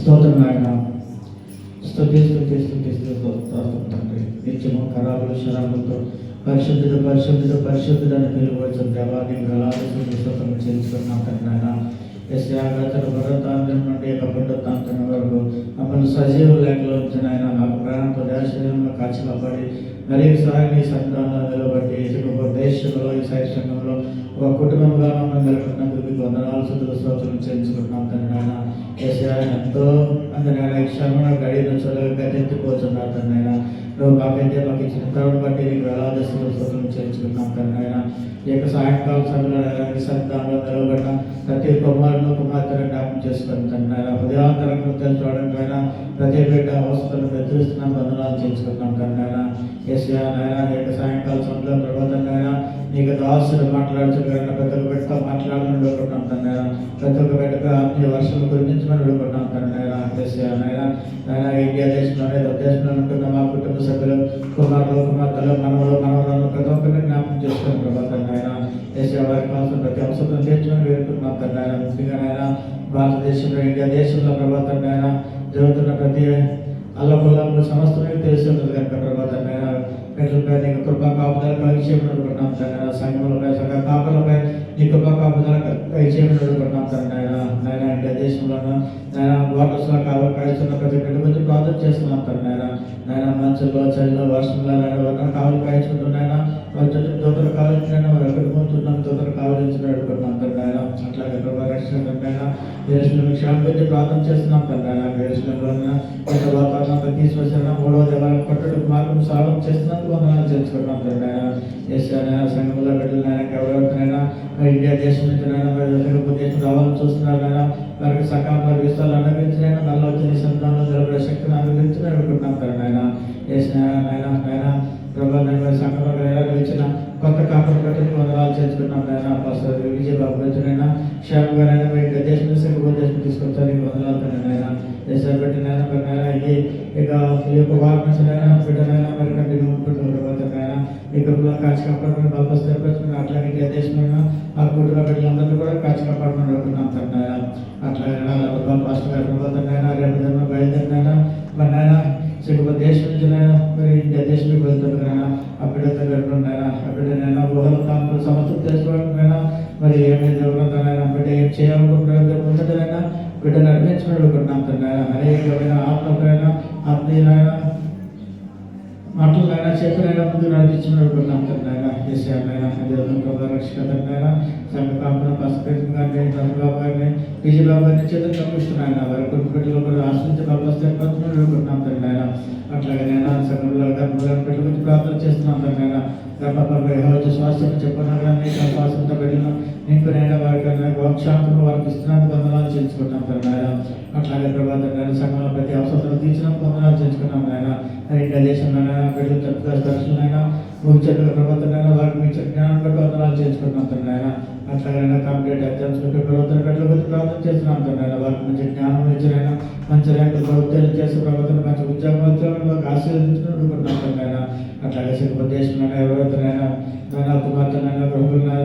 స్తోత్రం ఆయన. స్తుతిస్తూ తండ్రి. నిత్యము ఖరాబులు శరాబులతో పరిశుద్ధుడు పరిశుద్ధుడు పరిశుద్ధుడు అని పిలువవచ్చు దేవాది వేలాది స్తోత్రం చేయించుకున్నాం తండ్రి ఆయన. యశాగతన భరతాంతం నుండి పునరుత్థానం వరకు మమ్మల్ని సజీవ లేఖలో ఉంచిన ఆయన నాకు ప్రాణంతో దేశంలో కాచి కాపాడి మరియు సాయి సంతానంలో నిలబట్టి దేశంలో ఈ సాయి సంఘంలో ఒక కుటుంబంగా మమ్మల్ని నిలబెట్టినందుకు మీకు వందనాలు స్తోత్రం చేయించుకుంటున్నాం తండ్రి ఆయన. ఎంతో అందరి ఆయన క్షమణ గడిన చోట్ల గతెత్తిపోతున్నారు తండ్రి ఆయన. మాకైతే మాకు ఇచ్చిన తరుణం బట్టి నీకు వేలాది స్తోత్రం చేయించుకున్నాం తండ్రి ఆయన. ఈ యొక్క సాయంకాలం సమయంలో సంతానంలో నిలబడిన ప్రతి కుమారుడు కుమార్తెను జ్ఞాపకం చేసుకుని తండ్రి ఆయన. హృదయాంతరం తెలుసుకోవడానికి ఆయన ప్రతి బిడ్డ అవసరాలను బెదిరిస్తున్నాం వందనాలు చేయించుకున్నాం తండ్రి ఆయన. ఏసయ్యా నాయన ఈ యొక్క సాయంకాలం సమయంలో ప్రభుత్వం ఆయన నీకు దాసులు మాట్లాడుతున్న ప్రతి ఒక్క బిడ్డతో మాట్లాడాలని వేడుకుంటున్నాం తండ్రి ఆయన. ప్రతి ఒక్క బిడ్డగా ఆత్మీయ వర్షాలు గురించమని వేడుకుంటున్నాం తండ్రి ఆయన. ఏసయ్యా నాయన ఇండియా దేశంలోనే దేశంలో ఉంటున్న మా కుటుంబ సభ్యులు కుమారులు కుమార్తెలు మనవరాలు ప్రతి ఒక్కరిని జ్ఞాపకం చేసుకుని ప్రభుత్వం ఆయన. ఏసయ్యా వారి కోసం ప్రతి అవసరం తీర్చమని వేడుకుంటున్నాం తండ్రి ఆయన. ముఖ్యంగా ఆయన భారతదేశంలో ఇండియా దేశంలో ప్రభుత్వం ఆయన జరుగుతున్న ప్రతి అల్లపుల్లకు సమస్తమే తెలిసి ఉంటుంది కనుక ప్రభుత్వం ఆయన ప్రజలపై నీకు కృపా కాపుదల కలిసేమని అనుకుంటున్నాం తండ్రి. సంఘములపై సంఘ కాపులపై నీ కృపా కాపుదల కలిసేమని అనుకుంటున్నాం తండ్రి. నాయన ఇండియా దేశంలోనూ నాయన వాటర్స్లో కావాల్సిన ప్రతి బిడ్డ గురించి ప్రార్థన చేస్తున్నాం తండ్రి. నాయన మంచుల్లో చలిలో వర్షంలో నాయన కావాలి కాయించుకుంటున్నాయన వారి చుట్టూ దూతలు కావాల్సిన వారు ఎక్కడ పోతున్నాం దూతలు కావాల్సిన అడుగుతున్నాం తండ్రి. అట్లాగే ప్రభావ రక్షణ తండ్రి దేశంలో క్షేమం పెట్టి ప్రార్థన చేస్తున్నాం తండ్రి. దేశంలో వాతావరణం తీసుకొచ్చిన మూడవ దేవాలయం కట్టడం మార్గం సాగం చేస్తున్నందుకు వందనాలు చేసుకుంటున్నాం తండ్రి. ఏసైనా సంఘంలో బిడ్డలైనా ఎవరెవరినైనా ఇండియా దేశం నుంచి తెలుగు దేశం రావాలని చూస్తున్నారైనా వారికి సకాలంలో విస్తాలు అనుభవించినైనా మళ్ళీ వచ్చిన సంతానంలో నిలబడే శక్తిని అనుభవించిన అనుకుంటున్నాం తండ్రి. ఏసైనా ప్రభావ సంఘంలో ఇచ్చిన కొత్త కాపులు కట్టని వందనాలు చేసుకుంటున్నాం నాయన. విజయబాబు గురించినైనా క్షేమంగానైనా ఇండియా దేశం సింగపూర్ దేశం తీసుకొచ్చానికి వందనాలు తండ్రి. దేశాలు పెట్టినైనా మరి ఇక ఈ యొక్క వాగ్నైనా బిడ్డనైనా మరి కంటిన్యూ ఉంటున్నారు ప్రభుత్వం ఈ గ్రూప్లో కాచి కాపాడుకుని బల్బ స్థిరపరచుకుని అట్లాగే ఇండియా దేశంలో ఆ కూతురు బిడ్డలందరూ కూడా కాచి కాపాడుకుని అనుకున్నాం తండ్రి. అట్లాగే ఫస్ట్ గారు ప్రభుత్వం రేపు దిన బయలుదేరినైనా మరి నాయన సింగపూర్ దేశం నుంచి మరి ఇండియా దేశంలోకి వెళ్తున్నారైనా ఆ బిడ్డతో పెట్టుకున్నాయినా ఆ బిడ్డనైనా ఊహలు తాము సమస్యలు తెలుసుకోవడానికైనా మరి ఏమైనా ఎవరితోనైనా బిడ్డ ఏం చేయాలనుకుంటున్నారో ముందరైనా బిడ్డ నడిపించమని అనుకుంటున్నాం తండ్రి. అనేకమైన ఆత్మకైనా ఆత్మీయులైనా మాటలైనా చెప్పినైనా ముందు నడిపించమని అనుకుంటున్నాం తండ్రి. ఏసైనా అదే ప్రభావ రక్షణ తండ్రి సంఘ కాపున పసుపు గారిని చంద్రబాబు గారిని విజయబాబు గారిని చేతులు కనిపిస్తున్నాయన వారి కుటుంబీకులు కూడా ఆశ్రయించి బలపరుచుమని అనుకుంటున్నాం తండ్రి. అట్లాగే నేను సంఘంలో గర్భం బిడ్డ గురించి ప్రార్థన చేస్తున్నాం తండ్రి. గర్భంలో ఎవరైతే స్వాస్థ్యం చెప్పినా కానీ స్వాస్థ్యంతో బిడ్డను నింపునైనా వారికి వంశాంతంలో వారికి ఇస్తున్నాను వందనాలు చేయించుకుంటాం తండ్రి. అట్లాగే ప్రభావం సంఘంలో ప్రతి అవసరం తీర్చినందుకు వందనాలు చేయించుకున్నాం నాయన. ఇండియా దేశంలోనైనా బిడ్డలు తక్కువ దర్శనైనా ముఖ్యంగా ప్రభుత్వం వారికి మీ జ్ఞానం బట్టి వందనాలు చేయించుకుంటున్నాం తండ్రి. అట్లాగే కంప్లీట్ ఎగ్జామ్స్ ప్రభుత్వం బిడ్డల గురించి ప్రార్థన చేస్తున్నాం తండ్రి. వారికి మంచి జ్ఞానం ఇచ్చినైనా మంచి ర్యాంకులు ప్రభుత్వాలు చేసి ప్రభుత్వం మంచి ఉద్యోగాలు వారికి ఆశీర్వదించుకుంటున్నాం తండ్రి. అట్లాగే సింగపూర్ దేశంలో ఎవరైతేనైనా కుమార్తెనైనా గృహంలో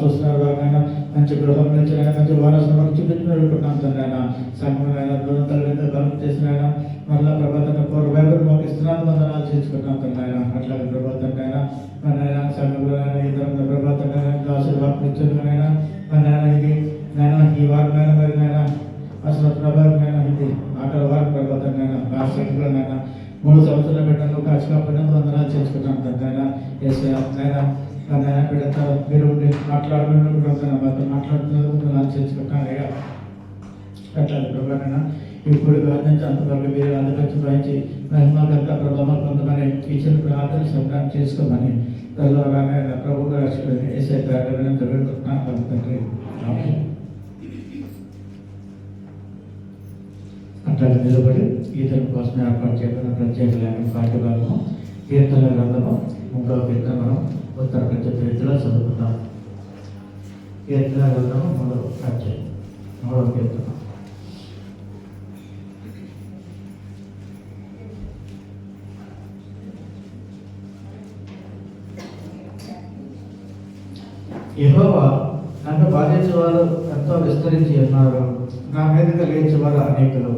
చూస్తున్నారు వారినైనా మంచి గృహం నుంచి మంచి వారసులు చూపించుకుని అనుకుంటున్నాం తండ్రి. సంఘమైనా దూరంతో బలం చేసినైనా మళ్ళీ ప్రభుత్వం పూర్వ వైపు మాకు ఇస్తున్నాను వందనాలు చేసుకుంటున్నాం తండ్రి. అట్లాగే ప్రభుత్వంకైనా మన సంఘంలో ఇతర ప్రభుత్వం దాసులు వారికి ఇచ్చుకునైనా మన ఇది నైనా ఈ వారినైనా మరి నైనా అసలు ప్రభావమైనా ఇది ఆటల వారి ప్రభుత్వంకైనా భాషలైనా 3 సంవత్సరాల బిడ్డలు కాచినప్పుడు వందనాలు చేసుకుంటాం తండ్రి. ఏసైనా బిడ్డతో మీరు మాట్లాడుకుంటున్నాను మాట్లాడుతున్నందుకు వందనాలు చేసుకుంటాను. అట్లాగే ప్రభావైనా ఇప్పుడు నుంచి అంతవరకు మీరు అందరికీ భరించి మహిమగంత ప్రభావం పొందమని ఇచ్చిన ప్రార్థన సంగ్రహం చేసుకోమని తల్లోగానే ప్రభుత్వ రాష్ట్రాన్ని ఏసై ప్రార్థన జరుగుతున్నాను తండ్రి. అట్లాగే నిలబడి ఈతల కోసం ఏర్పాటు చేయబడిన ప్రత్యేక పాఠ్యభాగము కీర్తన గ్రంథము 3వ కీర్తన మనం ఉత్తర ప్రత్యేక రీతిలో చదువుకుంటాం. కీర్తన గ్రంథము 3వ కీర్తన. యెహోవా నన్ను బాధించేవారు ఎంతో విస్తరించి ఉన్నారు, నా మీదగా లేచేవారు అనేకులు.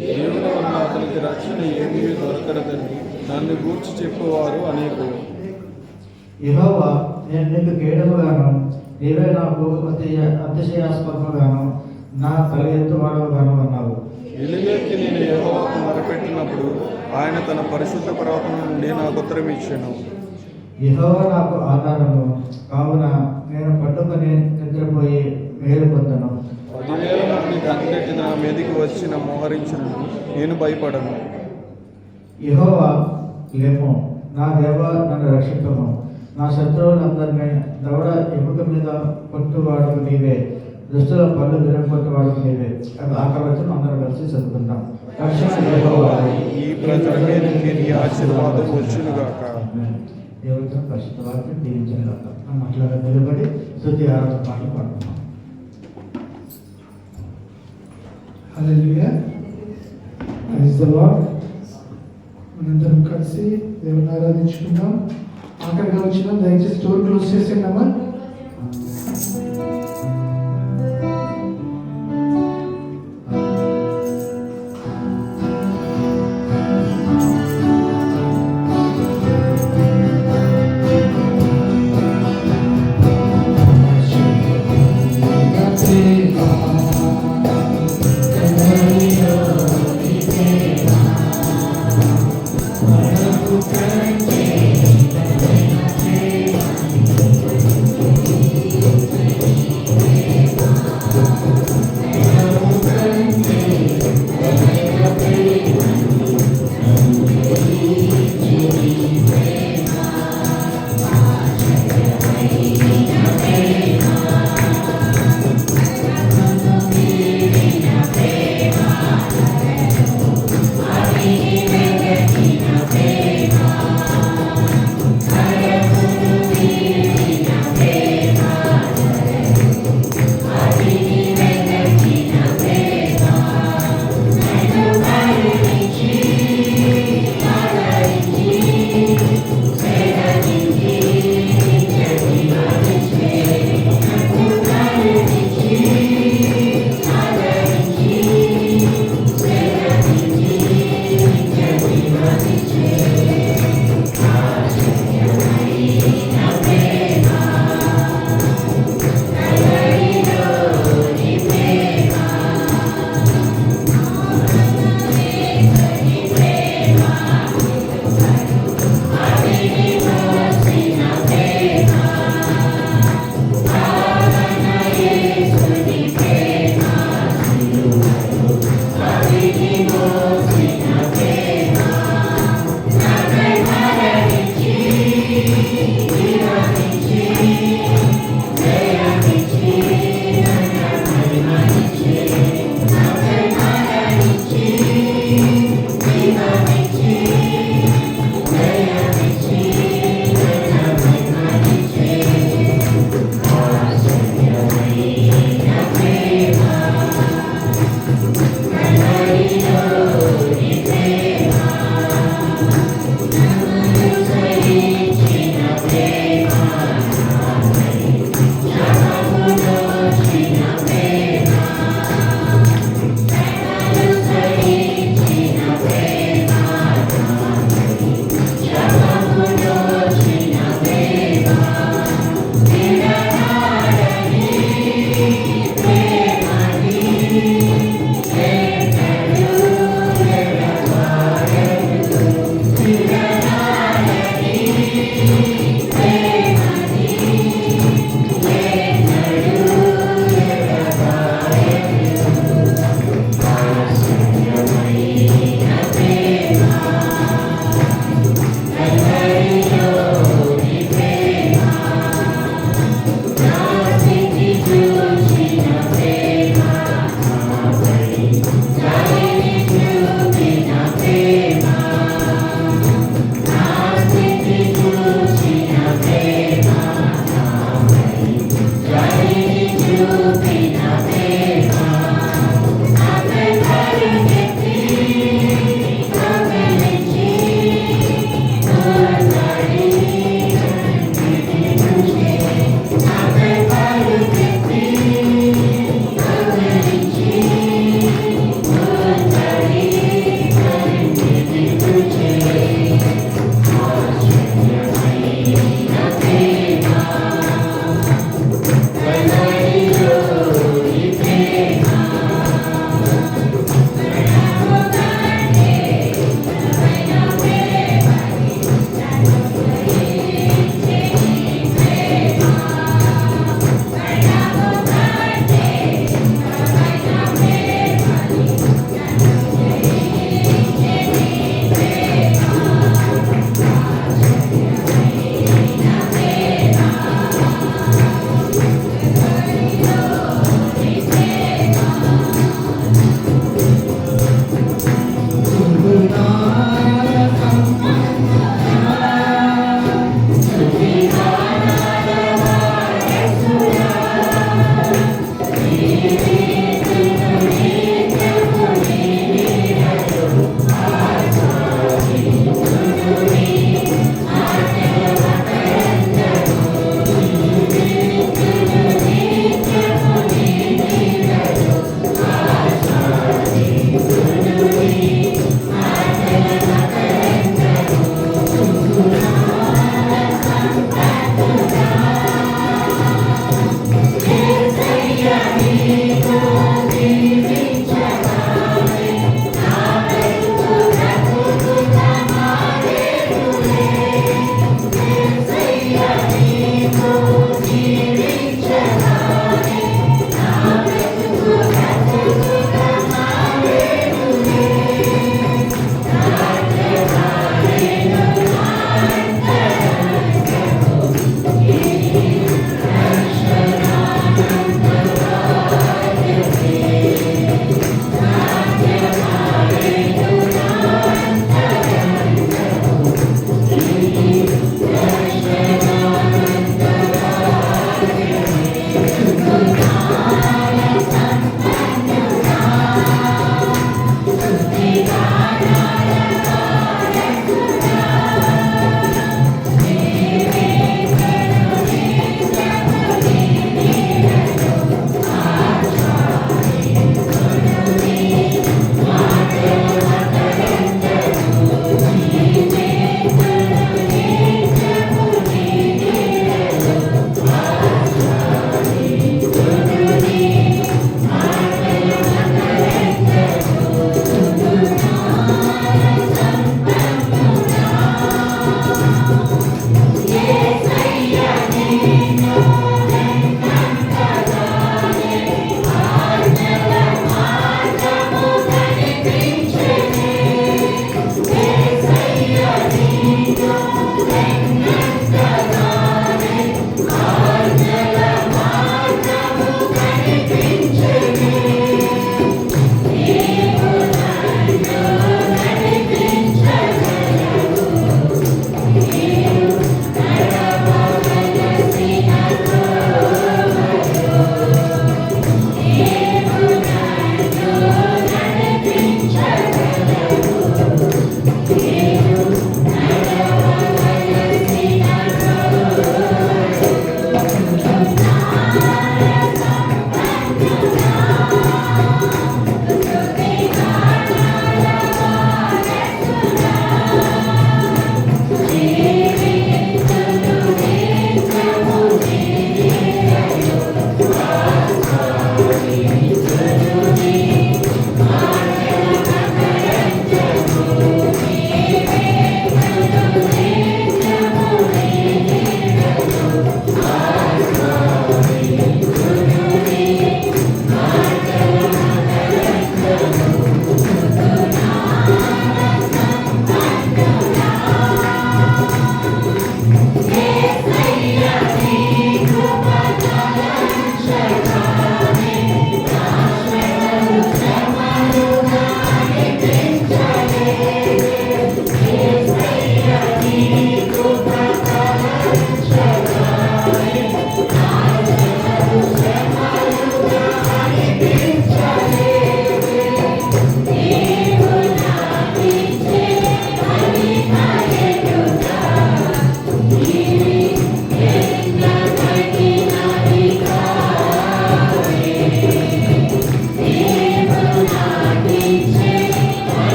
దేవుని వలన అతనికి రక్షణ ఏమీ దొరకడదని నన్ను గూర్చి చెప్పేవారు అనేకులు. యెహోవా, నేను నీకు కేడముగాను, నీవే నాకు అతిశయాస్పదముగాను, నా తల ఎత్తువాడవుగాను అన్నావు. ఎలుగెత్తి నేను యెహోవాకు మొరపెట్టినప్పుడు ఆయన తన పరిశుద్ధ పర్వతం నుండి నాకు ఉత్తరం ఇచ్చాను. యెహోవా నాకు ఆధారము కావున నేను పట్టుకొని నిద్రపోయి మేలు పొందను. 10,000 మంది కనిపెట్టి నా మీదికి వచ్చిన మోహరించును, నేను భయపడను. యెహోవా, లేము, నా దేవా, నన్ను రక్షింపము. నా శత్రువులందరినీ దవడ ఎముక మీద కొట్టువాడు నీవే, దుష్టుల పళ్ళు విరగొట్టువాడు నీవే. అది ఆకలి అందరూ కలిసి చదువుకుంటాం. రక్షణ యెహోవాదే. ఈ ప్రజల మీదకి నీ ఆశీర్వాదం వచ్చునుగాక. దేవుడితో పరిశుద్ధ వాక్యం దీవించను గాక. అట్లాగా నిలబడి స్తుతి ఆరాధన పాటలు పాడుతున్నాం. Hallelujah, praise the Lord. మనందరం కలిసి దేవుని ఆరాధించుకుందాం. ఆఖరిగా వచ్చినాం, దయచేసి డోర్ క్లోజ్ చేసేయండమ్మా. Thank you.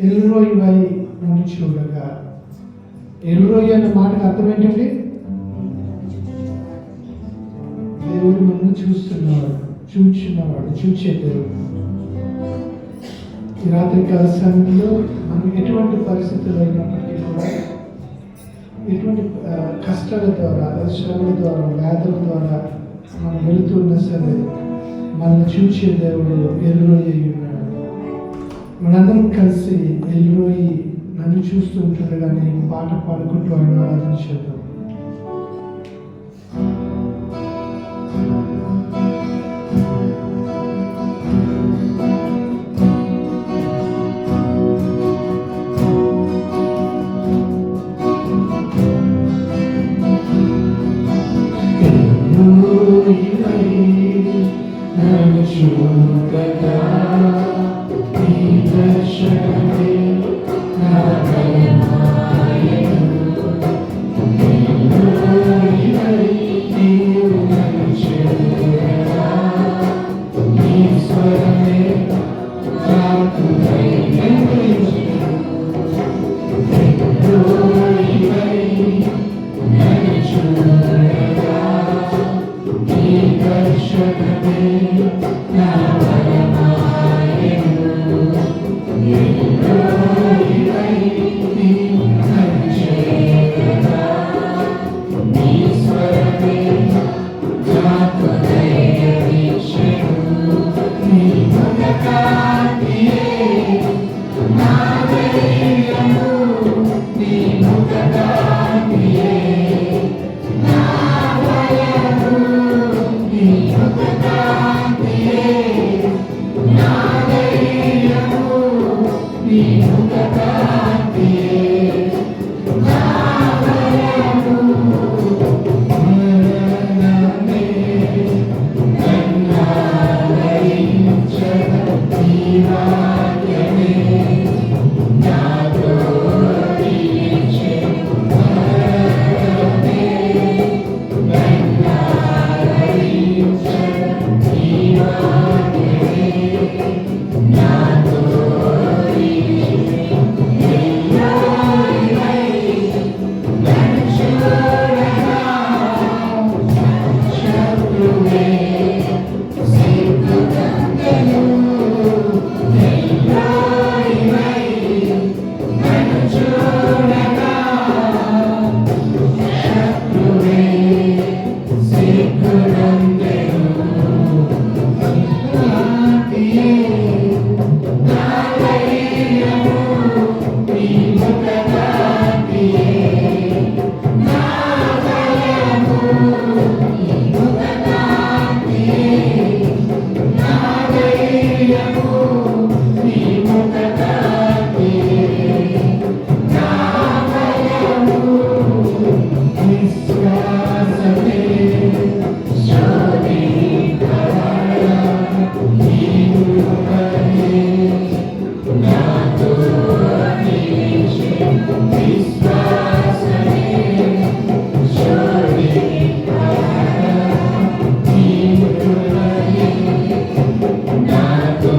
ఎల్రోయి వై నన్ను చూడగా. ఎల్రోయి అనే మాటకు అర్థం ఏంటండి? దేవుడు నన్ను చూస్తున్నవాడు, చూచే దేవుడు. ఈ రాత్రి కాల సమయంలో మనం ఎటువంటి పరిస్థితుల్లో ఉన్నప్పటికీ కూడా, ఎటువంటి కష్టాల ద్వారా, శ్రమల ద్వారా, వ్యాధుల ద్వారా మనం వెళుతున్నా సరే మనల్ని చూచే దేవుడు ఎల్రోయి అయి ఉన్నాడు. మనందరం కలిసి ఎల్రోయి నన్ను చూస్తూ ఉంటుండగానే పాట పాడుకుంటూ ఆయన ఆరాధన చేద్దాం. విశ్వాసమే శోధింపబడ నీవువనే నాతో నిలిచే విశ్వాసమే శోధింపబడ నీవువనే నాతో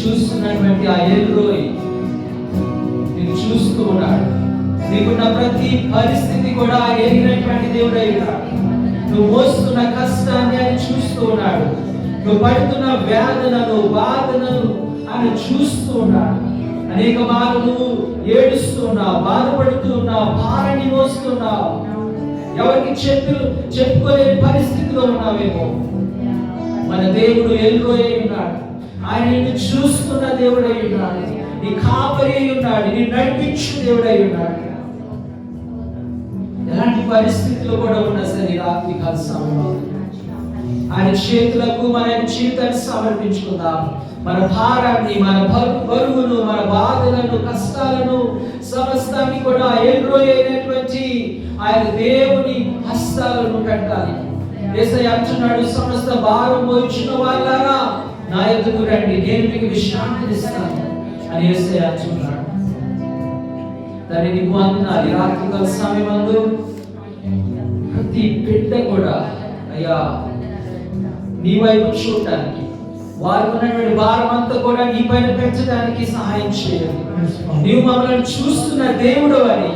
చూస్తున్నటువంటి ఆ ఎల్రోయ్ నేను చూస్తూ ఉన్నాడు. నీకున్న ప్రతి పరిస్థితి కూడా ఎరిగినటువంటి దేవుడై ఉన్నాడు. నువ్వు మోస్తున్న కష్టాన్ని ఆయన చూస్తూ ఉన్నాడు. నువ్వు పడుతున్న వేదనను బాధనను ఆయన చూస్తూ ఉన్నాడు. అనేక మార్లు నువ్వు ఏడుస్తున్నావు, బాధపడుతున్నావు, భారాన్ని మోస్తున్నావు, ఎవరికి చెప్పుకోలేని పరిస్థితిలో ఉన్నావేమో. మన దేవుడు ఎల్రోయ్ అయి ఉన్నాడు. ఆయన నిన్ను చూస్తున్న దేవుడై ఉన్నాడు. నీ కాపరి అయి ఉన్నాడు. నీ నడిపించు దేవుడై ఉన్నాడు. ఎలాంటి పరిస్థితుల్లో కూడా ఉన్నా సరే రాత్రి కాల సమయంలో ఆయన చేతులకు మన జీవితాన్ని సమర్పించుకుందాం. మన భారాన్ని, మన బరువును, మన బాధలను, కష్టాలను సమస్తాన్ని కూడా ఎల్రోయ్ అయినటువంటి ఆయన దేవుని హస్తాలను పెట్టాలి. యేసయ్య అంటున్నాడు, సమస్త భారం మోయించిన వాళ్ళారా నా యొద్దకు రండి, నేను మీకు విశ్రాంతిని ఇస్తాను అని యేసయ్య అంటున్నాడు. దాన్ని నీకు వందనాలు. రాత్రికాల సమయమందు ప్రతి బిడ్డ కూడా అయ్యా నీ వైపు చూడటానికి, వారికి ఉన్నటువంటి భారం అంతా కూడా నీ పైన పెంచడానికి సహాయం చేయాలి. నీవు మమ్మల్ని చూస్తున్న దేవుడు అని,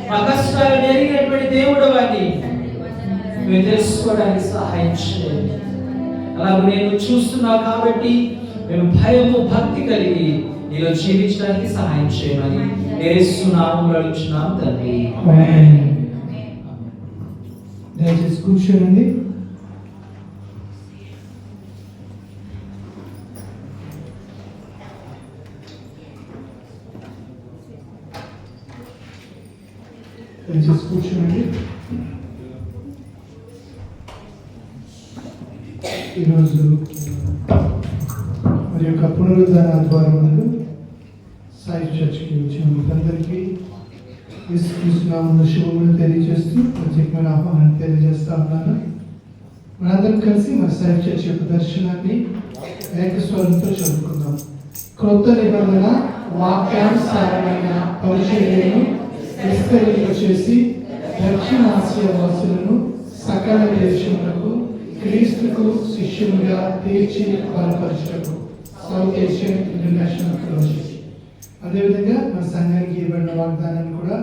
మా కష్టాలు ఎరిగినటువంటి దేవుడు అని మేము తెలుసుకోవడానికి సహాయం చేయాలి. అలాగే నేను చూస్తున్నావు కాబట్టి మేము భయము భక్తి కలిగి నీలో జీవించడానికి సహాయం చేయమని యేసునామములో అడుగుచున్నాం తండ్రి. దయచేసి కూర్చోండి. దయచేసి కూర్చోండి. ఈరోజు మరి యొక్క పునరుద్ధాన ఆధ్వర్యంలో సాయి చర్చ్కి వచ్చిన మీకందరికీ యేసుక్రీస్తునామములో శుభములు తెలియజేస్తూ ప్రత్యేకమైన ఆహ్వానాన్ని తెలియజేస్తా ఉన్నాను. మనందరం కలిసి మన సాయి చర్చ్ యొక్క దర్శనాన్ని ఏకస్వరంతో చదువుకుందాం. క్రొత్త నిబంధన వాక్యానుసారమైన పరిచర్యను విస్తరింపచేసి దక్షిణాసియా వాసులను సకల దేశములకు క్రీస్తుకు శిష్యులుగా తీర్చి బలపరచుటకు సౌత్ ఏషియన్ ఇంటర్నేషనల్ ఫెలోషిప్. అదేవిధంగా మన సంఘానికి ఇవ్వబడిన వాగ్దానాన్ని కూడా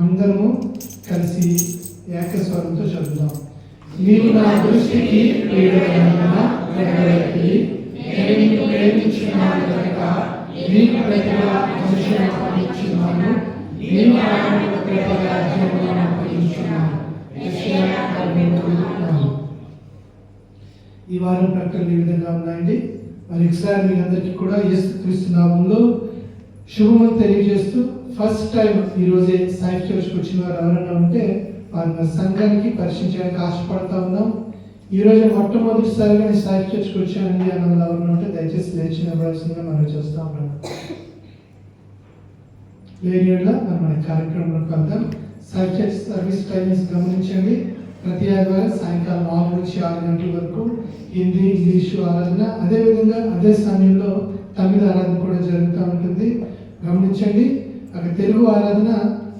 అందరము కలిసి ఏకస్వరంతో చదువుదాం. నీవు నా దృష్టికి నేను ప్రేమించున్నాను కనుక నీకు ప్రతిగా మనుషులను అప్పగించున్నాను, నీవు ఆయనకు ప్రతిగా జీవనం అప్పగించున్నాను. ఈ వారం ప్రకటనలు ఈ విధంగా ఉన్నాయండి. మరి ఒకసారి మీ అందరికీ కూడా యేసుక్రీస్తు నామములో శుభములు తెలియజేస్తూ ఫస్ట్ టైం ఈరోజే సాయి చర్చ్కి వచ్చిన వారు ఎవరైనా ఉంటే వారి సంఘానికి పరిచయించడానికి ఆశపడతా ఉన్నాం. ఈరోజు మొట్టమొదటిసారిగా నేను సాయి చర్చ్కి వచ్చానండి అన్న వాళ్ళు ఎవరైనా ఉంటే దయచేసి లేచి నిలబడాల్సిందిగా మనం చేస్తూ ఉన్నాం. లేని మనం మన కార్యక్రమంలోకి వెళ్దాం. సాయి చర్చ్ సర్వీస్ టైమింగ్స్ గమనించండి. ప్రతి ఆదివారం సాయంకాలం 4 నుంచి 6 గంటల వరకు హిందీ, ఇంగ్లీషు ఆరాధన, అదేవిధంగా అదే సమయంలో తమిళ ఆరాధన కూడా జరుగుతూ ఉంటుంది. గమనించండి. అక్కడ తెలుగు ఆరాధన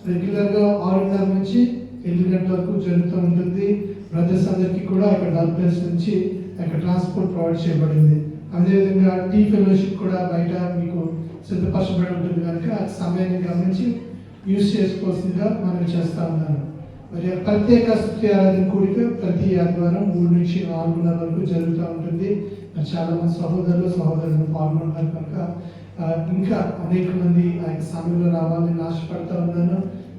రెగ్యులర్గా 6:30 నుంచి 8 గంటల వరకు జరుగుతూ ఉంటుంది. బ్రదర్స్ అందరికీ కూడా అక్కడ డల్ప్లస్ నుంచి అక్కడ ట్రాన్స్పోర్ట్ ప్రొవైడ్ చేయబడింది. అదేవిధంగా టీ ఫెలోషిప్ కూడా బయట మీకు సిద్ధపరచబడి ఉంటుంది కనుక ఆ సమయాన్ని గమనించి యూజ్ చేసుకోవాల్సిందిగా మనం చేస్తూ ఉన్నాను. మరి ప్రత్యేక స్తుతి ఆరాధన కూడిక ప్రతి ఆదివారం 3 నుంచి 4:30 వరకు జరుగుతూ ఉంటుంది. చాలా మంది సహోదరులు పాల్గొంటారు కనుక ఇంకా అనేక మంది ఆ సమయంలో రావాలని ఆశపడతా ఉన్నాను.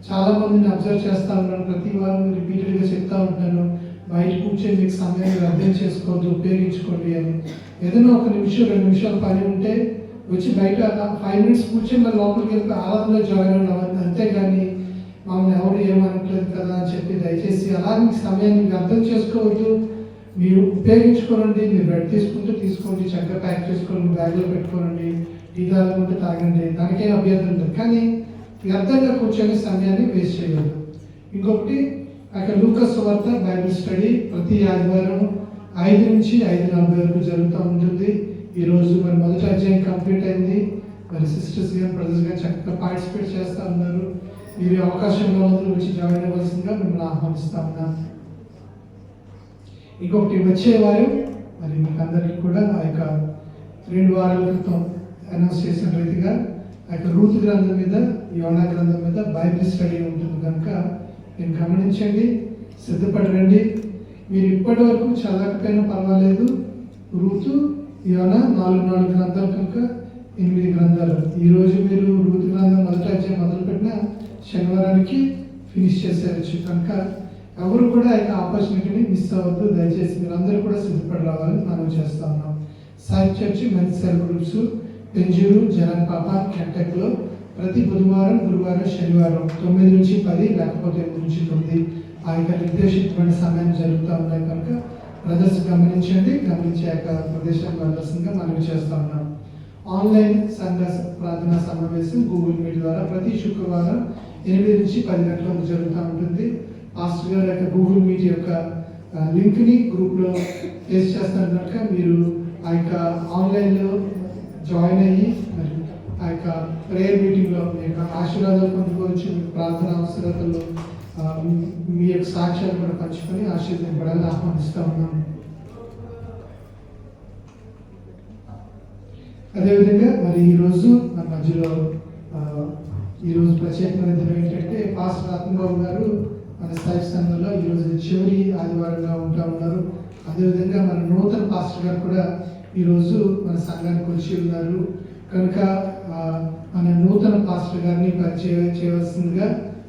చాలా మందిని అబ్జర్వ్ చేస్తూ ఉన్నాను. ప్రతి వారం రిపీటెడ్గా చెప్తా ఉంటాను, బయట కూర్చొని మీకు సమయాన్ని అర్థం చేసుకోవద్దు, ఉపయోగించుకోండి అని. ఏదైనా 1 నిమిషం 2 నిమిషాలు పని ఉంటే వచ్చి బయట 5 మినిట్స్ కూర్చొని మళ్ళీ లోపలికి వెళ్ళి ఆరాధనలో జాయిన్ అవ్వాలి. అంతేగాని మమ్మల్ని ఎవరు ఏమనట్లేదు కదా అని చెప్పి దయచేసి అలాగే సమయాన్ని అర్థం చేసుకోవద్దు. మీరు ఉపయోగించుకోనండి. మీరు బెడ్ తీసుకోండి, చక్కగా ప్యాక్ చేసుకోండి, బ్యాగ్లో పెట్టుకోనండి, టీ తాగుకుంటే తాగండి, దానికేం అభ్యర్థం ఉంటుంది. కానీ వ్యర్థంగా కూర్చొని సమయాన్ని వేస్ట్ చేయవద్దు. ఇంకొకటి అక్కడ లూకాసు వార్త బైబిల్ స్టడీ ప్రతి ఆదివారం 5 నుంచి 5:40 వరకు జరుగుతూ ఉంటుంది. ఈరోజు మరి మొదటి అధ్యాయం కంప్లీట్ అయింది. మరి సిస్టర్స్ కానీ బ్రదర్స్ కానీ చక్కగా పార్టిసిపేట్ చేస్తూ ఉన్నారు. మీరు అవకాశంలో వచ్చి జాయిన్ అవ్వాల్సిందిగా మిమ్మల్ని ఆహ్వానిస్తా ఉన్నాను. ఇంకొకటి వచ్చేవారు మరి మీకు అందరికీ కూడా ఆ యొక్క 2 వారాల క్రితం అనౌన్స్ చేసిన రీతిగా ఆ యొక్క రూతు గ్రంథం మీద, యోనా గ్రంథం మీద బైబిల్ స్టడీ ఉంటుంది కనుక నేను గమనించండి, సిద్ధపడి రండి. మీరు ఇప్పటి వరకు చదవకపోయినా పర్వాలేదు. రూతు, యోనా 4 గ్రంథాలు కనుక 8 గ్రంథాలు. ఈరోజు మీరు రూతు గ్రంథం మొదటి అధ్యాయం మొదలుపెట్టిన శనివారానికి ఫినిష్ చేసేయచ్చు కనుక ఎవరు కూడా ఆ ఆపర్చునిటీని మిస్ అవ్వద్దు. దయచేసి మీరు అందరూ కూడా సిద్ధపడి రావాలని మనం చేస్తా ఉన్నాం. Sai church men's cell groups పెంజూరు, జనన్పాప, కెంటక్లో ప్రతి బుధవారం, గురువారం, శనివారం 9 నుంచి 10 లేకపోతే 8 నుంచి 9 ఆ యొక్క నిర్దేశించబడిన సమయాన్ని జరుగుతూ ఉన్నాయి కనుక బ్రదర్స్ గమనించండి. గమనించే యొక్క ప్రదేశాన్ని వెళ్ళాల్సిందిగా మనం చేస్తూ ఉన్నాం. ఆన్లైన్ సంఘ ప్రార్థనా సమావేశం గూగుల్ మీట్ ద్వారా ప్రతి శుక్రవారం 8 నుంచి 10 గంటలకు జరుగుతూ ఉంటుంది. పాస్టర్ గారి యొక్క గూగుల్ మీట్ యొక్క లింక్ని గ్రూప్లో పేస్ట్ చేస్తారు కనుక మీరు ఆ యొక్క ఆన్లైన్లో జాయిన్ అయ్యి మరి ఆ ఆ యొక్క ప్రేయర్ మీటింగ్లో మీ యొక్క ఆశీర్వాదాలు పొందుకోవచ్చు, మీ ప్రార్థన అవసరతలు మీ యొక్క సాక్ష్యాలు కూడా పంచుకొని ఆశీర్వదింపడాలని ఆహ్వానిస్తూ ఉన్నాము. అదేవిధంగా మరి ఈరోజు మన మధ్యలో ఈరోజు ప్రత్యేకమైన దినం ఏంటంటే పాస్టర్ రత్నబాబు గారు మన స్థాయి సంఘంలో ఈరోజు చివరి ఆదివారంగా ఉంటా ఉన్నారు. అదేవిధంగా మన నూతన పాస్టర్ గారు కూడా ఈరోజు మన సంఘానికి వచ్చి ఉన్నారు. కనుక మన నూతన పాస్టర్ గారిని పరిచయం చేయవలసిందిగా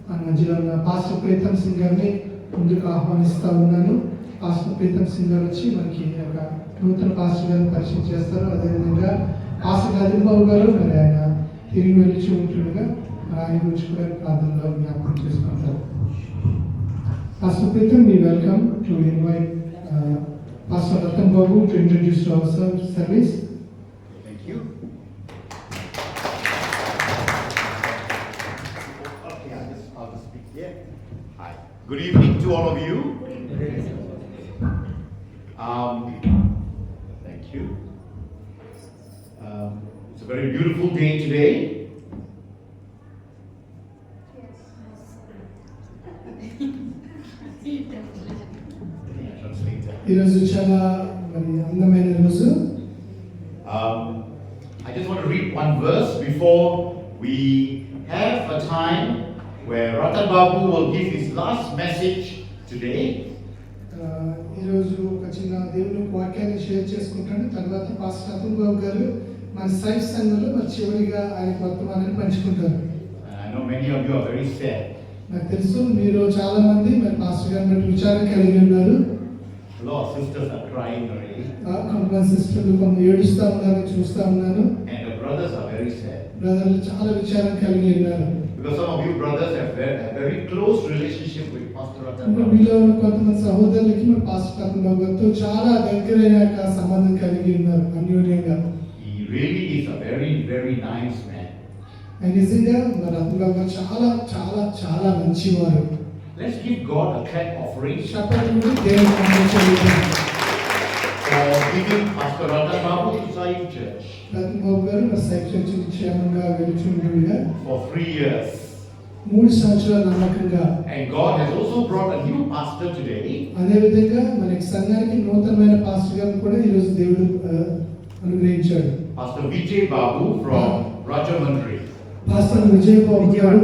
మన మధ్యలో ఉన్న పాస్టర్ ప్రీతం సింగ్ గారిని ముందుకు ఆహ్వానిస్తూ ఉన్నాను. పాస్టర్ ప్రీతం సింగ్ గారు వచ్చి మనకి ఒక నూతన పాస్టర్ గారిని పరిచయం చేస్తారు. అదేవిధంగా పాస్టర్ రాజబాబు గారు మరి ఆయన తిరిగి వెళ్ళి ఉంటుండగా ఆయన గురించి కూడా ప్రార్థనలో జ్ఞాపకం చేసుకుంటారు. Pastor Preetam, we welcome to invite Pastor Ratan Babu to introduce to our service. Thank you. Okay, I'll just speak here. Hi. Good evening to all of you. Thank you. It's a very beautiful day today. ఈరోజు చాలా మరి అందమైన రోజు. I just want to read one verse before we have a time where Ratan Babu will give his last message today. ఈరోజు ఒక చిన్న దేవుని వాక్యాన్ని షేర్ చేసుకుంటాను. తర్వాత పాస్టర్ రతన్ బాబు గారు మన సైఫ్ సంఘంలో మరి చివరిగా ఆయన వర్తమానాన్ని పంచుకుంటారు. I know many of you are very sad. నాకు తెలుసు మీరు చాలా మంది మరి పాస్టర్ గారిని బట్టి విచారం కలిగి ఉన్నారు. A lot of sisters are crying already. కొంతమంది సిస్టర్లు కొంత ఏడుస్తూ ఉన్నారు, చూస్తూ ఉన్నాను. And the brothers are very sad. బ్రదర్లు చాలా విచారం కలిగి ఉన్నారు. Because some of you brothers have a very close relationship with Pastor Ratan Babu. మీలో కొంతమంది సహోదరులకి మరి పాస్టర్ రతన్ బాబు గారితో చాలా దగ్గరైన సంబంధం కలిగి ఉన్నారు అన్యోన్యంగా. He really is a very, very nice man. ఆయన నిజంగా మరి రతన్ బాబు గారు చాలా చాలా చాలా మంచివారు. Let's give God a clap offering చెప్పండి దేవుని ఆశీర్వదించండి. for giving Pastor Ratan Babu to Saif Church Ratan Babu గారు మరి సైఫ్ చర్చ్ క్షేమంగా వెలుచుండగా for 3 years. 3 సంవత్సరాల నమ్మకంగా. And God has also brought a new pastor today. అదేవిధంగా మనకి సంఘానికి నూతనమైన పాస్టర్ గారిని కూడా ఈరోజు దేవుడు అనుగ్రహించాడు. Pastor Vijay Babu from Rajamandri. Pastor Vijay Babu గారు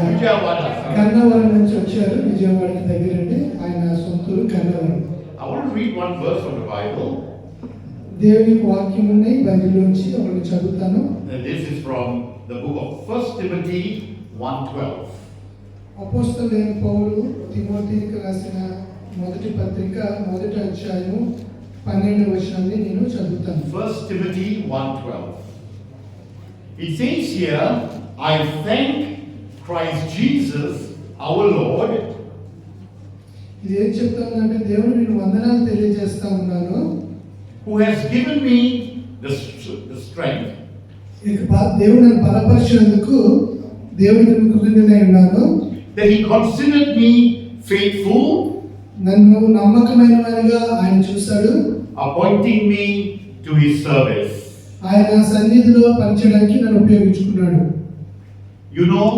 Vijayawada. కన్నవరం నుంచి వచ్చారు. విజయవాడకి దగ్గరండి. ఆయన సొంతూరు Kannavaram. I want to read one verse from the Bible. దేవుని వాక్యం ఉన్నాయి బైబిల్లోంచి ఒకటి చదువుతాను. This is from the book of 1 Timothy 1:12. అపోస్తలుడైన పౌలు తిమోతికి రాసిన మొదటి పత్రిక 1వ అధ్యాయము 12వ వచనాన్ని నేను చదువుతాను. 1 Timothy 1:12. It says here, I thank Christ Jesus our Lord. ఇది ఏం చెప్తానంటే దేవుడు నేను వందనాలు తెలియజేస్తా ఉన్నాను. Who has given me the strength. ఇక దేవుడు నన్ను బలపరిచినందుకు దేవుడికి కృతజ్ఞుడై ఉన్నాను. That he considered me faithful. నన్ను నమ్మకమైన వారిగా ఆయన చూశాడు. Appointing me to his service. ఆయన సన్నిధిలో పనిచేయడానికి నన్ను ఉపయోగించుకున్నాడు. You know,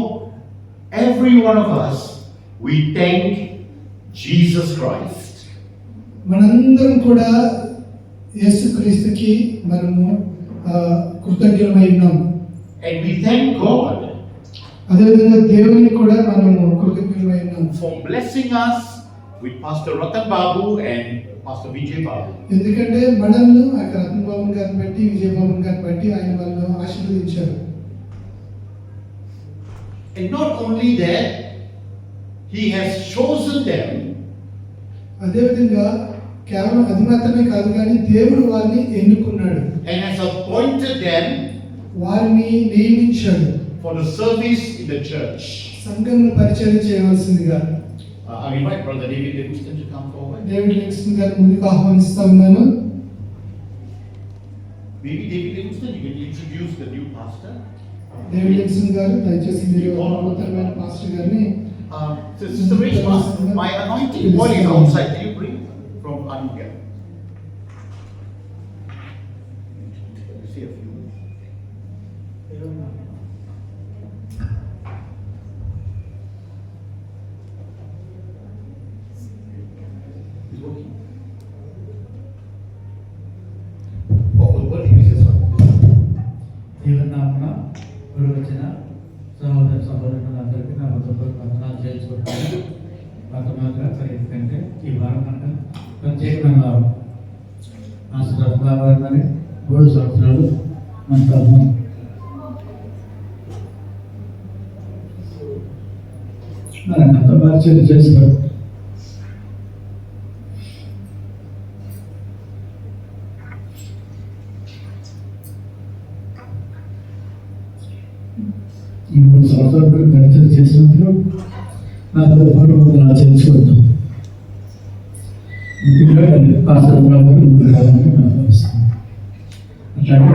every one of us, we thank Jesus Christ. మనందరం కూడా యేసుక్రీస్తుకి మనము కృతజ్ఞులమై ఉన్నాం. And we thank God అదేవిధంగా దేవునికి కూడా మనము కృతజ్ఞులమై ఉన్నాం for blessing us with Pastor Ratan Babu and Pastor Vijay Babu. ఎందుకంటే మనల్ని అక్కడ రతన్ బాబు గారిని బట్టి విజయ్ బాబు గారిని బట్టి ఆయన వాళ్ళు ఆశీర్వదించారు. And not only that, he has chosen them అదేవిధంగా కేవలం అది మాత్రమే కాదు కానీ దేవుడు వారిని ఎన్నుకున్నాడు, and has appointed them వారిని నియమించాడు for the service in the church. సంఘంలో పరిచయం చేయవలసిందిగా. I invite Brother David Livingston to come forward. David Livingston గారిని ముందుకు ఆహ్వానిస్తా ఉన్నాను. Maybe David Livingston, you can introduce the new pastor. David Livingston గారు దయచేసి మీరు నూతనమైన పాస్టర్ గారిని. Sister Rachel, my anointing oil is outside. Can you bring from Anuga? You see a few. సహోదర సహోదరులందరికీ నా హృదయపూర్వక వందనాలు చేసుకుంటాను. మాత్రమే మరి ఎందుకంటే ఈ వారం కనుక ప్రత్యేకమైన వారం. మాస్టర్ బాబారి 3 సంవత్సరాలు మన తరఫున అంత పరిచయం చేస్తారు. ఈ 3 సంవత్సరాలు పరిచయం చేసినప్పుడు నాకు పూర్వకంగా ఆచరించుకుంటాం. ముఖ్యంగా పాస్టర్ బాబు ముందుకు రావాలని మనం భావిస్తాం. అట్లాగే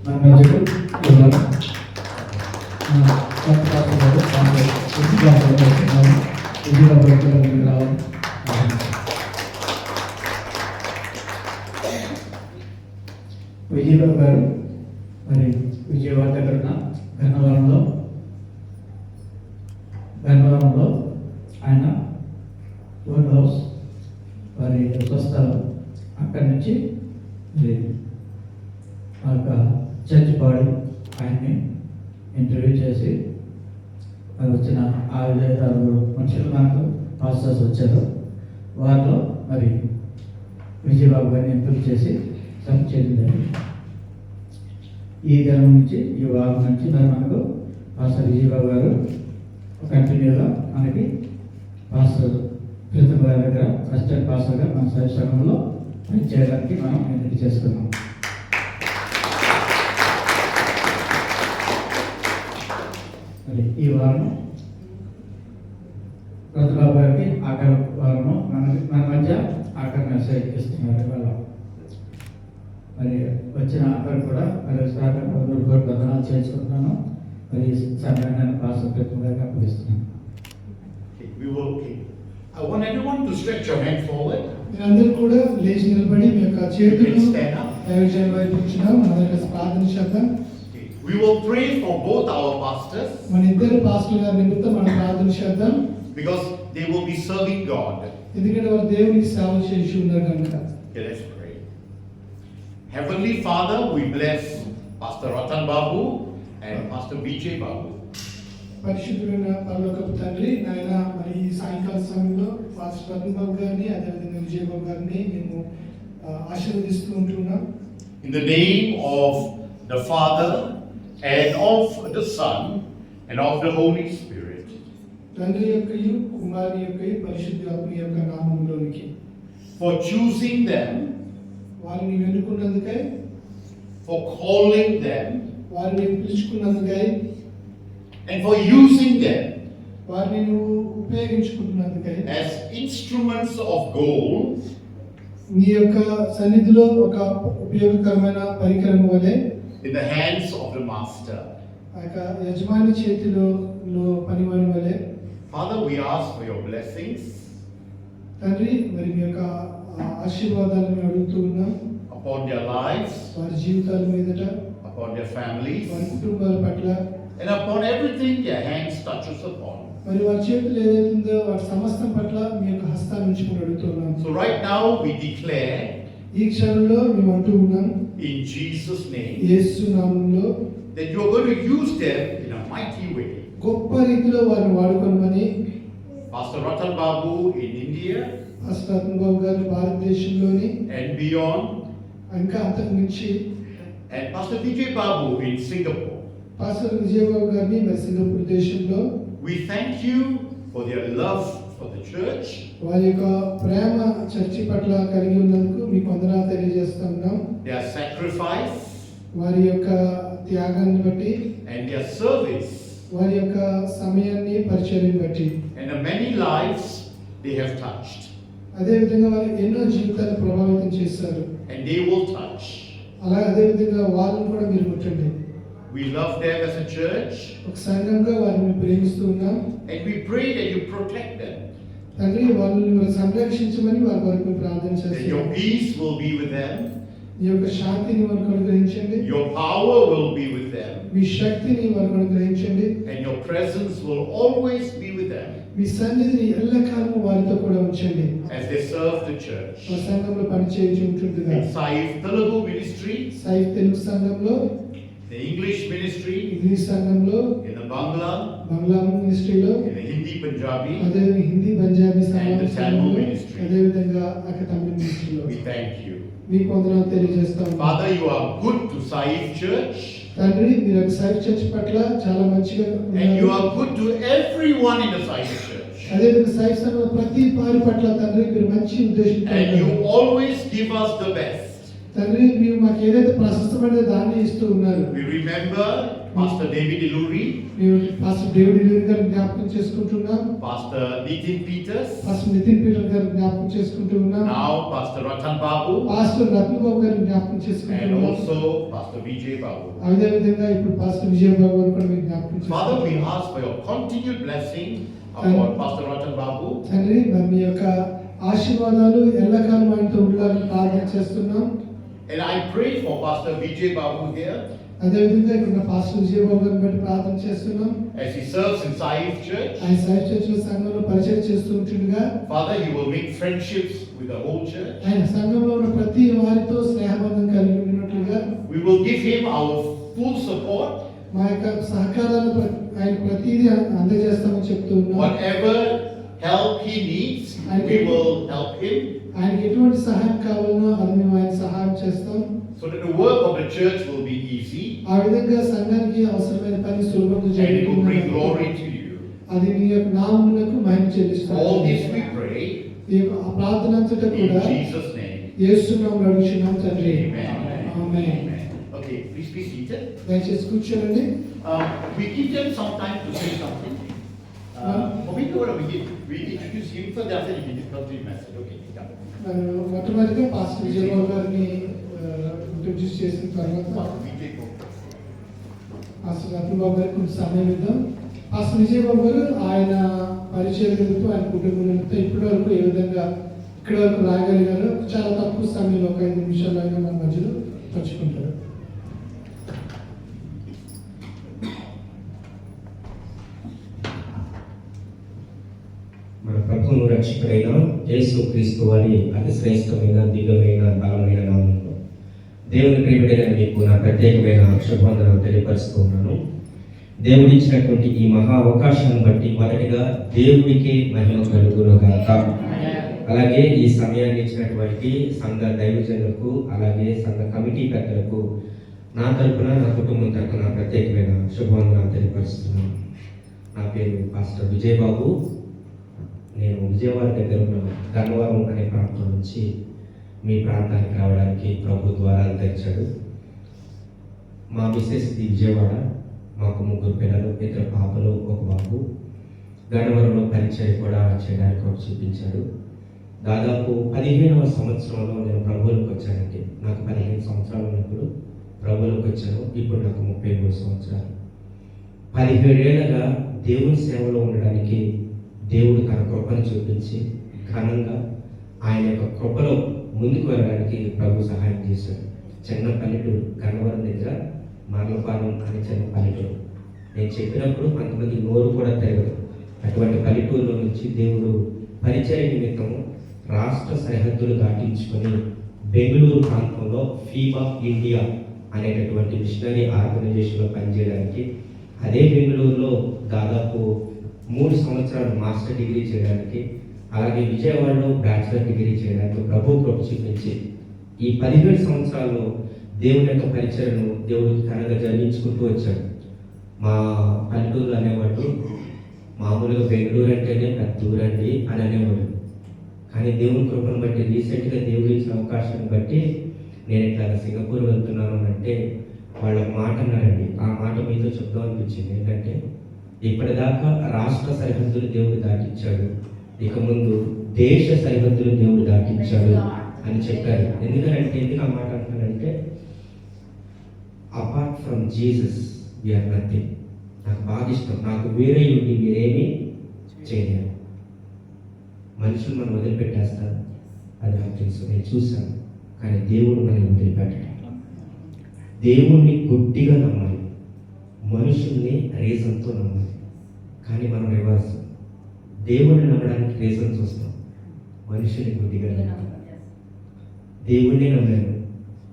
మన మధ్యలో విజయబాబు గారు మరి విజయవాడ దగ్గర ఉన్న గన్నవరంలో ఆయన ఓన్ హౌస్ వారి స్వస్థలం. అక్కడి నుంచి మరి ఆ యొక్క చర్చ్ బాడీ ఆయన్ని ఇంటర్వ్యూ చేసి మరి వచ్చిన 5-6 మనుషులు మనకు పాస్టర్స్ వచ్చారు. వారిలో మరి విజయబాబు గారిని ఎంపిక చేసి సబ్ చేసింది. ఈ దినం నుంచి ఈ వారం నుంచి మరి మనకు పాస్టర్ విజయబాబు గారు కంటిన్యూగా మనకి పాస్టర్ ప్రీతం గారి దగ్గర అసిస్టెంట్ పాస్టర్గా మన సంఘంలో పనిచేయడానికి మనం ఎంపిక చేసుకున్నాం. మరి ఈ వారం ప్రతిభా గారికి ఆఖరి వారము మన మధ్య ఆఖరి మెసేజ్ ఇస్తున్నారు. వాళ్ళ మరి వచ్చిన ఆఖరి కూడా మరి వందనాలు చేసుకుంటున్నాను. మరి సంఘాన్ని పాస్టర్ ప్రీతం గారికి అప్పగిస్తున్నాను. I want everyone to stretch your hand forward. మీరందరూ కూడా లేచి నిలబడి మీ యొక్క You చేతులు can stand up. దైవజనుల వైపు ఉంచుదాం. మన యొక్క ప్రార్థన చేద్దాం. We will pray for both our pastors మన ఇద్దరు పాస్టర్ గారి నిమిత్తం మనం ప్రార్థన చేద్దాం. because they will be serving God. ఎందుకంటే వారు దేవునికి సేవ చేసి ఉన్నారు కనుక. Okay, let's pray. Heavenly Father, we bless Pastor Ratan Babu and Pastor B.J. Babu. పరిశుద్ధుడైన పరలోకపు తండ్రి, నాయన మరి ఈ సాయంకాల సమయంలో పాస్టర్ రతన్ బాబు గారిని అదేవిధంగా విజయబాబు గారిని మేము ఆశీర్వదిస్తూ ఉంటున్నాం. In the name of the Father and of the Son and of the Holy Spirit. తండ్రి యొక్కయు కుమారుని యొక్కయు పరిశుద్ధాత్మ యొక్క నామములోనికి. For choosing them, వారిని ఎన్నుకున్నందుకై, for calling them, వారిని పిలుచుకున్నందుకై, and for using them వారిని నువ్వు ఉపయోగించుకుంటున్నందుకై, as instruments of gold నీ యొక్క సన్నిధిలో ఒక ఉపయోగకరమైన పరికరం వలె in the hands of the Master. ఆ యొక్క యజమాని చేతిలో పనివాని వలె. Father, we ask for your blessings తండ్రి మరి మీ యొక్క ఆశీర్వాదాలను అడుగుతూ ఉన్నాం. upon their lives, వారి జీవితాల మీదట, upon their families, వారి కుటుంబాల పట్ల, and upon everything their hands touches upon. మరి వారి చేతులు ఏదైతుందో వాటి సమస్తం పట్ల మీ యొక్క హస్తాన్ని ఉంచుకుని అడుగుతున్నాం. So right now we declare ఈ క్షణంలో మేము అంటూ ఉన్నాం in Jesus' name యేసు నామములో that you are going to use them in a mighty way. గొప్ప రీతిలో వారిని వాడుకోమని Pastor Ratan Babu in India pastor Ratan Babu గారు భారతదేశంలోని and beyond, ఇంకా అంతకు మించి and Pastor B.J. Babu in Singapore. Pastor Vijaya Babu గారిని మరి సింగపూర్ దేశంలో We thank you for their love for the church, వారి యొక్క ప్రేమ చర్చి పట్ల కలిగి ఉన్నందుకు మీకు వందనాలు తెలియజేస్తున్నాం. their sacrifice, వారి యొక్క త్యాగాన్ని బట్టి, and their service, వారి యొక్క సమయాన్ని పరిచర్యను బట్టి, and the many lives they have touched, అదేవిధంగా వారు ఎన్నో జీవితాలను ప్రభావితం చేశారు. and they will touch. అలా అదేవిధంగా వాళ్ళని కూడా మీరు ముట్టండి. We love them as a church, ఒక సంఘంగా వారిని ప్రేమిస్తూ ఉన్నాం. and we pray that you protect them, తండ్రి వాళ్ళని మీరు సంరక్షించమని వారి కొరకు ప్రార్థన that your చేస్తున్నాం. peace will be with them, మీ యొక్క శాంతిని వారికి అనుగ్రహించండి, your power will be with them, మీ శక్తిని వారికి అనుగ్రహించండి, and your presence will always be with them మీ సన్నిధిని ఎల్లకాలము వారితో కూడా ఉంచండి. as they serve the church. మా సంఘంలో పనిచేయచ్చు ఉంటుందిగా In Saif Telugu Ministry, Saif Telugu సంఘంలో the English ministry, ఇంగ్లీష్ సంఘంలో, in the Bangla, బంగ్లా మినిస్ట్రీలో, in the Hindi Punjabi. అదే Hindi Punjabi And the Tamil సంఘంలో, ministry. అదే విధంగా అక్కడ తమిళ మినిస్ట్రీలో We thank you. మీకు వందనాలు తెలియజేస్తాం. Father, you are good to Saif Church, తండ్రి, మీరు ఒక సైఫ్ చర్చ్ పట్ల చాలా మంచిగా and you ఉన్నారు. are good to everyone in the Saif Church. అదే విధంగా సైఫ్ సంఘంలో ప్రతి వారి పట్ల తండ్రి మీరు మంచి ఉద్దేశంతో And you ఉన్నారు. always give us the best. తండ్రి, మీరు మాకు ఏదైతే ప్రశస్తమైన దాన్ని ఇస్తూ ఉన్నారు. We remember Pastor David Iluri, మేము పాస్టర్ డేవిడ్ ఇల్లూరి గారిని జ్ఞాపకం చేసుకుంటున్నాం. Pastor Nitin Peters, pastor Nitin Peter గారిని జ్ఞాపకం చేసుకుంటూ ఉన్నాం. now Pastor Ratan Babu, pastor Ratnababu గారిని జ్ఞాపకం చేసుకుంటూ and ఉన్నాం. also Pastor Vijay Babu. అదే విధంగా ఇప్పుడు పాస్టర్ విజయబాబు గారు కూడా మీకు జ్ఞాపకం Father, we చేసుకుంటున్నాం. ask for your continued blessing upon Pastor Ratan Babu. తండ్రి, మరి మీ యొక్క ఆశీర్వాదాలు ఎల్లకాలం ఆయనతో ఉండాలని ప్రార్థన చేస్తున్నాం. And I pray for Pastor Vijay Babu here అదే విధంగా ఇక్కడ పాస్టర్ విజయబాబు గారిని బట్టి ప్రార్థన చేస్తున్నాం. as he serves in Saif Church. ఆయన సైఫ్ చర్చ్ సంఘంలో పరిచయం చేస్తూ ఉంటుండగా Father, you will make friendships with the whole church. ఆయన సంఘంలో ఉన్న ప్రతి వారితో స్నేహబంధం కలిగి ఉన్నట్లుగా We will give him our full support. మా యొక్క సహకారాలు ఆయన ప్రతిదీ అందజేస్తామని చెప్తూ ఉన్నాం. Whatever help he needs, we will help him, ఆయనకి ఎటువంటి సహాయం కావాలనో అది మేము ఆయన సహాయం చేస్తాం. so that the work of the church will be easy ఆ విధంగా సంఘానికి అవసరమైన పని సులభంగా and it will bring glory జరుగుతుంది. to you. అది మీ యొక్క నామమునకు మహిమ చెల్లిస్తాం. All this we pray ఈ యొక్క ప్రార్థన అంతటా in కూడా Jesus' name. యేసు నామములో అడుగుచున్నాం తండ్రి. Amen. Amen. Okay, please be seated. దయచేసి కూర్చోండి. We give them some time to say something. We introduce him first, after he can complete message. Okay, yeah. మొట్టమొదటిగా పాస్టర్ విజయబాబు గారిని ఇంట్రొడ్యూస్ చేసిన తర్వాత Pastor Vijay Babu. Pastor Ratnababu గారికి కొంచెం సమయం ఇద్దాం. పాస్టర్ విజయబాబు గారు ఆయన పరిచయం నిమిత్తం, ఆయన కుటుంబం నిమిత్తం ఇప్పటి వరకు ఏ విధంగా ఇక్కడి వరకు రాగలిగారు చాలా తక్కువ సమయంలో, ఒక 5 నిమిషాలు అయినా మన మధ్యలో పంచుకుంటారు. మన ప్రభువును రక్షకుడైన యేసు క్రీస్తు వారి అతి శ్రేష్టమైన దివ్యమైన బలమైన నామంలో దేవుని ప్రియమైన మీకు నా ప్రత్యేకమైన శుభవందనాలు తెలియపరుస్తూ ఉన్నాను. దేవుడిచ్చినటువంటి ఈ మహా అవకాశాన్ని బట్టి మొదటిగా దేవుడికి మహిమ కలుగును గాక. అలాగే ఈ సమయాన్ని ఇచ్చినటువంటి సంఘ దైవజనులకు, అలాగే సంఘ కమిటీ పెద్దలకు నా తరపున, నా కుటుంబం తరపున ప్రత్యేకమైన శుభవందనాలు తెలియపరుస్తున్నాను. నా పేరు పాస్టర్ విజయబాబు. నేను విజయవాడ దగ్గర ఉన్న గన్నవరం అనే ప్రాంతం నుంచి మీ ప్రాంతానికి రావడానికి ప్రభు ద్వారాలు తెరిచాడు. మా మిస్సెస్ విజయవాడ, మాకు 3 పిల్లలు, 2 పాపలు, 1 బాబు. గన్నవరంలో పరిచయం కూడా చేయడానికి ఒక చూపించాడు. దాదాపు 15వ సంవత్సరంలో నేను ప్రభువులకు వచ్చానండి. నాకు 15 సంవత్సరాలు ఉన్నప్పుడు ప్రభువులకు వచ్చాను. ఇప్పుడు నాకు 33 సంవత్సరాలు. 17 ఏళ్ళగా దేవుని సేవలో ఉండడానికి దేవుడు తన కృపను చూపించి ఘనంగా ఆయన యొక్క కృపలో ముందుకు వెళ్ళడానికి ప్రభు సహాయం చేశాడు. చిన్న పల్లెటూరు, గన్నవరం దగ్గర మర్లపాలెం అనే చిన్న పల్లెటూరు. నేను చెప్పినప్పుడు కొంతమంది నోరు కూడా తిరగదు. అటువంటి పల్లెటూరులో నుంచి దేవుడు పరిచయ నిమిత్తము రాష్ట్ర సరిహద్దులు దాటించుకొని బెంగళూరు ప్రాంతంలో ఫీబా ఇండియా అనేటటువంటి మిషనరీ ఆర్గనైజేషన్లో పనిచేయడానికి, అదే బెంగళూరులో దాదాపు 3 సంవత్సరాలు మాస్టర్ డిగ్రీ చేయడానికి, అలాగే విజయవాడలో బ్యాచిలర్ డిగ్రీ చేయడానికి ప్రభు కృప చూపించి ఈ 17 సంవత్సరాల్లో దేవుని యొక్క పరిచయను దేవుడికి ఘనంగా జరిగించుకుంటూ వచ్చాడు. మా పల్లెటూరు అనేవాడు మామూలుగా బెంగళూరు అంటేనే పెద్ద ఊరండి అని అనేవాడు. కానీ దేవుని కృపను బట్టి రీసెంట్గా దేవుడు ఇచ్చిన అవకాశాన్ని బట్టి నేను ఇట్లా సింగపూర్ వెళ్తున్నాను అంటే వాళ్ళ మాట అన్నారండి. ఆ మాట మీతో చెప్దాం అనిపించింది. ఏంటంటే ఇప్పటిదాకా రాష్ట్ర సరిహద్దులు దేవుడు దాటించాడు, ఇక ముందు దేశ సరిహద్దులు దేవుడు దాటించాడు అని చెప్పారు. ఎందుకు ఆ మాట అంటున్నానంటే, apart from Jesus we are nothing. నాకు బాగా ఇష్టం. నాకు వేరే ఉండి మీరేమీ చేయలేరు. మనుషులు మనం వదిలిపెట్టేస్తారు, అది నాకు తెలుసు, నేను చూశాను. కానీ దేవుడు మనం వదిలిపెట్టడం, దేవుణ్ణి గుడ్డిగా నమ్మాలి, మనుషుల్ని రీజన్తో నమ్మాలి. కానీ మనం రివర్స్, దేవుణ్ణి నమ్మడానికి రీజన్స్ వస్తాం, మనుషుల్ని గుడ్డిగా నమ్మాలి. దేవుణ్ణి నమ్మాను,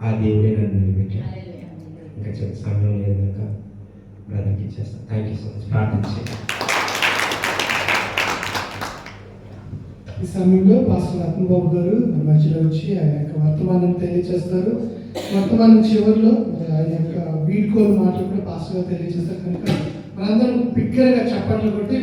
ఆ దేవుడే నన్ను నిలబెట్టాడు. ఇంకా చిన్న సమయం లేదు కనుక బ్రదర్కి ఇచ్చేస్తాను. Thank you so much. ప్రార్థించి ఈ సమయంలో పాస్టర్ రత్నబాబు గారు మన మధ్యలో వచ్చి ఆయన యొక్క వర్తమానం తెలియజేస్తారు. వర్తమానం చివరిలో ఆయన యొక్క వీడ్కోలు మాటలు కూడా పాస్టర్ గారు తెలియజేస్తారు కనుక మనందరం బిగ్గరగా చప్పట్లు కొట్టి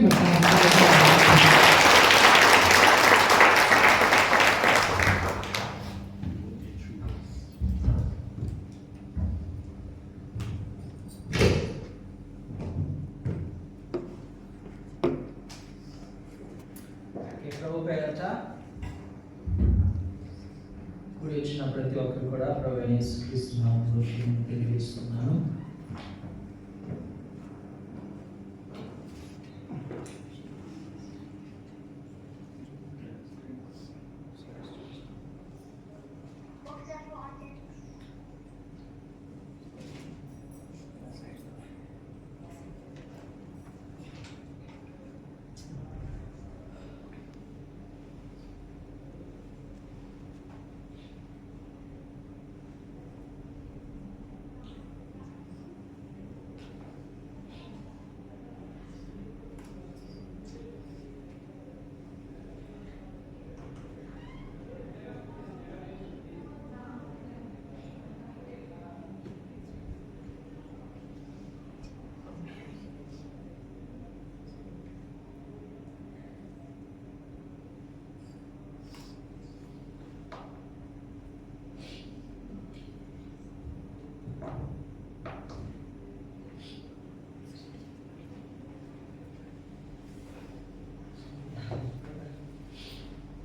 ప్రభు పేరట కూడి వచ్చిన ప్రతి ఒక్కరు కూడా ప్రభు యేసుక్రీస్తు నామములో శుభములు తెలియజేస్తున్నాను.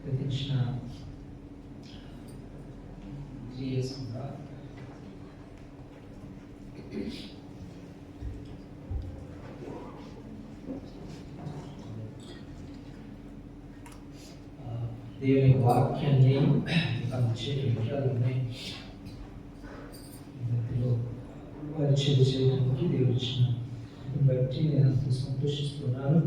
ప్రతిష్ఠ జీఎస్గా దేవుని వాక్యాన్ని పరిచయం విషయాలు ఉన్నాయి. పరిచయం చేయడానికి దేవుడు ఇచ్చిన బట్టి నేను అంత సంతోషిస్తున్నాను.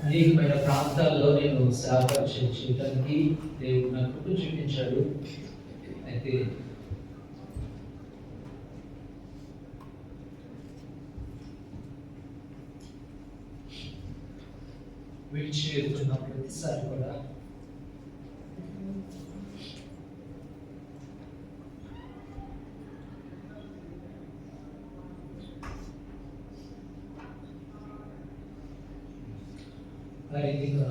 అనేకమైన ప్రాంతాల్లో నేను సేవ చేయడానికి దేవుడు నాకు చూపించాడు. అయితే విడిచి వెళ్తున్న ప్రతిసారి కూడా రీతిగా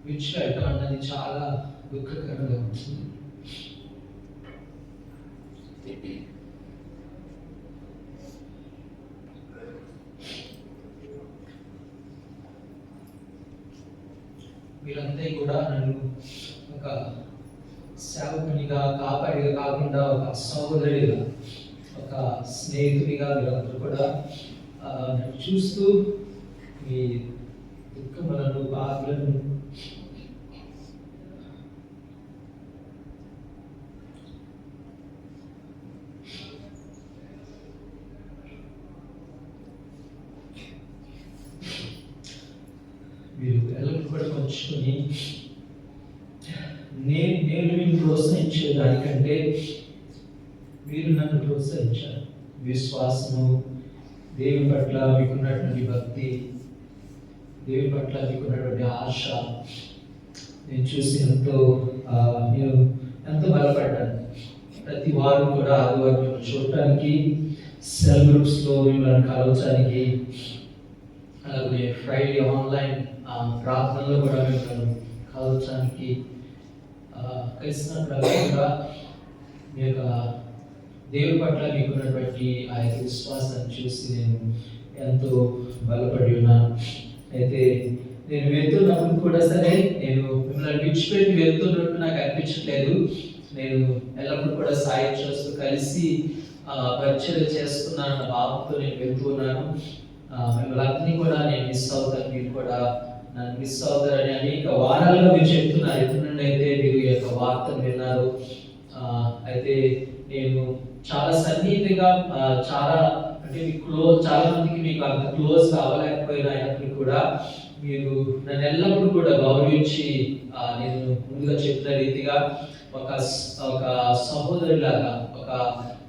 విడిచిపెట్టడం అన్నది చాలా దుఃఖకరంగా ఉంటుంది. వీళ్ళందరూ కూడా నన్ను ఒక సేవకునిగా కాపాడిగా కాకుండా ఒక సహోదరుడిగా ఒక స్నేహితుడిగా వీళ్ళందరూ కూడా నన్ను చూస్తూ మీ దుఃఖములను బాధలను మీరు ఎల్లరూ కూడా పంచుకొని నేను మీరు ప్రోత్సహించే దానికంటే మీరు నన్ను ప్రోత్సహించారు. విశ్వాసము, దేవుని పట్ల మీకున్నటువంటి భక్తి, దేవుని పట్ల మీకున్నటువంటి ఆశ నేను చూసి నేను ఎంతో బలపడ్డాను. ప్రతి వారం కూడా ఆదివారం మిమ్మల్ని చూడటానికి, సెల్ గ్రూప్స్లో మిమ్మల్ని కలవటానికి, అలాగే ఫ్రైడే ఆన్లైన్ ప్రార్థనలో కూడా మిమ్మల్ని కలవటానికి కలిసినప్పుడు కూడా మీ యొక్క దేవుని పట్ల మీకున్నటువంటి ఆ యొక్క విశ్వాసాన్ని చూసి నేను ఎంతో బలపడి ఉన్నాను. అయితే నేను వెళ్తున్నప్పుడు కూడా సరే నేను మిమ్మల్ని విడిచిపెట్టి వెళ్తున్నట్టు నాకు అనిపించట్లేదు. నేను ఎల్లప్పుడూ కూడా సాయం చేస్తూ కలిసి పరిచయం చేస్తున్నాను భావంతో నేను వెళ్తున్నాను. మిమ్మల్ని అందరినీ కూడా నేను మిస్ అవుతాను, మీరు కూడా నన్ను మిస్ అవుతారని అనేక వారాలుగా మీరు చెప్తున్నారు. ఎప్పటి నుండి అయితే మీరు ఈ యొక్క వార్తను విన్నారు. అయితే నేను చాలా సన్నిహితంగా చాలా అంటే మీకు చాలా మందికి మీకు అంత క్లోజ్ కావలేకపోయినా అయినప్పుడు కూడా మీరు నన్ను ఎల్లప్పుడూ కూడా గౌరవించి నేను ముందుగా చెప్పిన రీతిగా ఒక సహోదరులాగా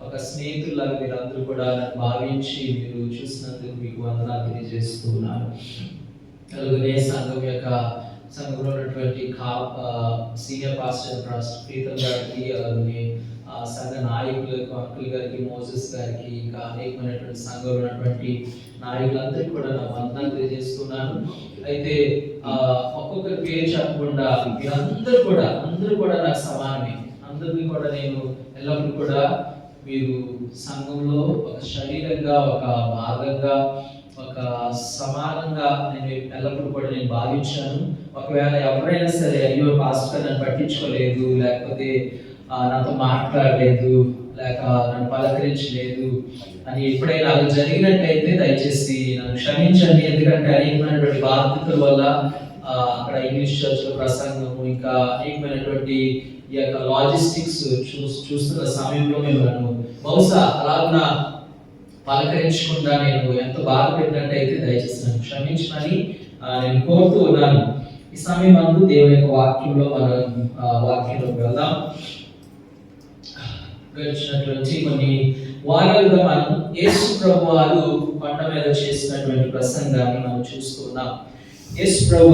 ఒక స్నేహితులాగా మీరందరూ కూడా నన్ను భావించి మీరు చూసినందుకు మీకు వందనాలు తెలియజేస్తున్నాను. అలాగే సంఘంలో ఉన్నటువంటి సీనియర్ పాస్టర్ ప్రీతం గారికి, అలాగే సంఘ నాయకులకు, అంకుల్ గారికి, మోసెస్ గారికి, ఇంకా అనేకమైనటువంటి సంఘంలో ఉన్నటువంటి నాయకులందరికీ కూడా నా వందనాలు తెలియజేస్తున్నాను. అయితే ఒక్కొక్కరి పేరు చెప్పకుండా మీరందరూ కూడా నాకు సమానమే. అందరినీ కూడా నేను ఎల్లప్పుడూ కూడా మీరు సంఘంలో ఒక శరీరంగా, ఒక భాగంగా, ఒక సమానంగా నేను ఎల్లప్పుడూ కూడా నేను భావించాను. ఒకవేళ ఎవరైనా సరే అయ్యో పాస్టర్ నన్ను పట్టించుకోలేదు, లేకపోతే నాతో మాట్లాడలేదు, లేక నన్ను పలకరించలేదు అని ఎప్పుడైనా అది జరిగినట్లయితే దయచేసి నన్ను క్షమించండి. ఎందుకంటే అనేకమైనటువంటి బాధ్యతల వల్ల అక్కడ ఇంగ్లీష్ చర్చ్లో ప్రసంగము, ఇంకా అనేకమైనటువంటి ఈ యొక్క లాజిస్టిక్స్ చూస్తున్న సమయంలో మేము నన్ను బహుశా అలాగున పలకరించకుండా నేను ఎంత బాధపెట్టినట్టయితే దయచేసి నన్ను క్షమించమని నేను కోరుతూ ఉన్నాను. ఈ సమయం అందు దేవుని యొక్క వాక్యంలో వాక్యంలోకి వెళ్దాం. గడిచినటువంటి కొన్ని వారాలుగా మనం యేసు ప్రభు వారు కొండ మీద చేసినటువంటి ప్రసంగాన్ని మనం చూస్తున్నాం. యేసు ప్రభు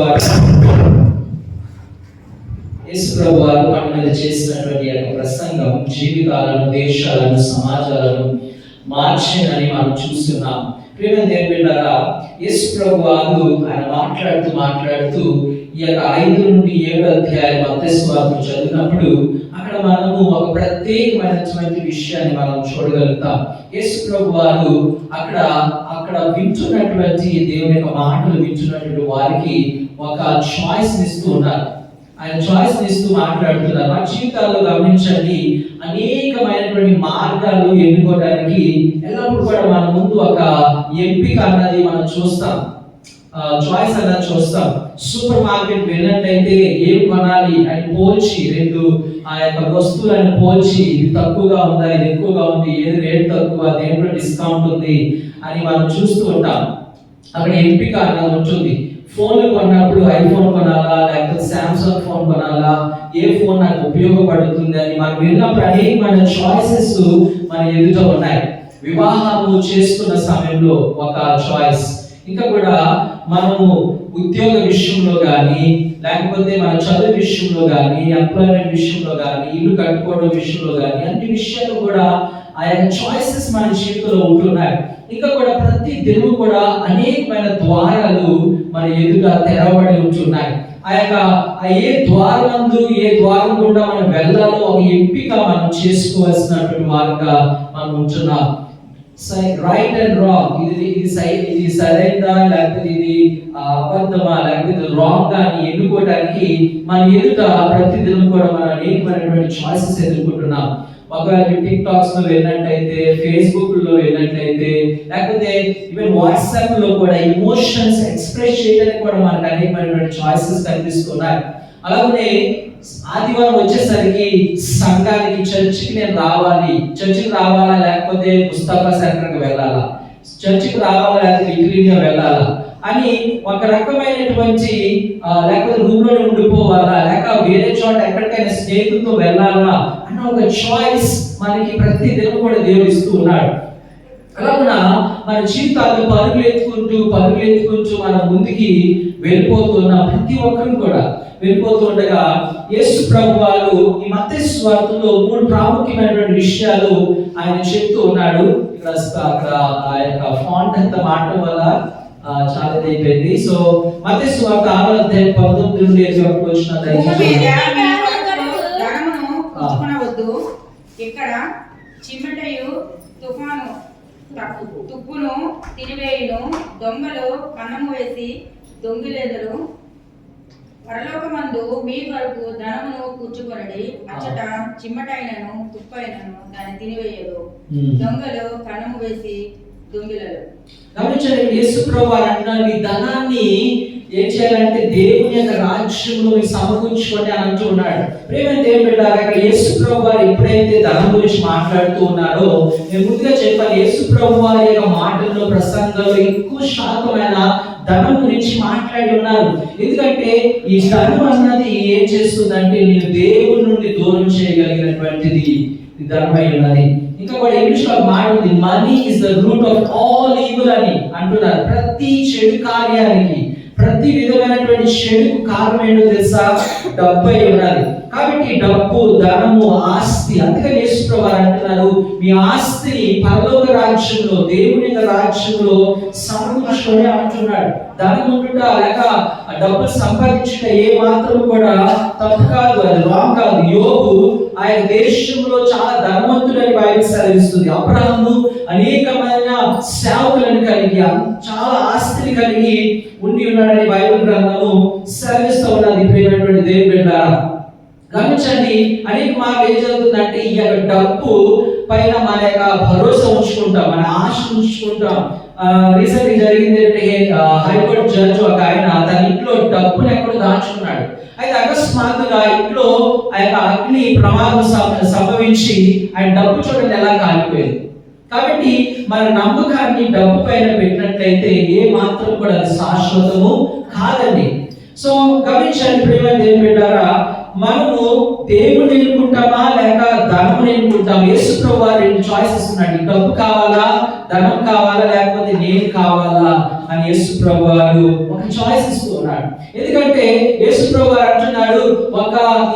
వారు కొండ మీద చేసినటువంటి యొక్క ప్రసంగం జీవితాలను, దేశాలను, సమాజాలను మార్చేనని మనం చూస్తున్నాం. ప్రేమ దేవుని బిడ్డలారా, యేసు ప్రభు వారు ఆయన మాట్లాడుతూ ఈ యొక్క 5 నుండి 7 అధ్యాయాలు మత్తయి సువార్త చదివినప్పుడు అక్కడ మనము ఒక ప్రత్యేకమైనటువంటి విషయాన్ని మనం చూడగలుగుతాం. యేసు ప్రభు వారు అక్కడ వింటున్నటువంటి దేవుని యొక్క మాటలు వింటున్నటువంటి వారికి ఒక చాయిస్ ఇస్తూ ఉన్నారు. ఆయన చాయిస్ ఇస్తూ మాట్లాడుతున్నారు. మా జీవితాల్లో గమనించండి, అనేకమైనటువంటి మార్గాలు ఎన్నుకోవడానికి ఎల్లప్పుడూ కూడా మన ముందు ఒక ఎంపిక అన్నది మనం చూస్తాం, చాయిస్ అన్నది చూస్తాం. సూపర్ మార్కెట్ వెళ్ళినట్లయితే ఏం కొనాలి అని పోల్చి, 2 ఆ యొక్క వస్తువులను పోల్చి, ఇది తక్కువగా ఉందా, ఇది ఎక్కువగా ఉంది, ఏది రేట్ తక్కువ, దేంట్లో డిస్కౌంట్ ఉంది అని మనం చూస్తూ ఉంటాం. అక్కడ ఎంపిక అన్నది ఉంటుంది. ఫోన్లు కొన్నప్పుడు ఐఫోన్ కొనాలా, లేకపోతే శాంసంగ్ ఫోన్ కొనాలా, ఏ ఫోన్ నాకు ఉపయోగపడుతుంది అని మనం వెళ్ళినప్పుడు అనేకమైన చాయిసెస్ మన ఎదుట ఉన్నాయి. వివాహము చేస్తున్న సమయంలో ఒక చాయిస్, ఇంకా కూడా మనము ఉద్యోగ విషయంలో కానీ, లేకపోతే మన చదువు విషయంలో కానీ, ఎంప్లాయ్మెంట్ విషయంలో కానీ, ఇల్లు కట్టుకోవడం విషయంలో కానీ, అన్ని విషయాలు కూడా ఆ యొక్క చాయిసెస్ మన జీవితంలో ఉంటున్నాయి. ఇంకా కూడా ప్రతి దినము కూడా అనేకమైన ద్వారాలు మన ఎదుట తెరవబడి ఉంటున్నాయి. ఏ ద్వారం గుండా మనం వెళ్ళాలో ఒక ఎంపిక మనం చేసుకోవాల్సినటువంటి వారుగా మనం ఉంటున్నాం. రైట్ అండ్ రాంగ్, ఇది సరైనదా, లేకపోతే ఇది అబద్ధమా, లేకపోతే ఇది రాంగ్ అని ఎన్నుకోవడానికి మన ఎదుట ప్రతిదినం కూడా మనం అనేకమైనటువంటి చాయిసెస్ ఎదుర్కొంటున్నాం. ఒకవేళ టిక్ టాక్స్ లో వెళ్ళినట్లయితే, ఫేస్బుక్ లో వెళ్ళినట్లయితే, లేకపోతే ఈవెన్ వాట్సాప్ లో కూడా ఎమోషన్స్ ఎక్స్ప్రెస్ చేయడానికి కూడా మనకు అనేకమైనటువంటి చాయిసెస్ కనిపిస్తున్నాయి. అలాగే ఆదివారం వచ్చేసరికి సంఘానికి, చర్చికి నేను రావాలి, చర్చికి రావాలా, లేకపోతే ముస్తఫా సెంటర్కి వెళ్ళాలా, చర్చికి రావాలా, లేకపోతే ఇటలీగా వెళ్ళాలా అని ఒక రకమైనటువంటి, లేకపోతే రూమ్ లో ఉండిపోవాలా, లేక వేరే చోట ఎక్కడికైనా స్నేహితులతో వెళ్ళాలా అన్న ఒక చాయిస్ మనకి ప్రతి దినం కూడా దేవుడు ఇస్తూ ఉన్నాడు. అలాగున మన జీవితాన్ని పరుగులు ఎత్తుకుంటూ మన ముందుకి వెళ్ళిపోతున్న ప్రతి ఒక్కరు కూడా వెళ్ళిపోతూ ఉండగా యేసు ప్రభు వారు ఈ మత్తయి సువార్తలో 3 ప్రాముఖ్యమైనటువంటి విషయాలు ఆయన చెప్తూ ఉన్నాడు. అక్కడ ఆ యొక్క ఫాంట్ అంతా మారడం వల్ల చాలా అయిపోయింది. సో మత్తయి సువార్త 6వ అధ్యాయం 19 నుండి 21 వచ్చిన ఇక్కడ చిమ్మటయు తుఫాను తుప్పును తినివేయును, దొంగలు కన్నము వేసి దొంగిలేదరు. పరలోకమందు మీ వరకు ధనమును కూర్చుకొనడి, అచ్చట చిమ్మటైనను తుప్పైనను దాన్ని తినివేయదు, దొంగలు కన్నము వేసి దొంగిలరు. గమనించండి, యేసు ప్రభువు అంటున్నారు, ఈ ధనాన్ని ఏం చేయాలంటే దేవుని యొక్క రాజ్యంలో మీరు సమకూర్చుకోండి అని అంటూ ఉన్నాడు. ప్రేమ దేవుని బిడ్డలారా, ఇక్కడ యేసు ప్రభు వారు ఎప్పుడైతే ధనం గురించి మాట్లాడుతూ ఉన్నారో, నేను ముందుగా చెప్పాలి, యేసు ప్రభు వారి యొక్క మాటల్లో ప్రసంగంలో ఎక్కువ శాతమైన ధనం గురించి మాట్లాడి ఉన్నారు. ఎందుకంటే ఈ ధనం అన్నది ఏం చేస్తుందంటే నేను దేవుని నుండి దూరం చేయగలిగినటువంటిది ధనమై ఉన్నది. ఇంకా కూడా ఇంగ్లీష్ లో మాట ఉంది, money is the root of all evil అని అంటున్నారు. ప్రతి చెడు కార్యానికి, ప్రతి విధమైనటువంటి చెడుకు కారణం ఏంటో తెలుసా? డబ్బు అయి ఉన్నది. కాబట్టి డబ్బు, ధనము, ఆస్తి, అందుకని యేసు ప్రభువు అంటున్నారు, మీ ఆస్తిని పరలోక రాజ్యంలో, దేవుని యొక్క రాజ్యంలో సమకూర్చుకొని అంటున్నాడు. ధనం ఉండుట లేక డబ్బులు సంపాదించుట ఏ మాత్రం కూడా తప్పు కాదు, అది రాంగ్ కాదు. యోబు ఆయన దేశంలో చాలా ధనవంతుడని బైబిల్ సెలవిస్తుంది. అబ్రహాము అనేకమైన సేవకులను కలిగి చాలా ఆస్తిని కలిగి ఉండి ఉన్నాడని బైబిల్ గ్రంథము సెలవిస్తూ ఉన్నది. ప్రియమైనటువంటి దేవుని బిడ్డలారా, గమనించండి, అనేక మార్లు ఏం జరుగుతుందంటే ఈ యొక్క డబ్బు పైన మన యొక్క భరోసా ఉంచుకుంటాం, మన ఆశ ఉంచుకుంటాం. రీసెంట్ జరిగింది ఏంటంటే హైకోర్టు జడ్జి ఒక ఆయన తన ఇంట్లో డబ్బును ఎక్కడో దాచుకున్నాడు. అయితే అకస్మాత్తుగా ఇంట్లో ఆ యొక్క అగ్ని ప్రమాదం సంభవించి ఆయన డబ్బు చూడండి ఎలా కాలిపోయింది. కాబట్టి మన నమ్మకాన్ని డబ్బు పైన పెట్టినట్లయితే ఏ మాత్రం కూడా అది శాశ్వతము కాదండి. సో గమనించండి ప్రేమ దేవుని బిడ్డలారా, మనము దేవుని ఎన్నుకుంటామా లేక ధనముని ఎన్నుకుంటామా? యేసు ప్రభువు వారు 2 చాయిసెస్ ఉన్నాడు. డబ్బు కావాలా, ధనం కావాలా, లేకపోతే నేను కావాలా అని యేసు ప్రభువు వారు ఒక చాయిస్ ఇస్తూ ఉన్నాడు. ఎందుకంటే యేసు ప్రభువు వారు అంటున్నాడు,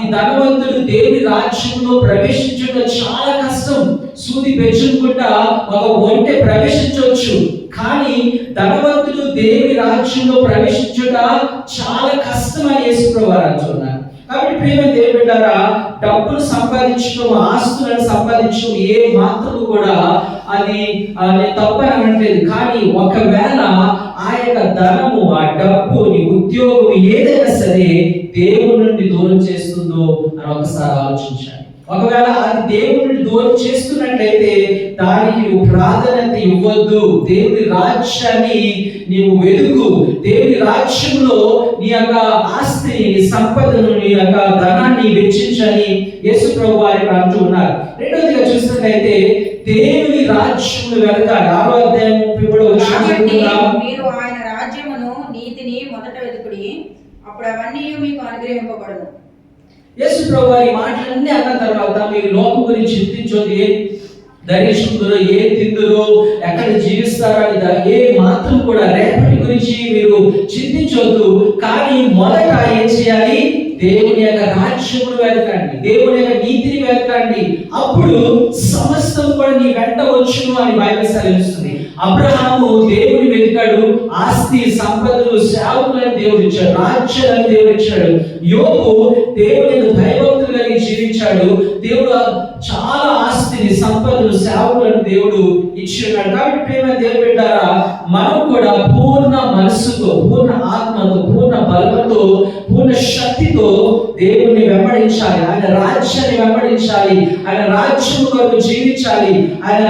ఈ ధనవంతుడు దేవుని రాజ్యంలో ప్రవేశించడం చాలా కష్టం. సూది పెంచుకుంటా ఒక ఒంటె ప్రవేశించవచ్చు, కానీ ధనవంతుడు దేవుని రాజ్యంలో ప్రవేశించుట చాలా కష్టం అని యేసు ప్రభువు వారు అంటున్నారు. కాబట్టి ప్రేమ దేవుని బిడ్డలారా, డబ్బులు సంపాదించడం, ఆస్తులను సంపాదించడం ఏ మాత్రం కూడా అది తప్పని అనట్లేదు. కానీ ఒకవేళ ఆ యొక్క ధనము, ఆ డబ్బు, నీ ఉద్యోగం ఏదైనా సరే దేవుని నుండి దూరం చేస్తుందో అని ఒకసారి ఆలోచించండి. ఒకవేళ అది దేవుని నుండి దూరం చేస్తున్నట్లయితే దానికి నువ్వు ప్రాధాన్యత ఇవ్వద్దు. దేవుని రాజ్యాన్ని నీవు వెతుకు. దేవుని రాజ్యంలో నీ యొక్క ఆస్తిని, నీ సంపదను, నీ యొక్క ధనాన్ని వెచ్చించని యేసు ప్రభువు వారు అంటూ ఉన్నారు. రెండవదిగా చూసినట్లయితే దేవుని రాజ్యమును వెతకాలి. 6వ అధ్యాయం 37వ వచనం, మీరు ఆయన రాజ్యమును నీతిని మొదట వెతుకుడి, అప్పుడు అవన్నీ మీకు అనుగ్రహింపబడును. యేసు ప్రభువు వారి మాటలన్నీ అన్న తర్వాత మీరు లోకం గురించి చింతించొద్దు, ఏ ధరించుకుందరో, ఏ తిందురో, ఎక్కడ జీవిస్తారో అని ఏ మాత్రం కూడా రేపటి గురించి మీరు చింతించొద్దు. కానీ మొదట ఏం చేయాలి? దేవుని యొక్క రాజ్యమును వెతకండి, దేవుని యొక్క నీతిని వెతకండి, అప్పుడు సమస్తం కూడా నీ వెంట వచ్చును అని బైబిల్ సెలవిస్తుంది. అబ్రహాము దేవుని వెతికాడు, ఆస్తి సంపదలు సేవకులను దేవుడు ఇచ్చాడు, రాజ్యాలను దేవుడు ఇచ్చాడు. యోబు దేవుని భయభక్తులు కలిగి జీవించాడు, దేవుడు చాలా ఆస్తిని, సంపదలు, సేవకులను దేవుడు ఇచ్చున్నాడు. కాబట్టి ప్రేమ దేవుని బిడ్డలారా, మనం కూడా పూర్ణ మనస్సుతో, పూర్ణ ఆత్మతో, పూర్ణ బలంతో, పూర్ణ శక్తితో దేవుణ్ణి వెంబడించాలి, ఆయన రాజ్యాన్ని వెంబడించాలి, ఆయన రాజ్యం కొరకు జీవించాలి, ఆయన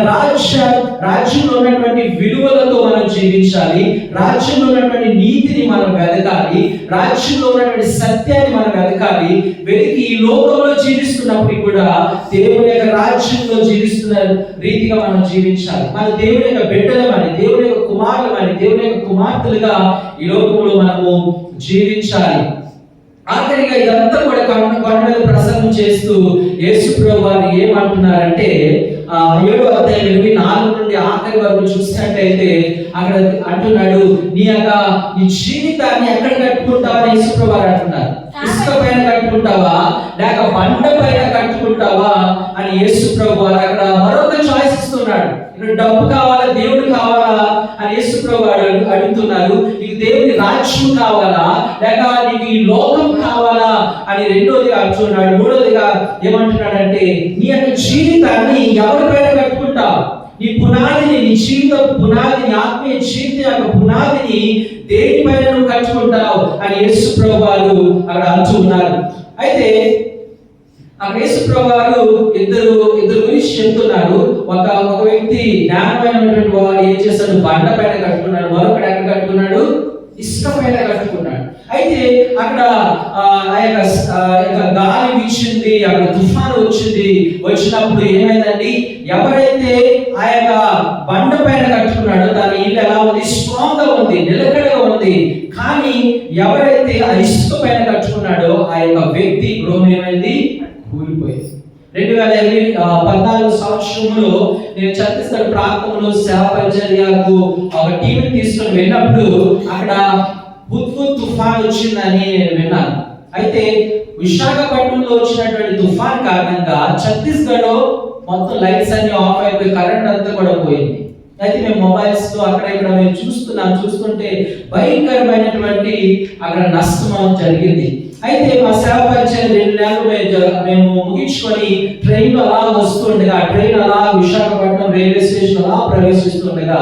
రాజ్యంలో ఉన్నటువంటి విలువలతో మనం జీవించాలి, రాజ్యంలో ఉన్నటువంటి నీతిని మనం వెతకాలి, రాజ్యంలో ఉన్నటువంటి సత్యాన్ని మనం వెతకాలి. వెతికి ఈ లోకంలో జీవిస్తున్నప్పుడు కూడా దేవుని యొక్క రాజ్యంలో జీవిస్తున్న రీతిగా మనం జీవించాలి. మన దేవుని యొక్క బిడ్డలమని, దేవుని యొక్క కుమారులమని, దేవుని యొక్క కుమార్తెలుగా ఈ లోకంలో మనము జీవించాలి. ఆఖరిగా ఇదంతా కూడా కొండ మీద ప్రసంగం చేస్తూ యేసు ప్రభువు వారు ఏమంటున్నారంటే 7వ అధ్యాయం 24 నుండి ఆఖరి వరకు చూసినట్టయితే అక్కడ అంటున్నాడు, నీ జీవితాన్ని ఎక్కడ కట్టుకుంటావా అని యేసు ప్రభువు వారు అంటున్నారు. ఇసుక పైన కట్టుకుంటావా లేక బండ పైన కట్టుకుంటావా అని యేసు ప్రభువు వారు అక్కడ మరొక చాయిస్ ఇస్తున్నాడు. ఇక్కడ డబ్బు కావాలా, దేవుడు కావాలా అని యేసు ప్రభువు అడుగుతున్నారు. నీకు దేవుని రాజ్యం కావాలా లేక నీకు ఈ లోకం కావాలా అని రెండోదిగా అంటున్నాడు. మూడోదిగా ఏమంటున్నాడంటే నీ యొక్క జీవితాన్ని ఎవరిపైన కట్టుకుంటావు? నీ పునాదిని, నీ జీవిత పునాదిని, ఆత్మీయ జీవితం యొక్క పునాదిని దేనిపైన నువ్వు కట్టుకుంటావు అని యేసు ప్రభువు వారు అక్కడ అంటున్నారు. అయితే ఆ యేసు ప్రభువు వారు ఇద్దరు గురించి చెప్తున్నారు. ఒక వ్యక్తి జ్ఞానమైనటువంటి వాడు ఏం చేస్తాడు? బండ పైన కట్టుకున్నాడు, మరొకడు ఎక్కడ కట్టుకున్నాడు? ఇసుక పైన కట్టుకున్నాడు. అయితే అక్కడ ఆ యొక్క గాలి వీచింది, అక్కడ తుఫాను వచ్చినప్పుడు ఏమైందండి, ఎవరైతే ఆ యొక్క బండ పైన కట్టుకున్నాడో దాని ఇల్లు ఎలా ఉంది, స్ట్రాంగ్ గా ఉంది, నిలకడగా ఉంది. కానీ ఎవరైతే ఆ ఇసుక పైన కట్టుకున్నాడో ఆ యొక్క వ్యక్తి గృహం ఏమైంది, కూలిపోయింది. 2014 సంవత్సరంలో నేను ఛత్తీస్గఢ్ ప్రాంతంలో సేవ పరిచర్యకు ఒక టీంని తీసుకొని వెళ్ళినప్పుడు అక్కడ హుద్హుద్ తుఫాన్ వచ్చిందని నేను విన్నాను. అయితే విశాఖపట్నంలో వచ్చినటువంటి తుఫాన్ కారణంగా ఛత్తీస్గఢ్ లో మొత్తం లైట్స్ అన్ని ఆఫ్ అయిపోయి కరెంట్ అంతా కూడా పోయింది. అయితే మేము మొబైల్స్ లో అక్కడ ఇక్కడ మేము చూస్తుంటే భయంకరమైనటువంటి అక్కడ నష్టం జరిగింది. అయితే మా సేవ పరిచయం 2 నెలలు మేము ముగించుకొని ట్రైన్ లో అలా వస్తుండగా, ట్రైన్ అలా విశాఖపట్నం రైల్వే స్టేషన్ అలా ప్రవేశిస్తుండగా,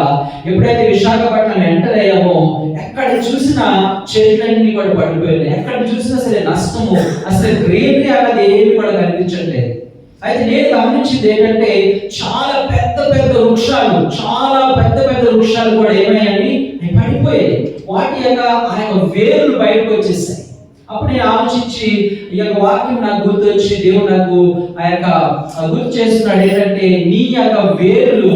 ఎప్పుడైతే విశాఖపట్నం ఎంటర్ అయ్యామో ఎక్కడ చూసినా చెట్లన్నీ కూడా పడిపోయాయి. ఎక్కడ చూసినా సరే నష్టము, అసలు గ్రీనరీ అనేది ఏమి కూడా కనిపించట్లేదు. అయితే నేను గమనించింది ఏంటంటే చాలా పెద్ద పెద్ద వృక్షాలు కూడా ఏమయ్యాయి, పడిపోయాయి. వాటి యొక్క ఆ యొక్క వేర్లు బయటకు వచ్చేసాయి. అప్పుడు నేను ఆలోచించి ఈ యొక్క వాక్యం నాకు గుర్తొచ్చి దేవుడు నాకు ఆ యొక్క గుర్తు చేస్తున్నాడు ఏంటంటే, నీ యొక్క వేర్లు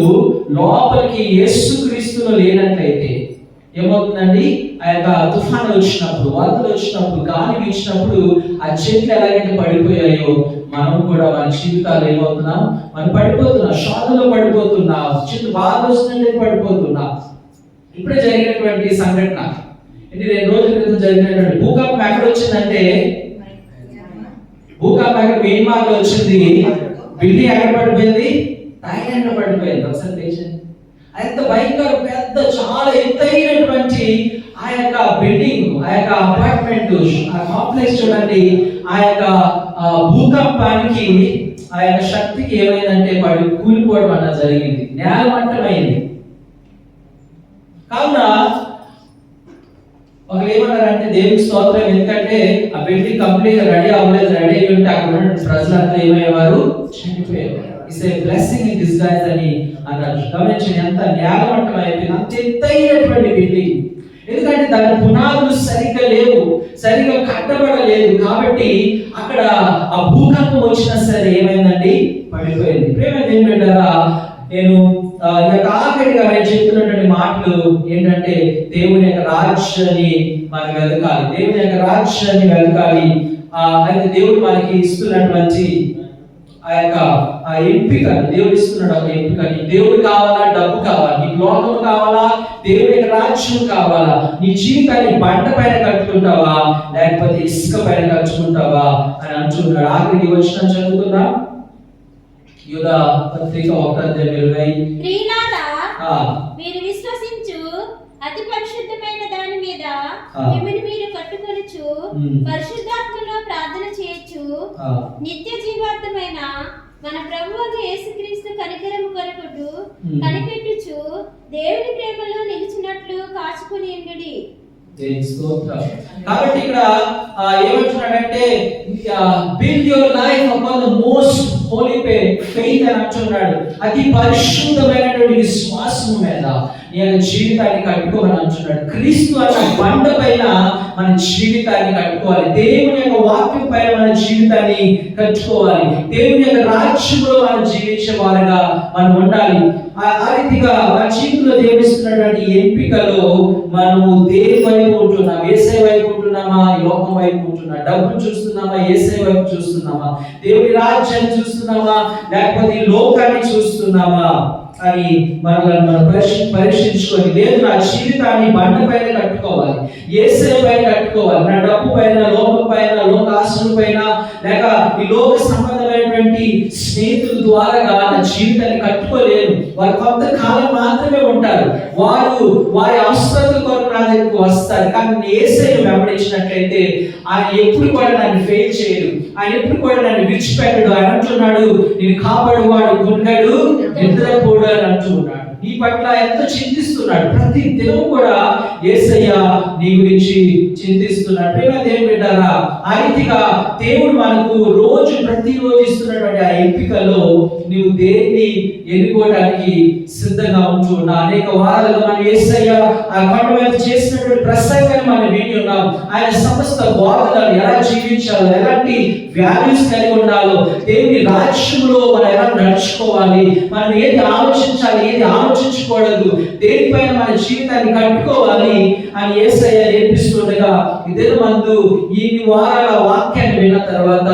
లోపలికి యేసుక్రీస్తులో లేనట్లయితే ఏమవుతుందండి, ఆ యొక్క తుఫాను వచ్చినప్పుడు, వరదలు వచ్చినప్పుడు, గాలి వీచినప్పుడు ఆ చెట్లు ఎలాగైతే పడిపోయాయో మనం కూడా మన జీవితాలు ఏమవుతున్నాం, మనం పడిపోతున్నాం, శోధనలో పడిపోతున్నాం, చిన్న బాధ వస్తుంటే పడిపోతున్నాం. ఇప్పుడే జరిగినటువంటి సంఘటన, 2 రోజుల క్రితం జరిగినటువంటి భూకంపం ఎక్కడ వచ్చిందంటే, భూకంపం ఎక్కడ మియాన్మార్లో వచ్చింది. బిల్డింగ్ ఎక్కడ పడిపోయింది, థాయిలాండ్ లో పడిపోయింది. ఒకసారి దేశం అంత భయంకర పెద్ద చాలా ఎత్తైనటువంటి ఆ యొక్క బిల్డింగ్, ఆ యొక్క అపార్ట్మెంట్, ఆ కాంప్లెక్స్ చూడండి, ఆ యొక్క భూకంపానికి ఆ యొక్క శక్తికి ఏమైందంటే కూలిపోవడం అన్నది జరిగింది, నేలమట్టమైంది. కావున ఒకరు ఏమన్నారంటే దేవునికి స్తోత్రం, ఎందుకంటే ఆ బిల్డింగ్ కంప్లీట్ గా రెడీ అవ్వలేదు. రెడీ అయ్యి ఉంటే అక్కడ ఉన్న ప్రజలంతా ఏమయ్యేవారు, చనిపోయేవారు. It's a blessing in disguise అని అన్నారు. గమనించండి, ఎంత నేలమట్టం అయిపోయింది, అంత ఎత్తైనటువంటి బిల్డింగ్. ఎందుకంటే దాని పునాదులు సరిగ్గా లేవు, సరిగ్గా కట్టబడలేదు. కాబట్టి అక్కడ ఆ భూకంపం వచ్చినా సరే ఏమైందండి, పడిపోయింది. ప్రేమ దేవుని బిడ్డలారా, నేను ఆఖరిగా నేను చెప్తున్నటువంటి మాటలు ఏంటంటే, దేవుని యొక్క రాజ్యాన్ని మనం వెతకాలి, దేవుని యొక్క రాజ్యాన్ని వెతకాలి. అయితే దేవుడు మనకి ఇస్తున్నటువంటి ఆ యొక్క ఆ ఎంపిక, దేవుడు ఇస్తున్నాడు ఒక ఎంపిక. నీ దేవుడు కావాలా, డబ్బు కావాలా, నీ లోకం కావాలా, దేవుని యొక్క రాజ్యం కావాలా, నీ జీవితాన్ని బండ పైన కట్టుకుంటావా లేకపోతే ఇసుక పైన కట్టుకుంటావా అని అంటున్నాడు. ఆఖరికి వచ్చిన చదువుకుందా, యూదా పత్రిక 1:20. మీరు విశ్వసించు అతి పరిశుద్ధమైన దాని మీద మిమ్మల్ని మీరు కట్టుకొనుచు పరిశుద్ధాత్మలో ప్రార్థన చేయొచ్చు. నిత్య జీవార్థమైన మన ప్రభువైన యేసుక్రీస్తు కనికరము కొరకు కనిపెట్టుచు దేవుని ప్రేమలో నిలిచినట్లు కాచుకుని ఉండుడి. కాబట్టి ఇక్కడ ఏమంటున్నాడంటే, build your life upon the most Holi faith అని అంటున్నాడు. అతి పరిశుద్ధమైనటువంటి విశ్వాసం మీద నీ జీవితాన్ని కట్టుకోమని అంటున్నాడు. క్రీస్తు అన్న బండ పైన మన జీవితాన్ని కట్టుకోవాలి. దేవుని యొక్క వాక్యం పైన మన జీవితాన్ని కట్టుకోవాలి. దేవుని యొక్క రాజ్యంలో మనం జీవించే వారుగా మనం ఉండాలి. ఆ రీతిగా మన జీవితంలో దేవుడిస్తున్నటువంటి ఎంపికలో మనము దేని వైపు ఉంటున్నాం, యేసయ్య వైపు ఉంటున్నామా, లోకం వైపు ఉంటున్నామా, డబ్బును చూస్తున్నామా, యేసయ్య వైపు చూస్తున్నామా, దేవుని రాజ్యాన్ని చూస్తున్నామా లేకపోతే ఈ లోకాన్ని చూస్తున్నామా అని మనం పరీక్షించుకొని, లేదు నా జీవితాన్ని బండ పైన కట్టుకోవాలి, యేసయ్య పైన కట్టుకోవాలి, నా డబ్బు పైన, లోకం పైన, లోక ఆశల పైన, లేక ఈ లోక సంబంధమైనటువంటి స్నేహితుల ద్వారా నా జీవితాన్ని కట్టుకోలేను. వారు కొంతకాలం మాత్రమే ఉంటారు, వారి అవసరాల కొరకు నా దగ్గరకు వస్తారు. కానీ నేను యేసయ్యను వెంబడించినట్లయితే ఆయన ఎప్పుడు కూడా నన్ను ఫెయిల్ చేయడు, ఆయన ఎప్పుడు కూడా నన్ను విడిచిపెట్టడు. ఆయన అంటున్నాడు, నేను కాపాడువాడు గుండెడు నిద్రపోడు అని అంటున్నాడు. నీ పట్ల ఎంత చింతిస్తున్నాడు. ప్రతి దినం కూడా యేసయ్య నీ గురించి చింతిస్తున్నాడు. ప్రేమ దేవుని బిడ్డలారా, ఆ రీతిగా దేవుడు మనకు ప్రతిరోజు ఇస్తున్నటువంటి ఆ ఎంపికలో నీవు దేన్ని ఎన్నుకోవడానికి సిద్ధంగా ఉంటున్నా. అనేక వారాలుగా మన యేసయ్య ఆ కొండ మీద చేసినటువంటి ప్రసంగాన్ని మనం విని ఉన్నాం. ఆయన సమస్త బోధనలు ఎలా జీవించాలో, ఎలాంటి వాల్యూస్ కలిగి ఉండాలో, దేవుని రాజ్యంలో మనం ఎలా నడుచుకోవాలి, మనం ఏది ఆలోచించాలి, ఏది ఆలోచించకూడదు, దేనిపైన మన జీవితాన్ని కట్టుకోవాలి అని యేసయ్య నేర్పిస్తుండగా ఇదే మందు ఈ వారాల వాక్యాన్ని విన్న తర్వాత,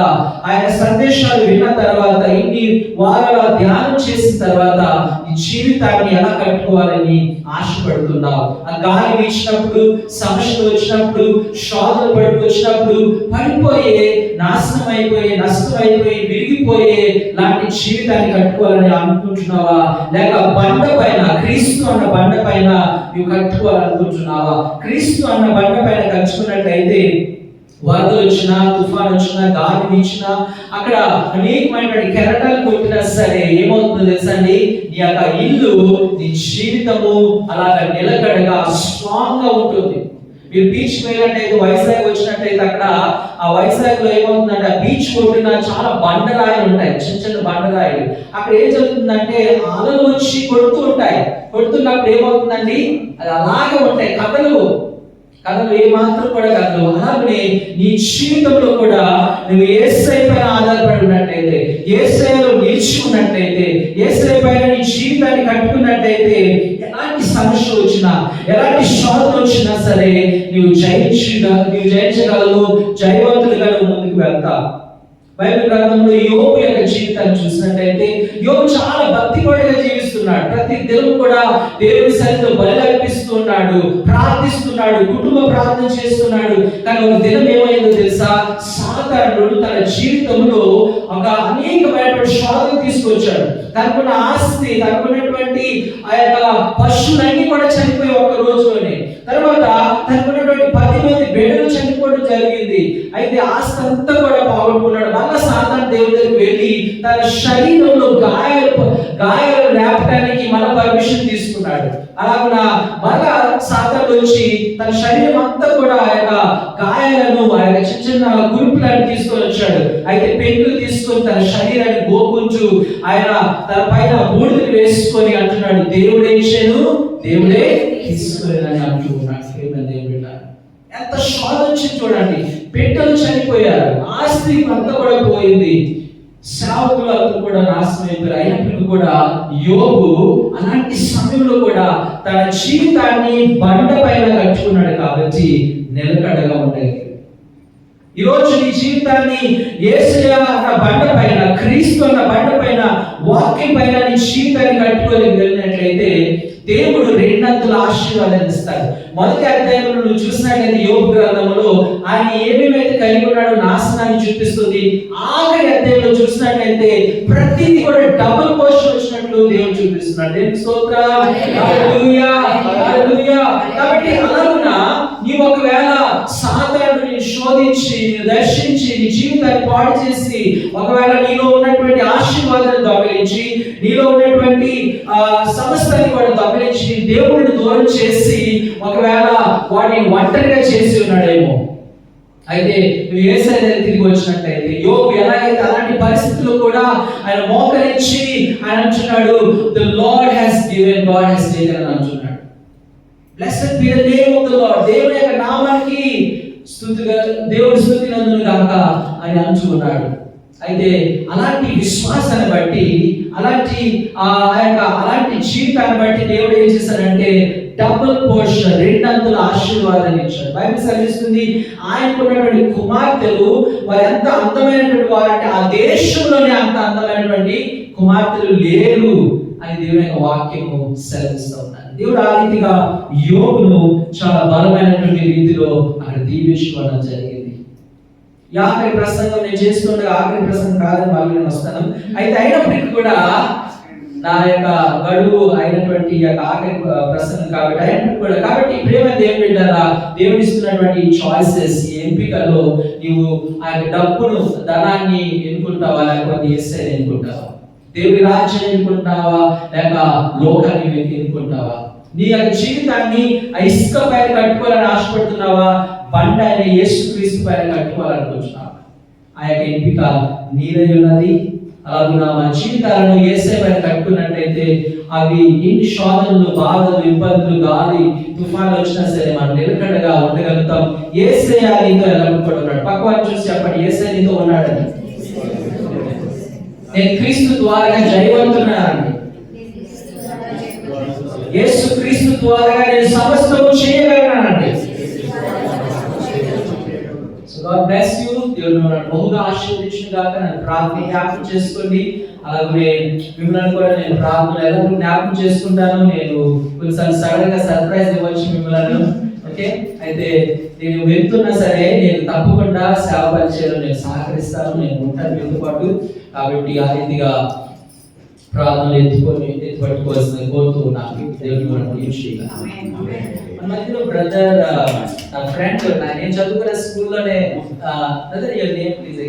ఆయన సందేశాలు విన్న తర్వాత, ఇన్ని వారాల ధ్యానం చేసిన తర్వాత ఈ జీవితాన్ని ఎలా కట్టుకోవాలని ఆశపడుతున్నావు. ఆ గాలి వీచినప్పుడు, సమస్యలు వచ్చినప్పుడు, శోధనలు పడుకొచ్చినప్పుడు పడిపోయే, నాశనం అయిపోయి, నష్టం అయిపోయి, విరిగిపోయే లాంటి జీవితాన్ని కట్టుకోవాలని అనుకుంటున్నావా? లేక బండ పైన, క్రీస్తు అన్న బండ పైన నువ్వు కట్టుకోవాలనుకుంటున్నావా? క్రీస్తు అన్న బండ పైన కట్టుకున్నట్లయితే వరదలు వచ్చినా, తుఫాన్ వచ్చినా, గాలి వీచినా, అక్కడ అనేకమైనటువంటి కెరటాలు కొట్టినా సరే ఏమవుతుందో తెలుసా అండి? నీ యొక్క ఇల్లు, నీ జీవితము అలాగా నిలకడగా స్ట్రాంగ్ గా ఉంటుంది. మీరు బీచ్ వెళ్ళినట్టయితే, వైజాగ్ వచ్చినట్టయితే, అక్కడ ఆ వైజాగ్ లో ఏమవుతుందంటే ఆ బీచ్ కొట్టిన చాలా బండరాయిలు ఉంటాయి, చిన్న చిన్న బండరాయిలు. అక్కడ ఏం జరుగుతుందంటే అలలు వచ్చి కొడుతూ ఉంటాయి. కొడుతున్నప్పుడు ఏమవుతుందండి, అది అలాగే ఉంటాయి, కథలు ఏమాత్రం కూడా కాదు. అలాగే నీ జీవితంలో కూడా నువ్వు యేసయ్య పైన ఆధారపడి ఉన్నట్లయితే, యేసయ్యలో నిలిచి ఉన్నట్లయితే, యేసయ్య పైన నీ జీవితాన్ని కట్టుకున్నట్లయితే, ఎలాంటి సమస్య వచ్చినా, ఎలాంటి శోధన వచ్చినా సరే నువ్వు జయించగలవు, జయవంతులుగా నువ్వు ముందుకు వెళ్తావు. బైబిల్ గ్రంథంలో యోబు యొక్క జీవితాన్ని చూసినట్లయితే, యోబు చాలా భక్తిపరుడుగా జీవిస్తున్నాడు. ప్రతి దినం కూడా దేవుని సన్నిధిలో బలి అర్పిస్తున్నాడు, ప్రార్థిస్తున్నాడు, కుటుంబ ప్రార్థన చేస్తున్నాడు. కానీ ఒక దినం ఏమైందో తెలుసా? సాతానుడు తన జీవితంలో ఒక అనేకమైనటువంటి శోధన తీసుకొచ్చాడు. తనకున్న ఆస్తి, తనకున్నటువంటి ఆ యొక్క పశువులన్నీ కూడా చనిపోయి ఒక్క రోజులోనే. తర్వాత తనకున్నటువంటి 10 మంది బిడ్డలు చనిపోవడం జరిగింది. అయితే ఆస్తి అంతా కూడా పోగొట్టుకున్నాడు. మళ్ళా సాతాను దేవుడి దగ్గరికి వెళ్ళి తన శరీరంలో గాయాలు లేపడానికి మళ్ళా పర్మిషన్ తీసుకున్నాడు. అలాగున మళ్ళా సాతాను వచ్చి తన శరీరం అంతా కూడా ఆ యొక్క గాయాలను, ఆ యొక్క చిన్న చిన్న గురుపులను తీసుకొని వచ్చాడు. అయితే పెంకులు తీసుకొని తన శరీరాన్ని గోకుంచు ఆయన తన పైన బూడిదలు వేసుకొని అంటున్నాడు, దేవుడే ఇచ్చాను, దేవుడే తీసుకుని అంటూ ఉన్నాడు. ఎంత శోధన చూడండి. బిడ్డలు చనిపోయారు, ఆస్తి అంతా కూడా పోయింది, సేవకులు అందరూ కూడా నాశనం అయిపోయారు. అయినప్పటికీ కూడా యోబు అలాంటి సమయంలో కూడా తన జీవితాన్ని బండ పైన కట్టుకున్నాడు కాబట్టి నిలకడగా ఉండేది. ఈరోజు నీ జీవితాన్ని యేసయ్య అన్న బండ పైన, క్రీస్తు అన్న బండ పైన, వాక్యం పైన నీ జీవితాన్ని కట్టుకొని వెళ్ళినట్లయితే దేవుడు 2 ఆశీర్వాదాన్ని ఇస్తాడు. మొదటి అధ్యాయంలో నువ్వు చూసినట్లయితే యోబు గ్రంథంలో ఆయన ఏమేమైతే కలిగి ఉన్నాడో నాశనాన్ని చూపిస్తుంది. ఆఖరి అధ్యాయంలో చూసినట్లయితే ప్రతిదీ కూడా డబుల్ పోర్షన్ వచ్చినట్లు దేవుడు చూపిస్తున్నాడు. దేవునికి స్తోత్రం, హల్లెలూయా, హల్లెలూయా. కాబట్టి అలాగున నీవు ఒకవేళ సాతానుడు నిన్ను శోధించి, దర్శించి, నీ జీవితాన్ని పాడు చేసి, ఒకవేళ నీలో ఉన్నటువంటి ఆశీర్వాదాన్ని దొంగిలించి, నీలో ఉన్నటువంటి సమస్తాన్ని కూడా దొంగిలించి, దేవుడిని దూరం చేసి, ఒకవేళ వాడిని ఒంటరిగా చేసి ఉన్నాడేమో. అయితే నువ్వు యేసయ్య దగ్గరికి తిరిగి వచ్చినట్లయితే, యోబు ఎలాగైతే అలాంటి పరిస్థితుల్లో కూడా ఆయన మోకరించి ఆయన అంటున్నాడు, the Lord has given, God has taken అని అంటున్నాడు. Blessed be the name of the Lord. దేవుని యొక్క నామానికి స్తుతిగా, దేవుడి స్తుతి నందును గాక అని అంటున్నాడు. అయితే అలాంటి విశ్వాసాన్ని బట్టి, అలాంటి జీవితాన్ని బట్టి దేవుడు ఏం చేశాడంటే డబుల్ పోర్షన్, 2 ఆశీర్వాదాన్ని ఇచ్చాడు. బైబిల్ సెలవిస్తుంది ఆయనకున్నటువంటి కుమార్తెలు వారు ఎంత అందమైనటువంటి వారంటే ఆ దేశంలోనే అంత అందమైనటువంటి కుమార్తెలు లేరు అని దేవుని యొక్క వాక్యము సెలవిస్తూ ఉన్నారు. దేవుడు ఆ రీతిగా యోబును చాలా బలమైనటువంటి రీతిలో అక్కడ దీవించుకోవడం జరిగింది. ఆఖరి ప్రసంగం నేను చేస్తుండగా, ఆఖరి ప్రసంగం కాదని మళ్ళీ నేను వస్తాను. అయితే అయినప్పటికీ కూడా నా యొక్క గడువు అయినటువంటి ఆఖరి ప్రసంగం కాబట్టి అయినప్పటికీ కూడా, కాబట్టి ప్రేమ దేవుని బిడ్డలారా, దేవుడు ఇస్తున్నటువంటి చాయిసెస్, ఎంపికలో నీవు ఆ డబ్బును, ధనాన్ని ఎన్నుకుంటావా, లేకపోతే యేసయ్యని ఎన్నుకుంటావా? దేవుడి రాజ్యాన్ని ఎన్నుకుంటావా లేక లోకాన్ని ఎన్నుకుంటావా? నీ యొక్క జీవితాన్ని ఆ ఇసుక పైన కట్టుకోవాలని ఆశపడుతున్నావా? బండ అయిన యేసుక్రీస్తు పైన కట్టుకోవాలనుకుంటున్నావా? ఆ యొక్క ఎంపిక నీదై ఉన్నది. అలాగున మన జీవితాలను యేసయ్య పైన కట్టుకున్నట్లయితే అవి ఎన్ని శోధనలు, బాధలు, ఇబ్బందులు, గాలి తుఫాను వచ్చినా సరే మనం నిలకడగా ఉండగలుగుతాం. యేసయ్య నీతో ఎలాగొకడు ఉన్నాడు. పక్కవారిని చూసి చెప్పండి, యేసయ్య నీతో ఉన్నాడని. నేను క్రీస్తు ద్వారా జయవంతున్నానండి. యేసు క్రీస్తు ద్వారా నేను సమస్తము చేయగలనండి. God bless you. దేవుడు మిమ్మల్ని బహుగా ఆశీర్వదించును గాక. నన్ను ప్రార్థన జ్ఞాపకం చేసుకోండి. అలాగే మిమ్మల్ని కూడా నేను ప్రార్థన ఎలా జ్ఞాపకం చేసుకుంటాను. నేను కొన్నిసార్లు సడన్ గా సర్ప్రైజ్ ఇవ్వచ్చు మిమ్మల్ని. ఓకే, అయితే నేను వెళ్తున్నా సరే నేను తప్పకుండా సేవ పరిచయంలో నేను సహకరిస్తాను. నేను ఉంటాను మీతో పాటు. కాబట్టి ఆ రీతిగా ప్రార్థనలు ఎత్తుపట్టుకోవాల్సిన కోరుతూ నాకు దేవుడు మనం మన మధ్యలో బ్రదర్ నా ఫ్రెండ్ నేను చదువుకున్న స్కూల్లోనే brother your name please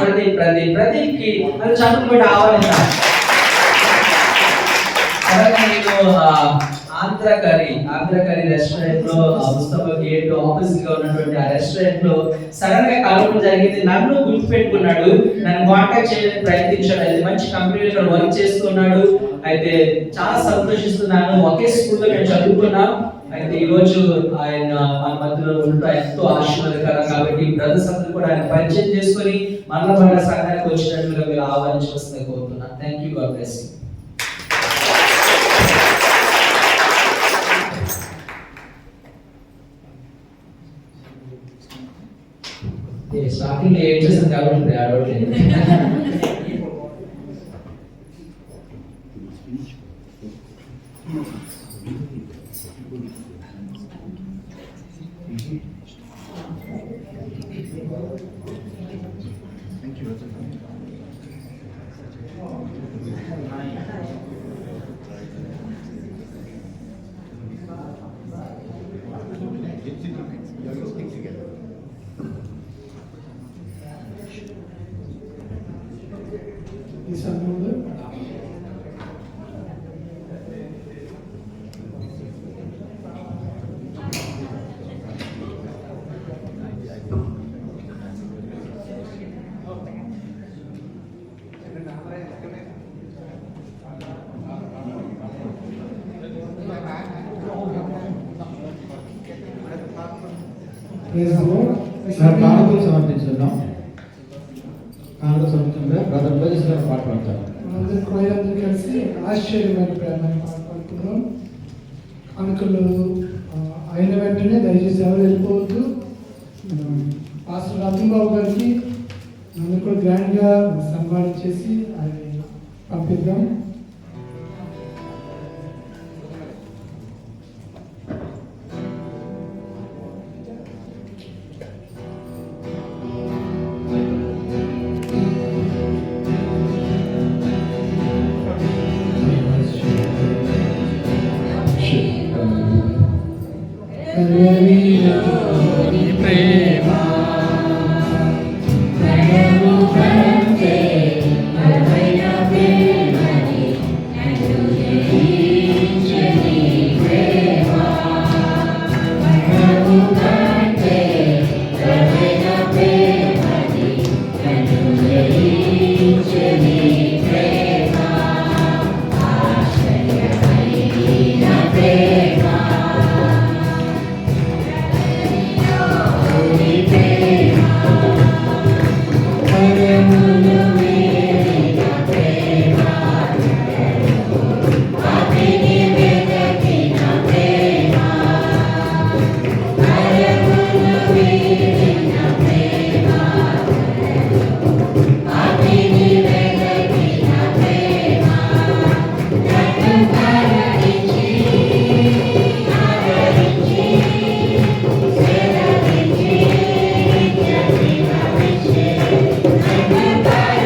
Pradeep కి మనం చదువుకుంటే ఆవాలంట. నేను ఆంధ్రకరీ రెస్టారెంట్ లో ముస్తఫా గేట్ ఆపోజిట్ గా ఉన్నటువంటి ఆ రెస్టారెంట్ లో సడన్ గా కలవడం జరిగింది. నన్ను గుర్తు పెట్టుకున్నాడు, నన్ను కాంటాక్ట్ చేయడానికి ప్రయత్నించాడు. అయితే మంచి కంపెనీలో వర్క్ చేస్తున్నాడు. అయితే చాలా సంతోషిస్తున్నాను. ఒకే స్కూల్లో మేము చదువుకున్నాం. అయితే ఈ రోజు ఆయన మన మధ్యలో ఉండటం ఎంతో ఆశీర్వాదకరం. కాబట్టి బ్రదర్స్ అందరూ కూడా ఆయన పరిచయం చేసుకొని మన సంఘానికి వచ్చినట్లుగా మీరు ఆహ్వానించవలసిందిగా కోరుతున్నాను. Thank you. God bless you. Starting ఏం చేసాను కాబట్టి ఆడవట్లేదు. ఈ సమయంలో కానుకలు సమర్పించుకుందాం. కానుకలు సమర్పించుకుంటే బ్రదర్ బోజస్ గారు పాట పాడతారు. మనందరూ కోయలందరూ కలిసి ఆశ్చర్యమైన ప్రేమని పాట పాడుతున్నాం. కానుకలు అయిన వెంటనే దయచేసి ఎవరు వెళ్ళిపోవద్దు. పాస్టర్ రాజంబాబు గారికి నన్ను కూడా గ్రాండ్గా సన్మానం చేసి ఆయన పంపిద్దాం. Bye.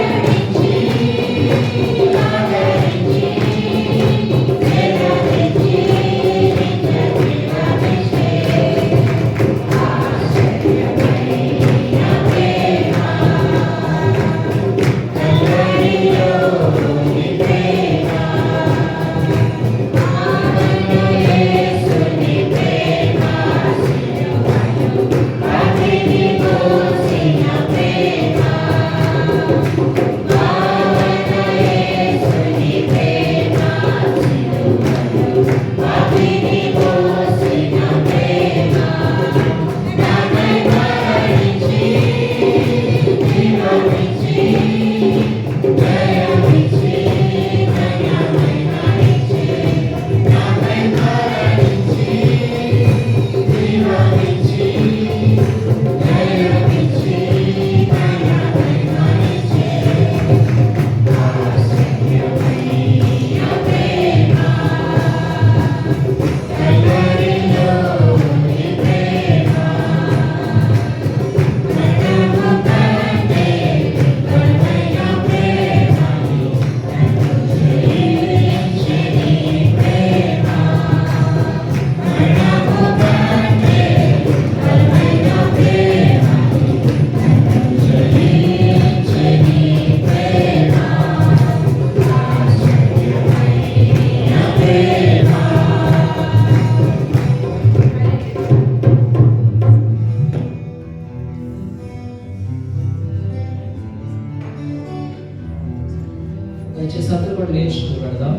దయచేసి అందరూ కూడా లేచి పెడదాం.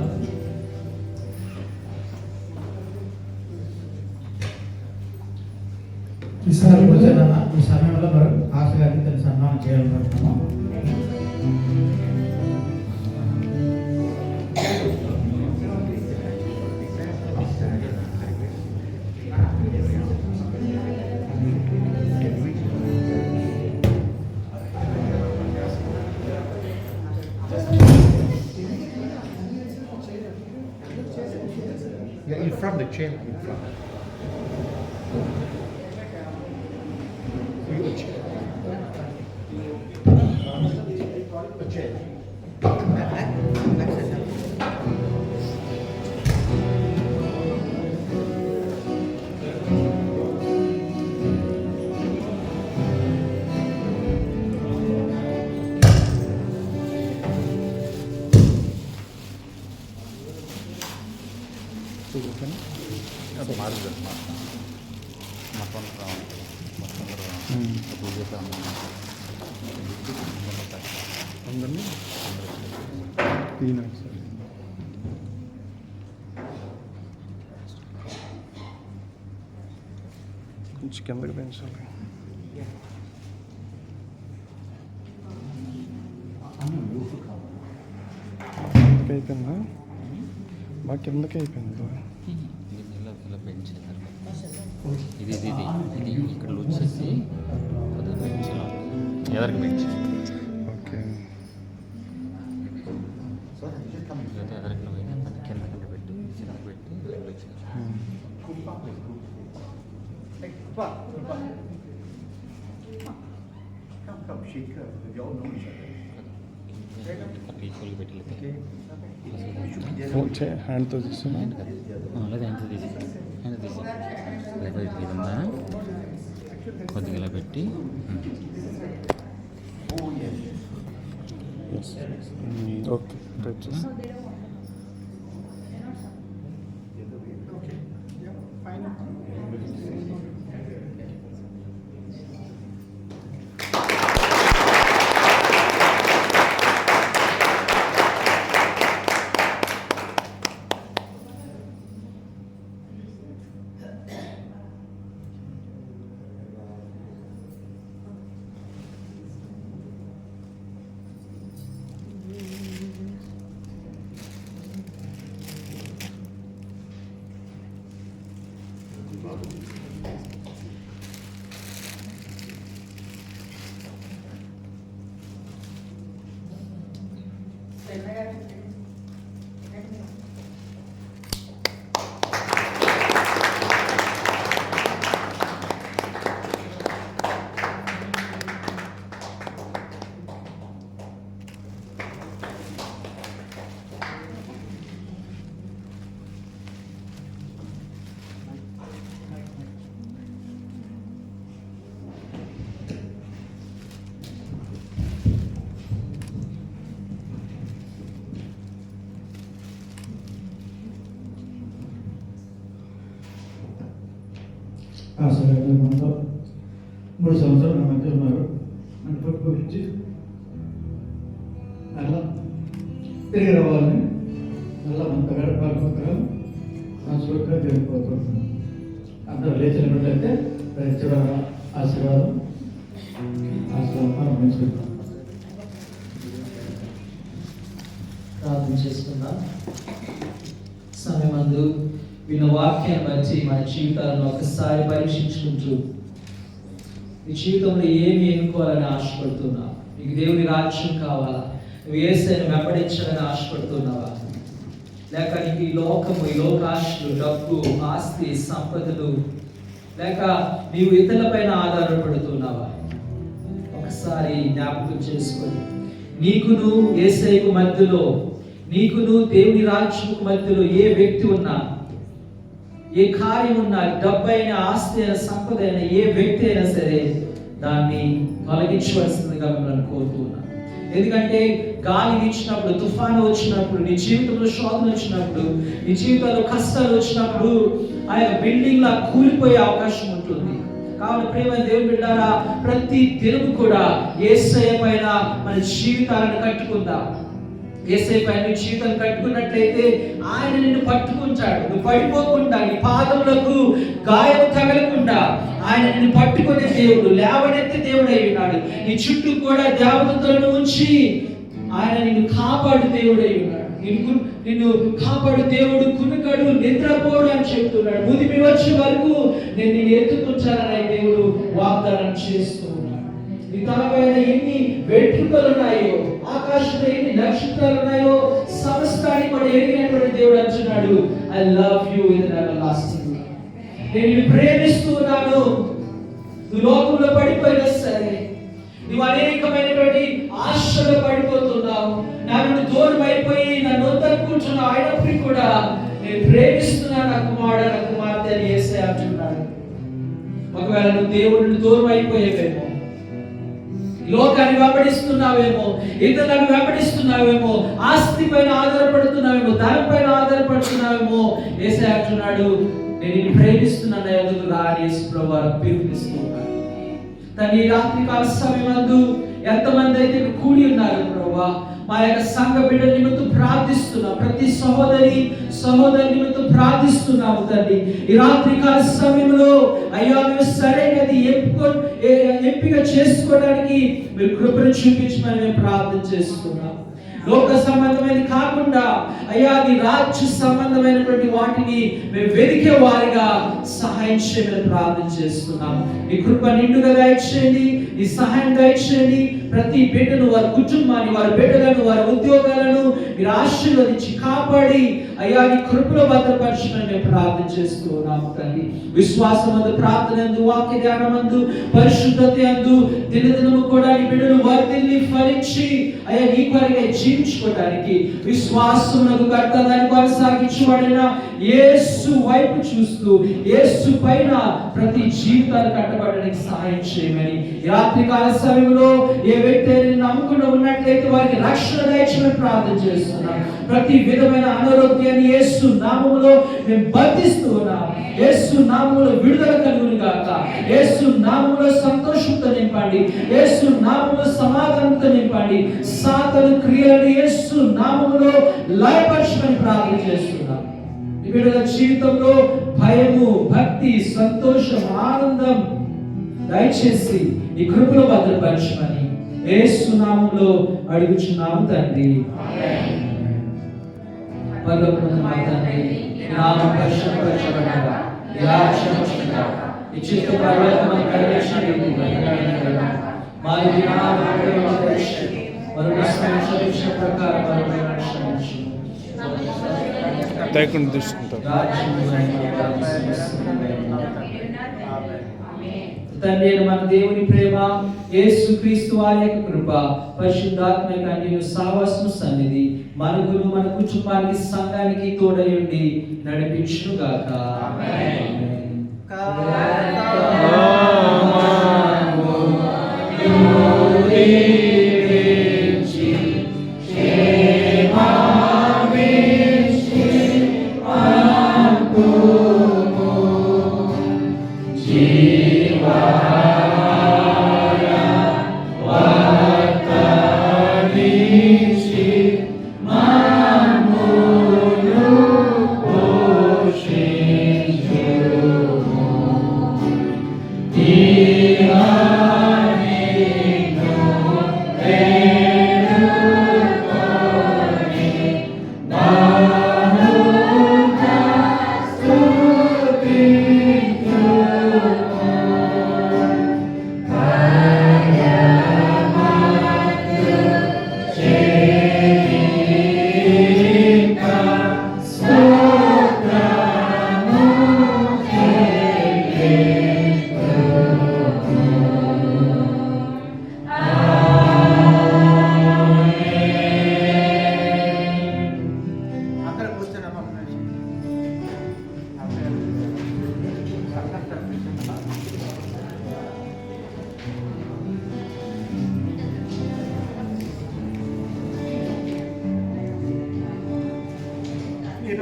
ఈ సమయంలో ఆశ గారికి సన్మానం చేయాలనుకుంటున్నాము. In front, the chair in front. A chair. అది మారుతుంది మొత్తం అందరినీ తీనాడు సార్. కొంచెం కిందకి పెంచాలి. అయిపోయిందా? బాగా కిందకి అయిపోయిందా? ఇది ఇక్కడ వచ్చేసి ఎదరికి పెంచి ఓకే. ఎదరికి పోయినా కింద పెట్టి కింద పెట్టి ఈక్వల్గా పెట్టి హ్యాండ్తో తీస్తున్నా. లేదా హ్యాండ్ తీసి లేదా విధంగా కొద్దిగా ఇలా పెట్టి ఓకే రైట్ చేసి ఆశగారు మనతో 3 సంవత్సరాలు నా మధ్య ఉన్నారు. నన్ను పట్టుకొచ్చి అలా తిరిగి రావాలని అలా మనతో గడపాలనుకుంటారు. మనసుగా తిరిగిపోతున్నాం. అందరూ లేచినట్లయితే ఆశీర్వాదం మనం నేర్చుకుంటాం. ప్రార్థన చేసుకుందాం. సమయమందు విన్న వాక్యాన్ని బట్టి మన జీవితాలను ఒకసారి పరీక్షించుకుంటూ నీ జీవితంలో ఏమి ఎన్నుకోవాలని ఆశపడుతున్నావు? నీకు దేవుని రాజ్యం కావాలా? నువ్వు యేసుని వెంబడించాలని ఆశపడుతున్నావా? లేక నీకు ఈ లోకము, ఈ లోకాశలు, డబ్బు, ఆస్తి, సంపదలు, లేక నీవు ఇతరులపైన ఆధారపడుతున్నావా? ఒకసారి జ్ఞాపకం చేసుకొని నీకును యేసయ్యకు మధ్యలో, నీకును దేవుని రాజ్యము మధ్యలో ఏ వ్యక్తి ఉన్నా, ఏ కార్యం ఉన్నా, డబ్బు అయినా, ఆస్తి అయినా, సంపద అయినా, ఏ వ్యక్తి అయినా సరే దాన్ని తొలగించవలసిందిగా మిమ్మల్ని కోరుతున్నాను. ఎందుకంటే గాలి వీచినప్పుడు, తుఫాను వచ్చినప్పుడు, నీ జీవితంలో శోధన వచ్చినప్పుడు, నీ జీవితంలో కష్టాలు వచ్చినప్పుడు ఆ యొక్క బిల్డింగ్ లా కూలిపోయే అవకాశం ఉంటుంది. కావున ప్రియమైన దేవుని బిడ్డారా, ప్రతి దినము కూడా యేసయ్య పైన మన జీవితాలను కట్టుకుందాం. యేసయ్య పైన నీ జీవితం కట్టుకున్నట్లయితే ఆయన నిన్ను పట్టుకుంటాడు. నువ్వు పడిపోకుండా, నీ పాదములకు గాయం తగలకుండా ఆయన నిన్ను పట్టుకునే దేవుడు, లేవనెత్తే దేవుడు అయి ఉన్నాడు. నీ చుట్టూ కూడా దేవతలను ఉంచి ఆయన నిన్ను కాపాడు దేవుడు అయి ఉన్నాడు. నిన్ను కాపాడు దేవుడు, కునుకడు, నిద్రపోడు అని చెప్తున్నాడు. ముదిమి వచ్చే వరకు నేను నిన్ను ఎత్తుకుంటానని దేవుడు వాగ్దానం చేస్తూ ఉన్నాడు. నీ తలపైన ఎన్ని వెంట్రుకలు ఉన్నాయో, ఆకాశంలో ఎన్ని నక్షత్రాలు ఉన్నాయో సమస్తాన్ని కూడా ఎరిగినటువంటి దేవుడు అంటున్నాడు, I love you with an everlasting love. నేను నిన్ను ప్రేమిస్తున్నాను. నువ్వు లోకంలో పడిపోయినా సరే, నువ్వు అనేకమైనటువంటి ఆశలో పడిపోతున్నావు, నా నుండి దూరం అయిపోయి నన్ను వద్దనుకుంటున్నావు, అయినప్పటికీ కూడా నేను ప్రేమిస్తున్నాను నా కుమారుడు, నా కుమార్తె అని యేసయ్య అంటున్నాడు. ఒకవేళ నువ్వు దేవుడిని దూరం అయిపోయేవేమో, లోకాన్ని వెంబడిస్తున్నావేమో, ఇతరులను వెంబడిస్తున్నావేమో, ఆస్తి పైన ఆధారపడుతున్నావేమో, ధనం పైన ఆధారపడుతున్నావేమో, యేసయ్య అంటున్నాడు, నేను నిన్ను ప్రేమిస్తున్నాను, ఎదుగు రా అని యేసు ప్రభువు పిలుపునిస్తున్నాడు. తన రాత్రి కాల సమయమందు ఎంతమంది అయితే కూడి ఉన్నారు ప్రభువా, మా యొక్క సంఘ బిడ్డల నిమిత్తం ప్రార్థిస్తున్నాం. ప్రతి సహోదరి నిమిత్తం ప్రార్థిస్తున్నాము తండ్రి. ఈ రాత్రి కాల సమయంలో అయ్యా మేము సరైనది ఎంపిక చేసుకోవడానికి మీరు కృపను చూపించమని మేము ప్రార్థన చేస్తున్నాం. లోక సంబంధమైనది కాకుండా అయ్యా నీ రాజ్య సంబంధమైనటువంటి వాటిని మేము వెతికే వారిగా సహాయం చేయమని ప్రార్థన చేస్తున్నాం. నీ కృప నిండుగా దయచేయండి, నీ సహాయం దయచేయండి. ప్రతి బిడ్డను, వారి కుటుంబాన్ని, వారి బిడ్డలను, వారి ఉద్యోగాలను మీరు ఆశీర్వదించి కాపాడి అయ్యా నీ కృపలో భద్రపరచమని మేము ప్రార్థన చేస్తూ ఉన్నాము తండ్రి. విశ్వాసమందు, ప్రార్థనందు, వాక్య ధ్యానమందు, పరిశుద్ధత యందు దినదినము కూడా నీ బిడ్డలు వర్ధిల్లి ఫలించి అయ్యా నీ కొరకే జీవించుకోవడానికి విశ్వాసమునకు కర్తదాన్ని కొనసాగించబడిన యేసు వైపు చూస్తూ యేసు పైన ప్రతి జీవితాలు కట్టబడడానికి సహాయం చేయమని ఈ రాత్రి కాల సమయంలో ఏ వ్యక్తి నమ్ముకుని ఉన్నట్లయితే వారికి రక్షణ దయచేయమని ప్రార్థన చేస్తున్నాం. ప్రతి విధమైన అనారోగ్యాన్ని యేసు నామములో మేము బంధిస్తూ ఉన్నాం. యేసు నామములో విడుదల కలుగును గాక. యేసు నామములో సంతోషంతో నింపండి. యేసు నామములో సమాధానంతో నింపండి. సాతాను క్రియలను యేసు నామములో లయపరచమని ప్రార్థన చేస్తున్నాం. ఈ బిడ్డల జీవితంలో భయము, భక్తి, సంతోషం, ఆనందం దయచేసి ఈ కృపలో భద్రపరచమని యేసు నామములో అడుగుచున్నాము తండ్రి. పరలోకమందున్న మా తండ్రి, నీ నామం పరిశుద్ధపరచబడగా, నీ రాజ్యం వచ్చుగాక, నీ చిత్తము పరలోకమందు నెరవేర్చబడుగాక. మాది దినాలను దయచేయండి, మరణ క్షమించిన ప్రకారం మరణ క్షమించు. దయకుండా చూసుకుంటాం. తండ్రి మన దేవుని ప్రేమ, యేసుక్రీస్తు వారి యొక్క కృప, పరిశుద్ధాత్మ యొక్క అన్యోన్య సహవాసము సన్నిధి మనకును మన కుటుంబానికి సంఘానికి తోడై ఉండి నడిపించును గాక. ఆమేన్.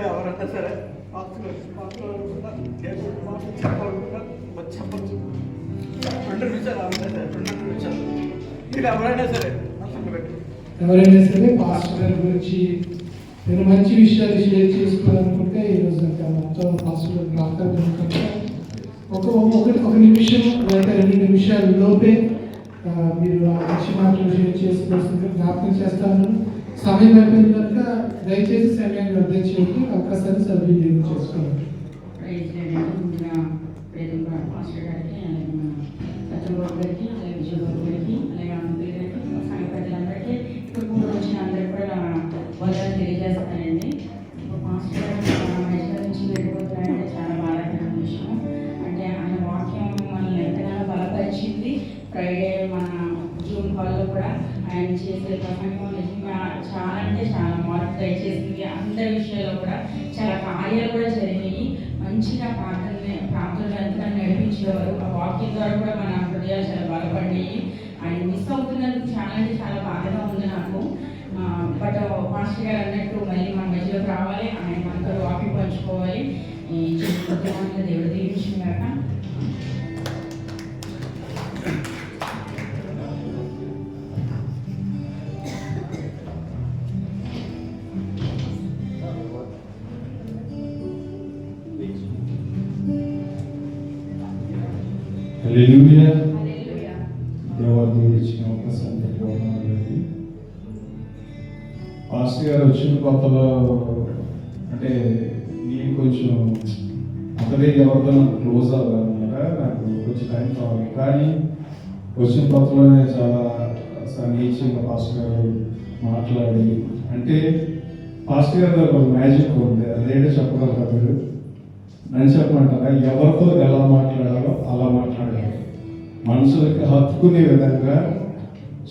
ఎవరైనా సరే చెప్పకుండా చెప్పచ్చు. 2 నిమిషాలు మీరు ఎవరైనా సరే పెట్టి ఎవరైనా సరే పాస్టర్ గారి గురించి నేను మంచి విషయాలు షేర్ చేసుకోవాలనుకుంటే ఈరోజు ఇంకా మొత్తం పాస్టర్ గారు మాట్లాడుతుంటే ఒక నిమిషం లేదా 2 నిమిషాల లోపే మీరు ఆ మంచి మాటలు షేర్ చేసుకోవాల్సింది జ్ఞాపకం చేస్తాను. సమయం అయిపోయిన కనుక దయచేసి సమయాన్ని అర్థం చేయండి, అవకాశాన్ని సద్వినియోగం చేసుకోండి. మాస్టర్ గారికి అలాగే మన సత్యబాబు గారికి అలాగే విజయబాబు గారికి అలాగే అంకుల్ గారికి సంఘ ప్రజలందరికీ ఇప్పుడు కూడా వచ్చిన అందరికీ కూడా వందలు తెలియజేస్తానండి. మాస్టర్ గారు మధ్య నుంచి వెళ్ళిపోతున్నారంటే చాలా బాధాకరమైన విషయం. అంటే ఆయన వాక్యం మనల్ని ఎంతగానో బలపరిచింది. ఫ్రైడే మన జూన్ హాల్లో కూడా ఆయన చేసే ప్రసంగం నిజంగా చాలా అంటే చాలా మార్పు దయచేసింది. అందరి విషయాల్లో కూడా చాలా కార్యాలు కూడా జరిగాయి. మంచిగా ప్రార్థనలు ఎంతగా నడిపించేవారు. ఆ వాక్యం ద్వారా కూడా మన హృదయాలు చాలా బలపడ్డాయి. ఆయన మిస్ అవుతున్నందుకు చాలా అంటే చాలా బాధగా ఉంది నాకు. బట్ మాస్టర్ గారు అన్నట్టు మళ్ళీ మన మధ్యలోకి రావాలి, ఆయన మనతో వాక్యం పంచుకోవాలి. ఈ ఉద్యమాన్ని దేవుడు దీవించినాక హల్లెలూయా. దేవాదేవుడు ఇచ్చిన అవకాశం పాస్టర్ గారు వచ్చిన కొత్తలో అంటే నేను కొంచెం అతడే ఎవరితో నాకు క్లోజ్ అవ్వాలన్నమాట. నాకు కొంచెం టైం కావాలి. కానీ వచ్చిన కొత్తలోనే చాలా సన్నిహితంగా పాస్టర్ గారు మాట్లాడి అంటే పాస్టర్ గారు ఒక మ్యాజిక్ ఉంది. అదేంటో చెప్పగలరా మీరు? నన్ను చెప్పమంటారా? ఎవరితో ఎలా మాట్లాడాలో అలా మాట్లాడాలి. మనుషులకి హత్తుకునే విధంగా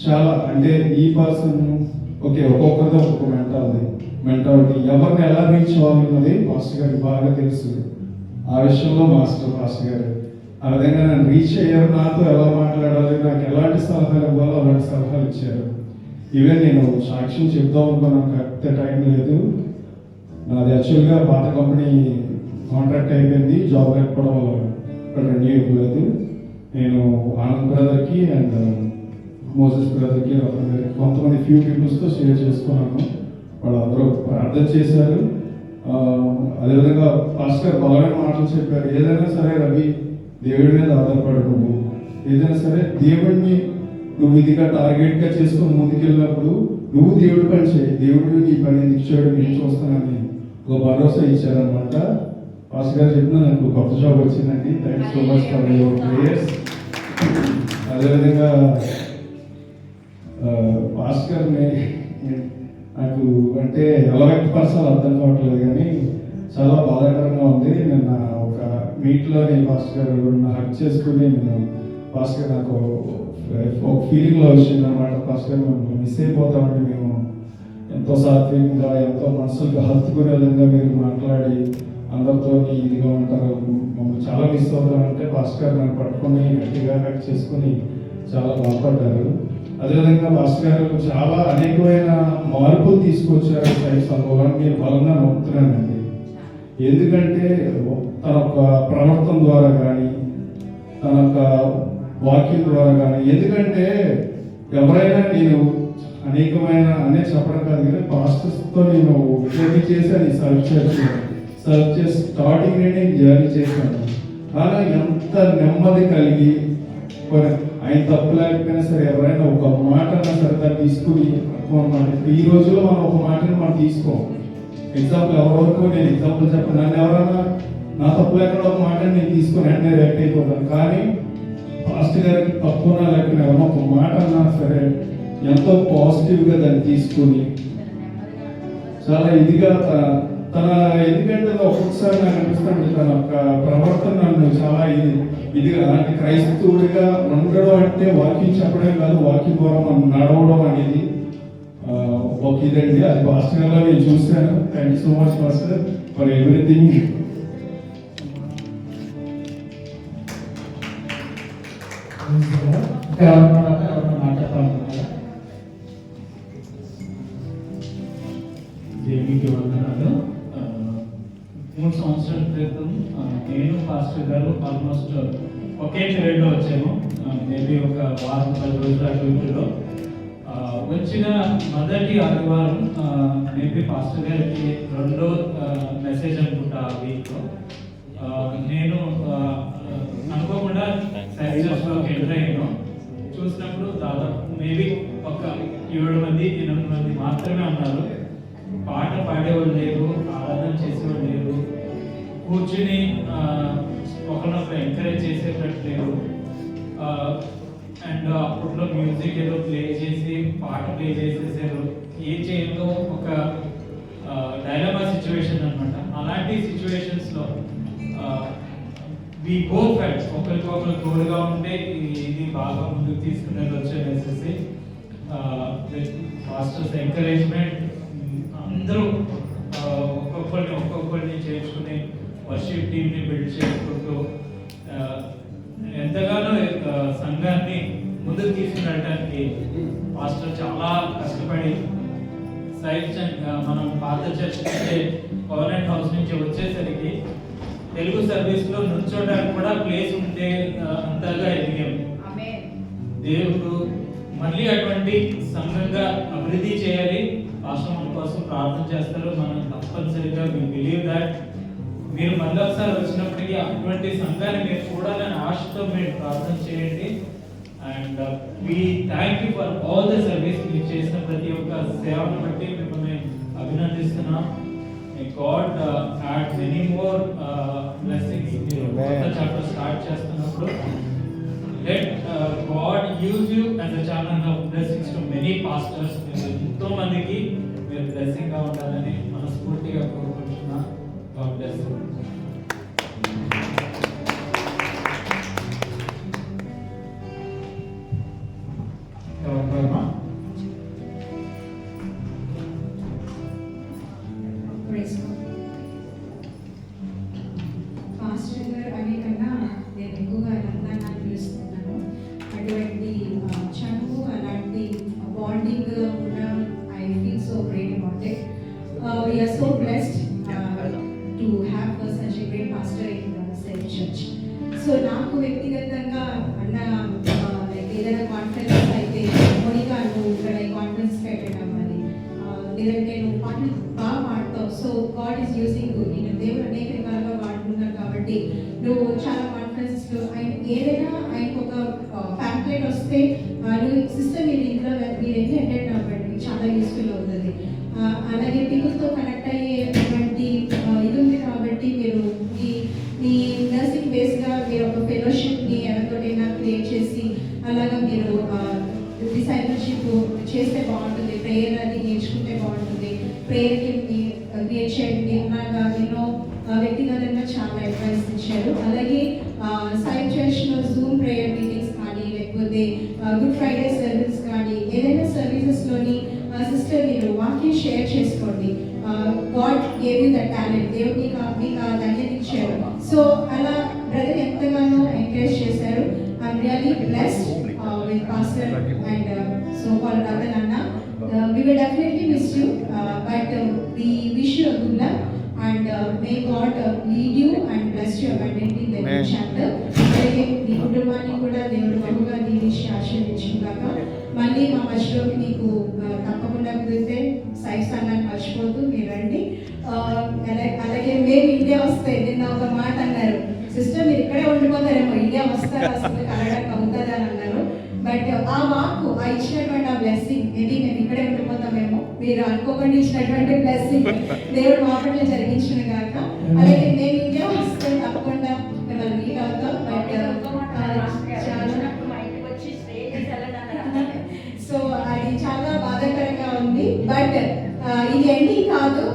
చాలా అంటే ఈ పర్సన్ ఓకే ఒక్కొక్కరితో ఒక్కొక్క మెంటాలిటీ ఎవరిని ఎలా రీచ్ అవ్వాలన్నది మాస్టర్ గారికి బాగా తెలుసు. ఆ విషయంలో పాస్టర్ గారు ఆ విధంగా నన్ను రీచ్ అయ్యారు. నాతో ఎలా మాట్లాడాలి, నాకు ఎలాంటి సలహాలు ఇవ్వాలో అలాంటి సలహాలు ఇచ్చారు. ఈవెన్ నేను సాక్ష్యం చెప్దాం అనుకున్నాను, కరెక్ట్ టైం లేదు. నాది యాక్చువల్గా పాత కంపెనీ కాంట్రాక్ట్ అయిపోయింది, జాబ్ లేకపోవడం వల్ల ఇక్కడ రెన్యూ ఇవ్వలేదు. నేను ఆనంద్ బ్రదర్కి అండ్ మోసెస్ బ్రదర్కి రతన్ గారికి కొంతమంది ఫ్యూ పీపుల్స్తో షేర్ చేసుకున్నాను. వాళ్ళందరూ ప్రార్థన చేశారు. అదేవిధంగా పాస్టర్ బలమైన మాటలు చెప్పారు. ఏదైనా సరే రవి దేవుడి మీద ఆధారపడు, నువ్వు ఏదైనా సరే దేవుడిని నువ్వు ఇదిగా టార్గెట్గా చేసుకొని ముందుకెళ్ళినప్పుడు నువ్వు దేవుడి పని చేయి, దేవుడు నీ పని ఎందుకు చేయడం నేను చూస్తానని ఒక భరోసా ఇచ్చారనమాట. పాస్టర్ గారు చెప్పిన నాకు కొత్త జాబ్ వచ్చిందండి. Thanks so much for your prayers. అదేవిధంగా పాస్టర్ గారిని నాకు అంటే ఎలా వ్యక్తపరచాలో అర్థం కావట్లేదు, కానీ చాలా బాధాకరంగా ఉంది. నిన్న ఒక మీట్లో నేను పాస్టర్ గారు హక్ చేసుకుని నేను పాస్టర్ గారు నాకు ఒక ఫీలింగ్లో వచ్చింది అనమాట. పాస్టర్ గారు మేము మిస్ అయిపోతామండి, మేము ఎంతో సాత్వికంగా ఎంతో మనసులకు హత్తుకునే విధంగా మీరు మాట్లాడి అందరితో ఇదిగా ఉంటారు, మమ్మల్ని చాలా మిస్ అవుతామంటే పాస్టర్ గారు నన్ను పట్టుకొని గట్టిగా హక్ చేసుకుని చాలా బాధపడ్డారు. అదేవిధంగా పాస్టర్ గారు చాలా అనేకమైన మార్పులు తీసుకొచ్చారు సైన్స్ అనుభవాన్ని నేను బలంగా నమ్ముతున్నానండి. ఎందుకంటే తన యొక్క ప్రవర్తన ద్వారా కానీ తన యొక్క వాక్యం ద్వారా కానీ, ఎందుకంటే ఎవరైనా నేను అనేకమైన అనే చెప్పడం కాదు కానీ పాస్టర్స్తో నేను జర్నీ చేశాను. సర్వ్ చేసి స్టార్టింగ్ నేను జర్నీ చేశాను. అలా ఎంత నెమ్మది కలిగి ఆయన తప్పు లేకపోయినా సరే ఎవరైనా ఒక మాట అన్నా సరే దాన్ని తీసుకుని ఈ రోజుల్లో మనం ఒక మాటని మనం తీసుకోం. ఎగ్జాంపుల్ ఎవరెవరికో నేను ఎగ్జాంపుల్ చెప్పాను, నన్ను ఎవరైనా నా తప్పు లేకుండా ఒక మాటని నేను తీసుకొని వెంటనే రియాక్ట్ అయిపోతాను. కానీ పాస్టర్ గారికి తప్పునా లేకుండా ఎవరైనా ఒక మాట అన్నా సరే ఎంతో పాజిటివ్గా దాన్ని తీసుకుని చాలా ఇదిగా తన ఎందుకంటే ఒక్కొక్కసారి నాకు అనిపిస్తుంది తన యొక్క ప్రవర్తన నన్ను చాలా ఇదిగా అంటే క్రైస్తవుడిగా ఉండడం అంటే వాక్యం చెప్పడం కాదు, వాక్యం ద్వారా మనం నడవడం అనేది ఒక ఇదండి. అది పాస్టర్ గారిలో నేను చూశాను. Thank you so much pastor for everything. దేవికి వందనాలు. 3 సంవత్సరాల క్రితం నేను పాస్టర్ గారు ఆల్మోస్ట్ ఒకే పీరియడ్లో వచ్చాము. మేబీ ఒక 10 రోజుల అటులో వచ్చిన మొదటి ఆదివారం మేబీ పాస్టర్ గారికి రెండో మెసేజ్ అనుకుంటా ఆ వీక్లో నేను అనుకోకుండా సైన్స్లోకి ఎంటర్ అయ్యాను. చూసినప్పుడు దాదాపు మేబీ ఒక 7 మంది 8 మంది మాత్రమే ఉన్నారు. పాట పాడేవాళ్ళు లేరు, ఆరాధన చేసేవాళ్ళు లేరు, కూర్చుని ఒకరినొకరు ఎంకరేజ్ చేసేటట్టు లేరు. అండ్ అప్పట్లో మ్యూజిక్ ఏదో ప్లే చేసి పాట ప్లే చేసేసారు. ఏం చేయాలో ఒక డైలమా సిచ్యువేషన్ అనమాట. అలాంటి సిచ్యువేషన్స్లో వి బోత్ ఫైట్ ఒకరికొకరు తోడుగా ఉంటే ఇది బాగా ముందుకు తీసుకుని వెళ్ళొచ్చు అనేసి పాస్టర్స్ ఎంకరేజ్మెంట్ అందరూ ఒక్కొక్కరిని చేర్చుకుని వర్షిప్ టీమ్ని బిల్డ్ చేసుకుంటూ ఎంతగానో సంఘాన్ని ముందుకు తీసుకురావడానికి పాస్టర్ చాలా కష్టపడి మనం పాత చర్చ్ అంటే గవర్నమెంట్ హౌస్ నుంచి వచ్చేసరికి తెలుగు సర్వీస్లో నుంచోడానికి కూడా ప్లేస్ ఉంటే అంతగా ఎదిగాం. దేవుడు మళ్ళీ అటువంటి సంఘంగా అభివృద్ధి చేయాలి. ఆశ్రమం కోసం ప్రార్థన చేస్తారు. మనం తప్పనిసరిగా వి బిలీవ్ దట్ మీరు మళ్ళీ ఒకసారి వచ్చినప్పటికీ అటువంటి సంఘాన్ని మీరు చూడాలని ఆశతో మీరు ప్రార్థన చేయండి. And we thank you for all the service. మీరు చేసిన ప్రతి ఒక్క సేవను బట్టి మిమ్మల్ని అభినందిస్తున్నాం. God add many more blessings. మీరు కొత్త చాప్టర్ స్టార్ట్ చేస్తున్నప్పుడు let God use you as a channel of blessings to many pastors. ఎంతో మందికి మీరు బ్లెస్సింగ్ గా ఉండాలని మనస్ఫూర్తిగా కోరుకుంటున్నా. God bless you. పాస్టర్ గారు అనే కన్నా నేను ఎక్కువగా నందన పిలుస్తున్నాను. అటువంటి చనువు అలాంటి బాండింగ్ కూడా I feel so great about it. We are so blessed to have such a great pastor in self church. సో నాకు వ్యక్తిగతంగా అన్న ఏదైనా కాన్ఫరెన్స్ అయితే మోనికా నువ్వు ఇక్కడ కాన్ఫరెన్స్ పెట్టడం అని లేదంటే నువ్వు పాటలు బాగా పాడతావు. సో గాడ్ ఈస్ యూజింగ్ నేను దేవుడు అనేక రకాలుగా వాడుతున్నారు కాబట్టి నువ్వు చాలా కాన్ఫరెన్స్లో ఆయన ఏదైనా ఆయనకు ఒక ప్యాంప్లెట్ వస్తే నువ్వు సిస్టమ్ మీరు ఇంట్లో మీరు ఎన్ని అటెండ్ అవ్వండి, చాలా యూస్ఫుల్ అవుతుంది. అలాగే పీపుల్తో కనెక్ట్ అయ్యేటువంటి ఇది ఉంది కాబట్టి మీరు మీ నర్సింగ్ బేస్గా మీరు ఒక ఫెలోషిప్ని ఎవరితోటైనా క్రియేట్ చేసి అలాగా మీరు డిసైపుల్షిప్ చేస్తే బాగుంటుంది. ప్రేయర్ అది నేర్చుకుంటే బాగుంటుంది. ప్రేయర్కి క్రియేట్ చేయండి అలాగా ఎన్నో వ్యక్తిగతంగా చాలా అడ్వైస్ ఇచ్చారు. అలాగే సైడ్ చర్చ్లో జూమ్ ప్రేయర్ మీటింగ్స్ కానీ లేకపోతే గుడ్ ఫ్రైడే సర్వీస్ కానీ ఏదైనా సర్వీసెస్లోని సిస్టర్ మీరు వాక్యం షేర్ చేసుకోండి. God gave you the talent. దేవుడు మీకు ఆ ధన్యత ఇచ్చారు. సో అలా బ్రదర్ ఎంతగానో ఎంకరేజ్ చేశారు. I'm really blessed with Pastor and so-called Brother Anna. We will definitely miss you, but we wish you a good luck and may God lead you and bless you abundantly in the new chapter. అలాగే మీ కుటుంబాన్ని కూడా దేవుడు బహుగా దీవించి ఆశీర్వదించుగాక. మళ్ళీ మా మధ్యలోకి మీకు తప్పకుండా కుదిరితే సైన్స్ అన్నాన్ని మర్చిపోతూ మీరు రండి. అలాగే మేము ఇండియా వస్తే నిన్న ఒక మాట అన్నారు, సిస్టర్ మీరు ఇక్కడే ఉండిపోతారేమో, ఇండియా వస్తారు అసలు కలగడానికి అవుతుందా అని అన్నారు. బట్ ఆ వాక్ ఆ ఇచ్చినటువంటి ఆ బ్లెస్సింగ్ ఇది మేము ఇక్కడే ఉండిపోతామేమో, మీరు అనుకోకుండా ఇచ్చినటువంటి బ్లెస్సింగ్ దేవుడు మా పట్ల జరిగించిన కాక. అలాగే నేను ఇండియా వస్తే తప్పకుండా మిమ్మల్ని మీట్ అవుతాం. బట్ సో అది చాలా బాధాకరంగా ఉంది. బట్ ఇది ఎండింగ్ కాదు.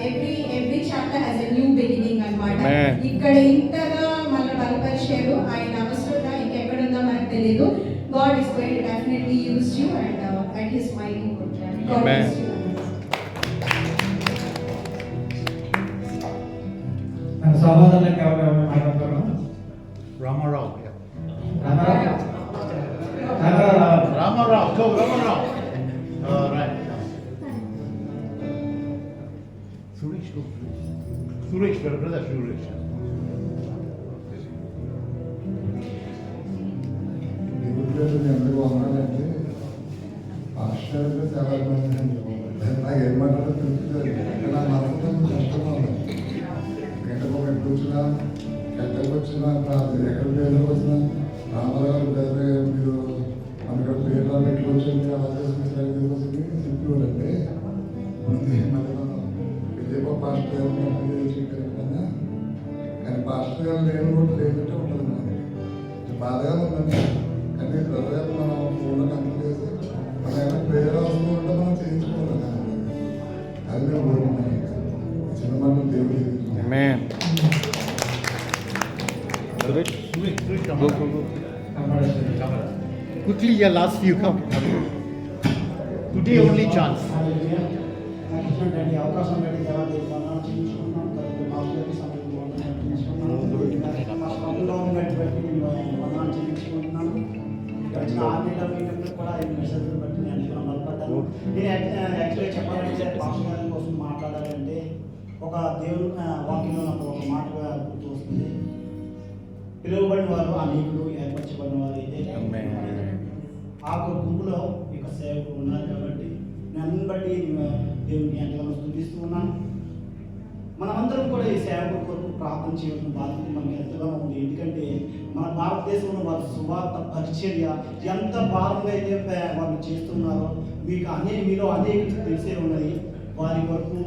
Every chapter has a new beginning అన్నమాట. ఇక్కడ ఇంతగా మన బలపరిచారు. ఆయన అవసరంగా ఇంకెక్కడుందో మనకు తెలియదు. God is going to definitely use you and at His mighty good. God bless you. సహోదరులకు ఎవరు మాట్లాడతారు? Ramarao. Ramarao. Go Ramarao. Right. Suresh, go. Suresh, brother Suresh. అందరూ వందనాలండి. పాస్టర్ చాలా ఇబ్బంది నాకు ఏం మాట్లాడో తెలుస్తుంది. నా మనసులో కష్టంగా ఉంది. గంటకు ఒక కూర్చున్నా, గంటకు వచ్చినా, ఎక్కడ పేదలకు వచ్చినా రామారావు పేదలు మీరు మనకు పేర్లు ఎట్లా వచ్చింది, అలా చేసింది, వచ్చింది చెప్పేవారంటే విజయప పాస్టర్ గారు కానీ పాస్టర్ గారు లేని కూడా లేనట్టే ఉంటుంది మనకి. బాధగా ఉందండి. కానీ ప్రజలకు మనం ఫోన్లో కనెక్ట్ చేసి మన ఏమైనా ప్రేయర్ అవసరం ఉంటే మనం చేయించుకోవాలి. అది మేము కోరుకున్నాం. చిన్న మనం దేవుడు quickly your last few come. Today only chance. అవకాశం పెట్టి గడిచిన 6 నెలల మీటింగ్లో కూడా ఈ మెసేజ్ని బట్టి నేను ఎంతో బలపడ్డాను. నేను యాక్చువల్గా చెప్పాలంటే పాస్టర్ గారి కోసం మాట్లాడాలంటే ఒక దేవుడు వాక్యంలో నాకు ఒక మాటగా గుర్తు వస్తుంది. పిలువబడిన వారు అనేకులు, ఏర్పరచబడిన వారు అయితే ఆ గుంపులో ఇక సేవకులు ఉన్నారు. కాబట్టి నన్ను బట్టి దేవుడిని ఎంతగానో స్తుతిస్తూ ఉన్నాను. మనమందరం కూడా ఈ సేవకుల కొరకు ప్రార్థన చేయడం బాధ్యత మనకి ఎంతగానో ఉంది. ఎందుకంటే మన భారతదేశంలో వారి సువార్త పరిచర్య ఎంత భారంగా అయితే వాళ్ళు చేస్తున్నారో మీలో అనేక తెలిసే ఉన్నది. వారి వరకు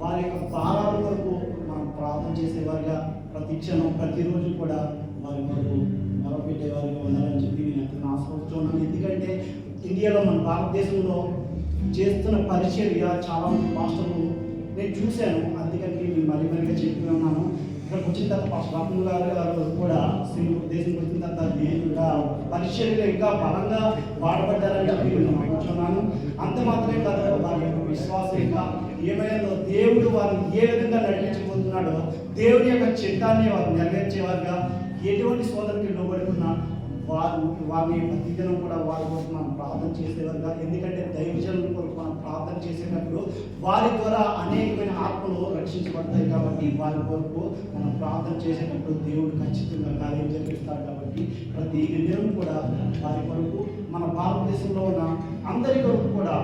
వారి యొక్క భారాల వరకు మనం ప్రార్థన చేసేవారిగా ప్రతి క్షణం ప్రతిరోజు కూడా వారి వరకు మొదలుపెట్టేవారిగా ఉండాలని చెప్పి నేను ఎంతో ఆశిస్తున్నాను. ఎందుకంటే ఇండియాలో మన భారతదేశంలో చేస్తున్న పరిచర్య చాలా మంది మాస్టర్లు నేను చూశాను. అందుకని నేను మరీగా చెప్పి ఉన్నాను. ఇక్కడికి వచ్చిన తర్వాత పాస్టర్ రామన్ గారు కూడా సింగపూర్ దేశం వచ్చిన తర్వాత ఇంకా పరిచర్యలో ఇంకా బలంగా వాడబడ్డారని చెప్పి నేను అనుకుంటున్నాను. అంత మాత్రమే కాదు, వారి యొక్క విశ్వాసం ఇంకా ఏమైనా దేవుడు వారిని ఏ విధంగా నడిపించబోతున్నాడో దేవుని యొక్క చిత్తాన్ని వారు నెరవేర్చేవారుగా ఎటువంటి సోదరునికి లోబడుతున్నా వారిని ప్రతిదినం కూడా వారి కోసం మనం ప్రార్థన చేసేవారుగా. ఎందుకంటే దైవజనుల కొరకు మనం ప్రార్థన చేసేటప్పుడు వారి ద్వారా అనేకమైన ఆత్మలు రక్షించబడతాయి. కాబట్టి వారి కొరకు మనం ప్రార్థన చేసేటప్పుడు దేవుడు ఖచ్చితంగా కార్యం జరిపిస్తాడు. కాబట్టి ప్రతి దినం కూడా వారి కొరకు మన భారతదేశంలో ఉన్న అందరి కొరకు కూడా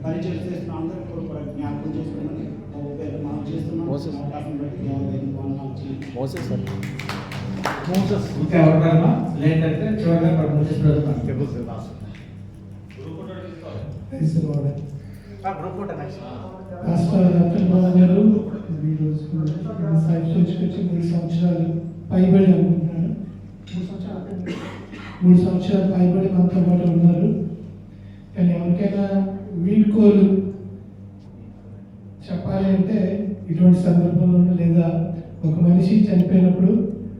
పరిచయం చేస్తున్న అందరి కొరకు కూడా జ్ఞాపకం చేసుకోమని మనం చేస్తున్నాం. అవకాశం బట్టి ఇంకా ఎవరికైనా లేదంటే చివరిగా మోసెస్ గారు వచ్చి 3 సంవత్సరాలు పైబడి అనుకుంటున్నాను. 3 సంవత్సరాలు పైబడి మనతో పాటు ఉన్నారు. కానీ ఎవరికైనా వీడ్కోలు చెప్పాలి అంటే ఇటువంటి సందర్భంలో లేదా ఒక మనిషి చనిపోయినప్పుడు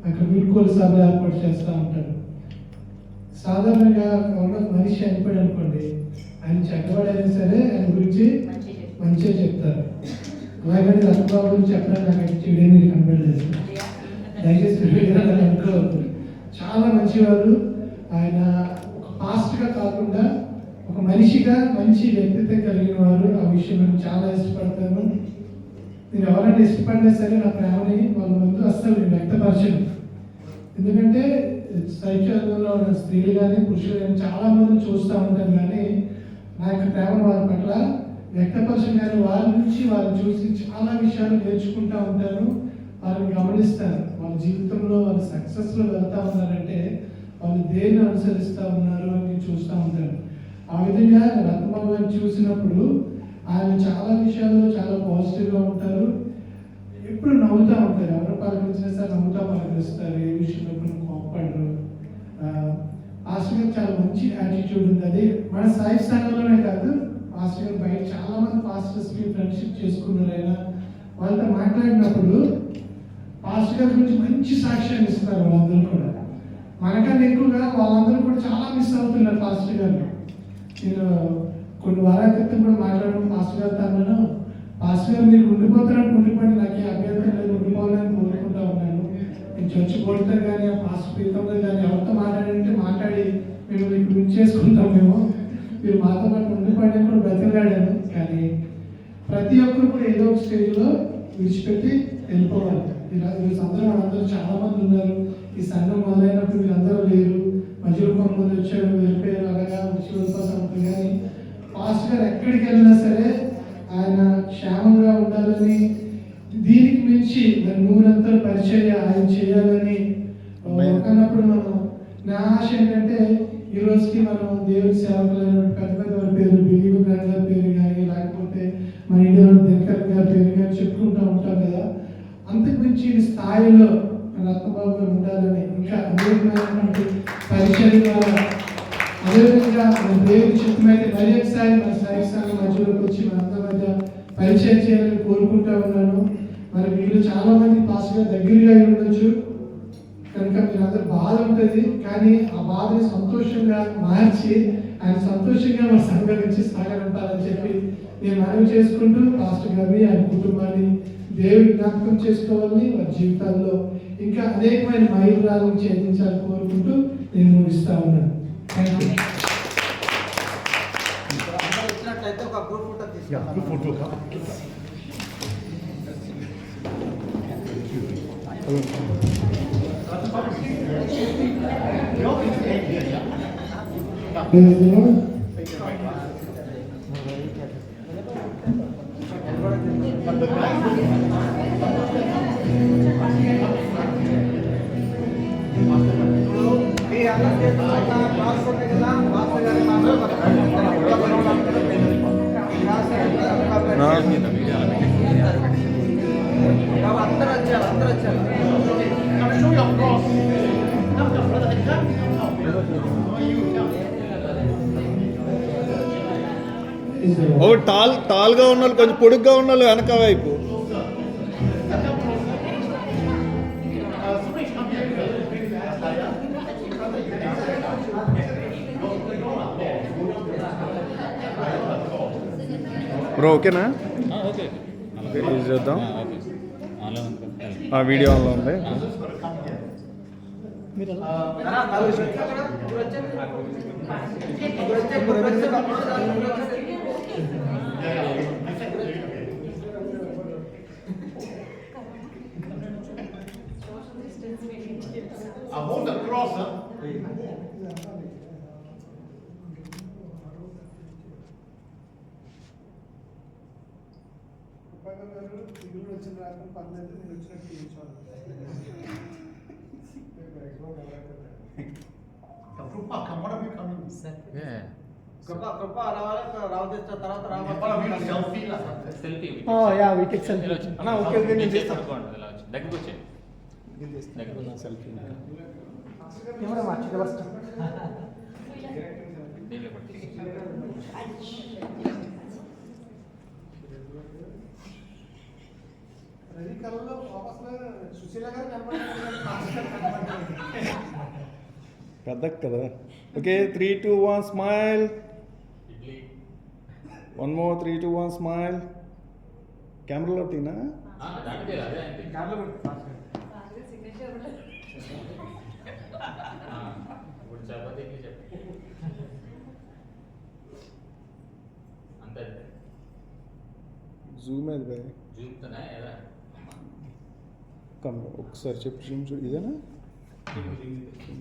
అక్కడ వీడ్కోలు సభలు ఏర్పాటు చేస్తూ ఉంటారు. సాధారణంగా ఒక మనిషి చనిపోయాడు అనుకోండి, ఆయన చెడ్డవాడైనా సరే ఆయన గురించి మంచిగా చెప్తారు. అలాగని రత్నబాబు గురించి చెప్పడానికి నాకు చెడే మీరు కనబడలేదు, దయచేసి అనుకోవద్దు. చాలా మంచివారు ఆయన. ఒక పాస్ట్గా కాకుండా ఒక మనిషిగా మంచి వ్యక్తిత్వం కలిగిన వారు. ఆ విషయం నేను చాలా ఇష్టపడతాను. నేను ఎవరైనా ఇష్టపడినా సరే నా ప్రేమని వాళ్ళ ముందు అస్సలు నేను వ్యక్తపరచను. ఎందుకంటే సైక్యంలో ఉన్న స్త్రీలు కానీ పురుషులు కానీ చాలా మందిని చూస్తూ ఉంటాను. కానీ నా యొక్క ప్రేమను వారి పట్ల వ్యక్తపరచను. కానీ వారి నుంచి వారిని చూసి చాలా విషయాలు నేర్చుకుంటూ ఉంటాను. వారిని గమనిస్తాను. వాళ్ళ జీవితంలో వాళ్ళు సక్సెస్లో వెళ్తూ ఉన్నారంటే వాళ్ళు దేన్ని అనుసరిస్తూ ఉన్నారు అని నేను చూస్తూ ఉంటాను. ఆ విధంగా రత్నబాబు గారిని చూసినప్పుడు ఆయన చాలా విషయాల్లో చాలా పాజిటివ్గా ఉంటారు. ఎప్పుడు నవ్వుతూ ఉంటారు. ఎవరు పలకరించినా సరే నవ్వుతూ పలకరిస్తారు. ఏ విషయంలో ఎప్పుడు కోప్పడరు. పాస్టర్ గారు చాలా మంచి యాటిట్యూడ్ ఉంది. అది మన సాయి స్థానంలోనే కాదు, పాస్టర్ గారు బయట చాలా మంది పాస్టర్స్కి ఫ్రెండ్షిప్ చేసుకున్నారు. ఆయన వాళ్ళతో మాట్లాడినప్పుడు పాస్టర్ గారి గురించి మంచి సాక్ష్యాన్ని ఇస్తున్నారు. వాళ్ళందరూ కూడా మనకన్నా ఎక్కువగా వాళ్ళందరూ కూడా చాలా మిస్ అవుతున్నారు పాస్టర్ గారిని. నేను కొన్ని వారాల క్రితం కూడా మాట్లాడడం పాస్టర్ గారితో అన్నాను, పాస్టర్ గారు మీరు ఉండిపోతారని ఉండిపోండి, నాకు ఏ అభ్యంతరం లేదు, ఉండిపోవాలని కోరుకుంటా ఉన్నాను. నేను చర్చి కొడతారు కానీ ఆ పాస్టర్ పీతంలో కానీ ఎవరితో మాట్లాడంటే మాట్లాడి మేము ఇక్కడ ఉంచేసుకుంటాం. మీరు మాతో పాటు ఉండిపోండి కూడా బ్రతిలాడాను. కానీ ప్రతి ఒక్కరు కూడా ఏదో ఒక స్టేజ్లో విడిచిపెట్టి వెళ్ళిపోవాలి. వీళ్ళందరూ వాళ్ళందరూ చాలా మంది ఉన్నారు. ఈ సంఘం మొదలైనప్పుడు వీళ్ళందరూ లేరు. మధ్యలో కొంతమంది వచ్చారు, వెళ్ళిపోయారు, అలాగా వచ్చి వెళ్ళిపోతా ఉంటుంది. కానీ పాస్టర్ గారు ఎక్కడికి వెళ్ళినా సరే ఆయన క్షేమంగా ఉండాలని, దీనికి మించి మరి నూరంతల పరిచర్య ఆయన చేయాలని ఒకనప్పుడు నా ఆశ ఏంటంటే ఈ రోజుకి మనం దేవుడి సేవకులైన పెద్ద పెద్ద వారి పేరు, బిలీవ్ గారి పేరు కానీ, లేకపోతే మన ఇండియాలో దినకర్ గారి పేరు కానీ చెప్పుకుంటూ ఉంటాం కదా. అంతకు మించి ఈ స్థాయిలో రత్నబాబు గారు ఉండాలని, ఇంకా అనేకమైనటువంటి పరిచర్య ద్వారా, అదేవిధంగా మన దేవుడి చిత్తమైతే మరి ఒకసారి మన సాయి సంఘం మధ్యలోకి వచ్చి మనందరి మధ్య పరిచయం చేయాలని కోరుకుంటా ఉన్నాను. మరి మీరు చాలా మంది పాస్టర్ దగ్గరగా ఉండొచ్చు కనుక మీరందరూ బాధ ఉంటుంది, కానీ ఆ బాధని సంతోషంగా మార్చి ఆయన సంతోషంగా మన సంఘం నుంచి సాగనంపాలని చెప్పి నేను మనవి చేసుకుంటూ పాస్టర్ గారిని ఆయన కుటుంబాన్ని దేవుడి జ్ఞాపకం చేసుకోవాలని, వారి జీవితాల్లో ఇంకా అనేకమైన మైలురాలను ఛేదించాలని కోరుకుంటూ నేను ముగిస్తా ఉన్నాను. Thank you. ఒక గ్రూప్ ఫోటో తీసుకుంటాం. టాల్గా ఉన్న వాళ్ళు, కొంచెం పొడుగ్గా ఉన్న వాళ్ళు వెనక వైపు. బ్రో ఓకేనా? ఓకే చేద్దాం. వీడియో ఆన్లో ఉంది. Hold the cross, huh? Krupa, come, what are you coming? Yeah. కృప రావు తెచ్చిన తర్వాత Selfie lah. Selfie yeah we take selfie. అన్న ఓకే ఓకే నేను చేస్తాను. దగ్గరికి వచ్చే సెల్ఫీ కెమెరా మార్చి వస్తా. రవి కళ్ళలో ఫోకస్ లో సుశీల గారు పెద్ద కదా. Okay 3, 2, 1 smile. 1 more 3, 2, 1 smile. కెమెరాలో తీనా? జూమ్ అది బాయ్. ఒకసారి చెప్పు జూమ్ చూడు. ఇదేనా?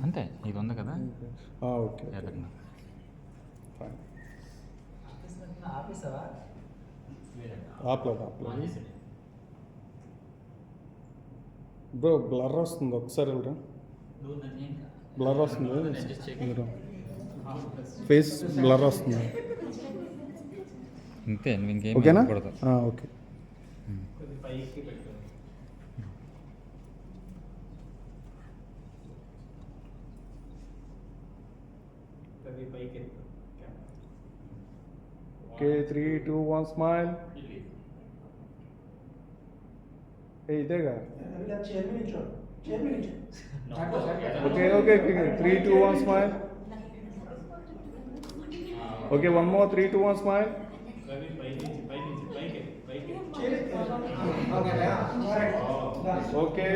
అంతే, ఇది ఉంది కదా. Okay fine. ఆపలేదు బ్రో. బ్లర్ వస్తుంది, ఒకసారి వెళ్ళరా. బ్లర్ వస్తుంది, ఫేస్ బ్లర్ వస్తుంది. అంతే, ఇంకేం ఓకేనా? కూడదు. ఓకే. Okay 3, 2, 1 smile. ఇదేగా. Okay okay 3, 2, 1 smile. Okay 1 more 3, 2, 1 smile. Okay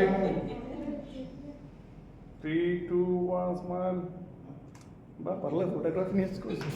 3, 2, 1 smile. పర్లేదు, ఫోటోగ్రఫీ నేర్చుకోవచ్చు.